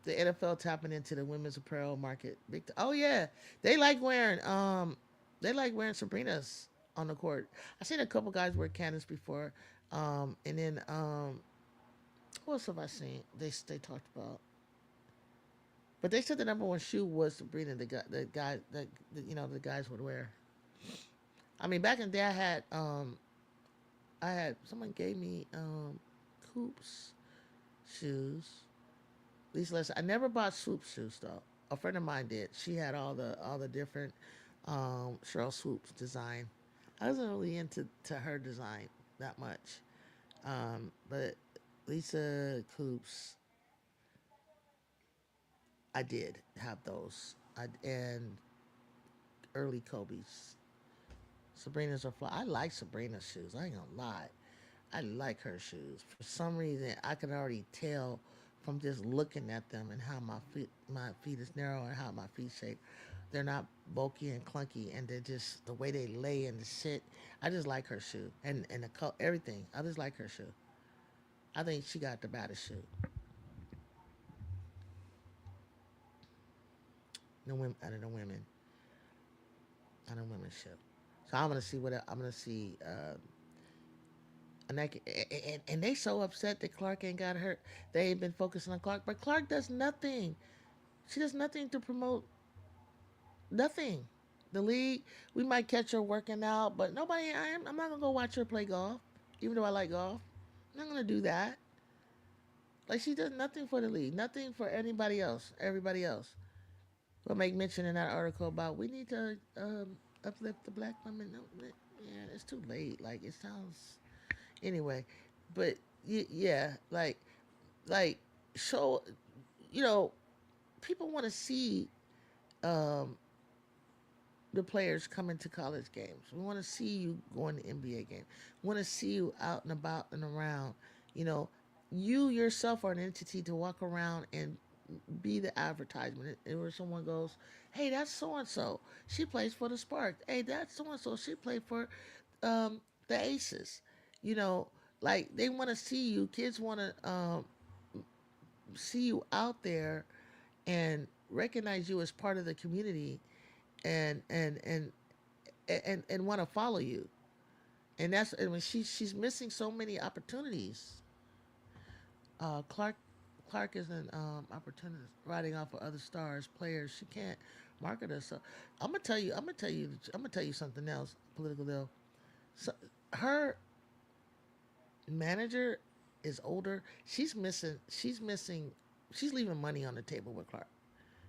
The NFL tapping into the women's apparel market. Oh yeah, they like wearing Sabrina's on the court. I seen a couple guys wear Candace before, and then what else have I seen? They talked about, but they said the number one shoe was Sabrina. The guys would wear. I mean, back in the day, I had someone gave me Coops shoes. These less I never bought Swoop shoes though. A friend of mine did. She had all the different Cheryl Swoops design. I wasn't really into her design that much. But Lisa Coops, I did have those. And early Kobe's. Sabrina's are fly. I like Sabrina's shoes. I ain't gonna lie. I like her shoes. For some reason, I can already tell from just looking at them and how my feet is narrow and how my feet shape. They're not bulky and clunky, and they're just the way they lay and the sit. I just like her shoe and the color, everything. I just like her shoe. I think she got the baddest shoe. The women out of the women, out of women's shoe. So I'm gonna see I'm gonna see. And they so upset that Clark ain't got hurt. They ain't been focusing on Clark, but Clark does nothing. She does nothing to promote nothing. The league, we might catch her working out, but nobody. I'm not gonna go watch her play golf, even though I like golf. I'm not gonna do that. Like she does nothing for the league, nothing for anybody else. Everybody else. We'll make mention in that article about we need to uplift the black women. No, yeah, it's too late. Like it sounds anyway, but yeah, like show, you know, people want to see um, the players coming to college games. We want to see you going to NBA games. We want to see you out and about and around. You know, you yourself are an entity to walk around and be the advertisement. Where someone goes, "Hey, that's so and so. She plays for the Sparks. Hey, that's so and so. She played for the Aces." You know, like they want to see you. Kids want to see you out there and recognize you as part of the community and want to follow you. And that's I mean she's missing so many opportunities. Clark is an opportunist riding off of other stars, players. She can't market herself. I'm gonna tell you something else. Political deal. So, her manager is older. She's missing. She's missing. She's leaving money on the table with Clark,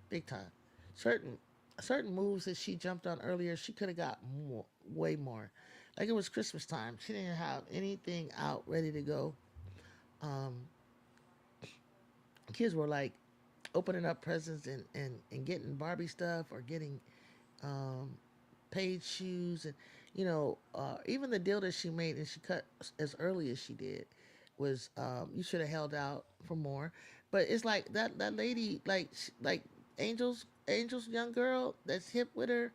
big time. Certain. certain moves that she jumped on earlier, she could have got more, way more. Like it was Christmas time. She didn't have anything out ready to go. Um, Kids were like opening up presents and getting Barbie stuff or getting um, paid shoes and even the deal that she made and she cut as early as she did was you should have held out for more. But it's like that lady like Angel's young girl that's hip with her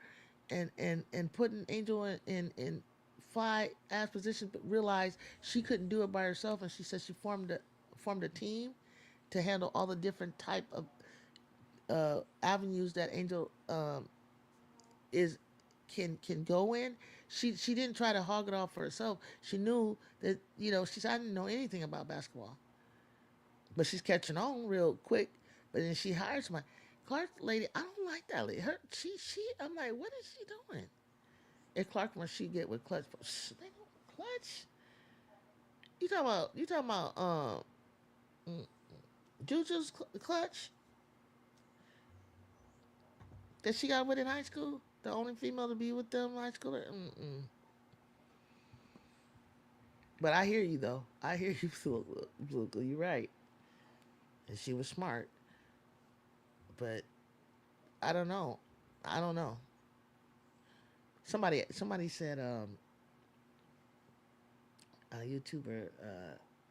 and putting Angel in fly ass position, but realized she couldn't do it by herself, and she said she formed a team to handle all the different type of avenues that Angel is can go in. She didn't try to hog it all for herself. She knew that she said I didn't know anything about basketball, but she's catching on real quick. But then she hires my Clark lady. I don't like that lady. Her she. I'm like, what is she doing? And Clark when she get with Clutch, they don't Clutch. You talking about mm, Juju's Clutch that she got with in high school. The only female to be with them in high school. Mm-mm. But I hear you though. I hear you, Blue. You're right. And she was smart. But I don't know. I don't know. Somebody said a YouTuber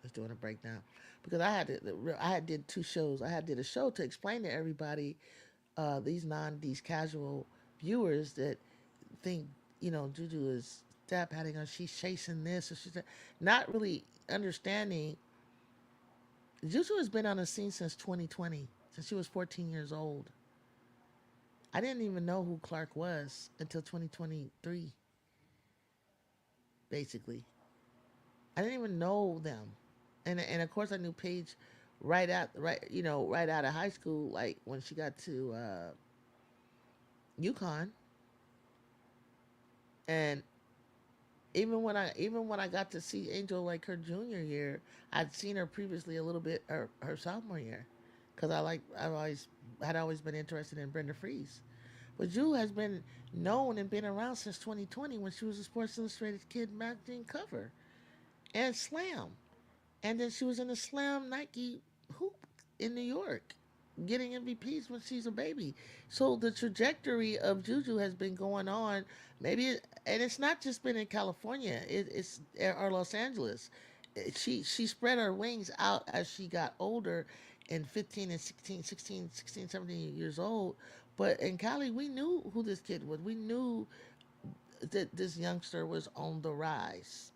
was doing a breakdown because I had did two shows. I had did a show to explain to everybody these casual viewers that think Juju is stab patting her. She's chasing this or she's not really understanding. Juju has been on the scene since 2020, since she was 14 years old. I didn't even know who Clark was until 2023, basically. I didn't even know them. And of course I knew Paige right out of high school, like when she got to UConn. And even when I got to see Angel like her junior year, I'd seen her previously a little bit her sophomore year, because I've always been interested in Brenda Fries. But Ju has been known and been around since 2020 when she was a Sports Illustrated Kid magazine cover and Slam, and then she was in the Slam Nike hoop in New York, getting MVPs when she's a baby. So the trajectory of Juju has been going on. And it's not just been in California. It's or Los Angeles. She spread her wings out as she got older, and 15 and 16, 17 years old. But in Cali, we knew who this kid was. We knew that this youngster was on the rise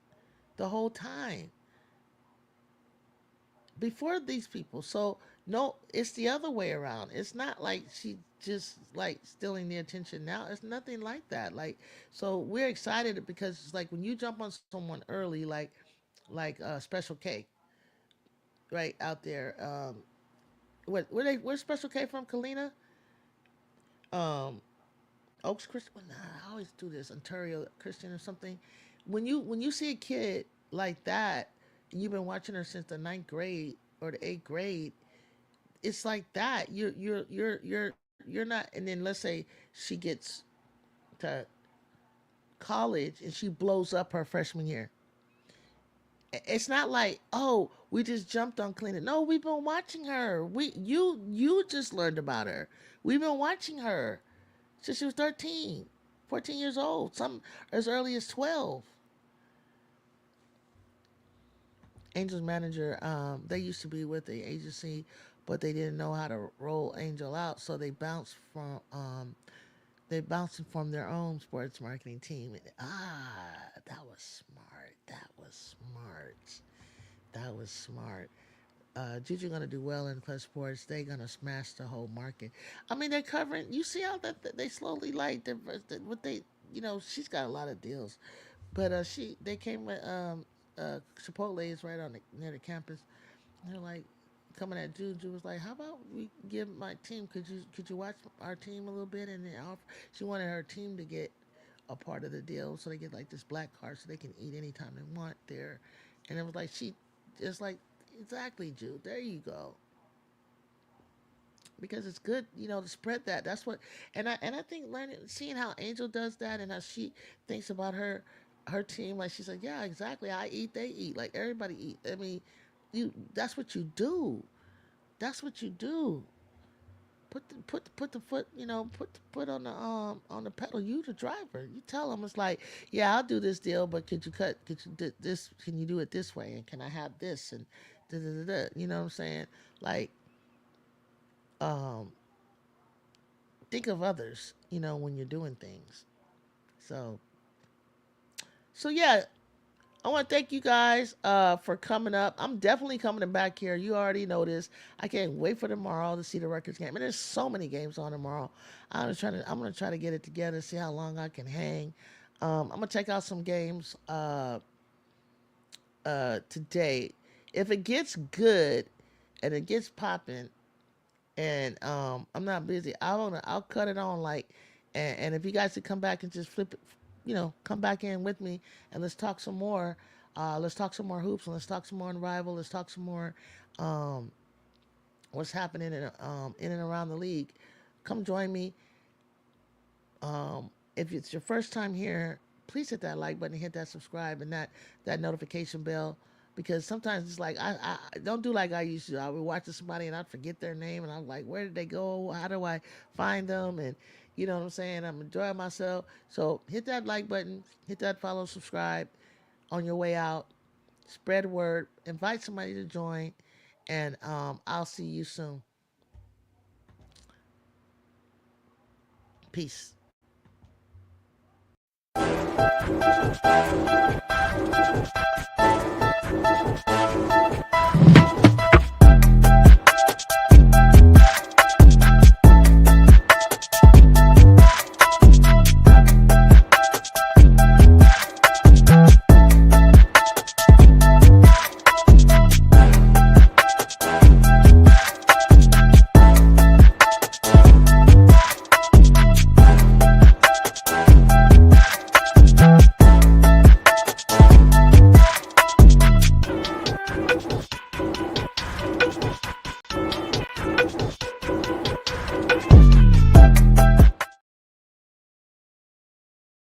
the whole time before these people. So no, it's the other way around. It's not like she just like stealing the attention now. It's nothing like that. Like so we're excited because it's like when you jump on someone early, like Special K, right out there. Where's Special K from? Kalina, um, Oaks Christian. Well, nah, I always do this. Ontario Christian or something. When you see a kid like that, and you've been watching her since the ninth grade or the eighth grade, it's like that. You're not. And then let's say she gets to college and she blows up her freshman year. It's not like, oh, we just jumped on Kalina. No, we've been watching her. You just learned about her. We've been watching her since she was 13, 14 years old. Some as early as 12. Angel's manager, they used to be with the agency, but they didn't know how to roll Angel out, so they bounced from their own sports marketing team. That was smart. That was smart. That was smart. Juju gonna do well in club sports. They gonna smash the whole market. I mean, they're covering. You see how that they slowly like what they. She's got a lot of deals, but they came with Chipotle is right on near the campus. They're like coming at Juju was like, how about we give my team? Could you watch our team a little bit? And then she wanted her team to get a part of the deal, so they get like this black card, so they can eat anytime they want there. And it was like she, just like exactly, Jude. There you go. because it's good, to spread that. That's what, and I think learning, seeing how Angel does that, and how she thinks about her team, like she's like, yeah, exactly. I eat, they eat, like everybody eat. I mean, that's what you do. That's what you do. Put the foot, put the foot on the pedal. You the driver. You tell them, it's like, yeah, I'll do this deal, but could you do this? Can you do it this way? And can I have this? And da da da da. You know what I'm saying? Like, um, think of others. When you're doing things. So yeah, I want to thank you guys for coming up. I'm definitely coming back here. You already know this. I can't wait for tomorrow to see the Rutgers game. And there's so many games on tomorrow. I'm gonna try to get it together, see how long I can hang. I'm gonna check out some games today. If it gets good and it gets popping, and I'm not busy, I'll cut it on, like, and if you guys could come back and just flip it, come back in with me, and let's talk some more. Let's talk some more hoops, and let's talk some more rival. Let's talk some more um, what's happening in and around the league. Come join me. If it's your first time here, please hit that like button, hit that subscribe, and that notification bell. Because sometimes it's like I don't do like I used to. I would watch somebody and I'd forget their name, and I'm like, where did they go? How do I find them? And you know what I'm saying? I'm enjoying myself. So hit that like button, hit that follow, subscribe on your way out. Spread word. Invite somebody to join, and I'll see you soon. Peace.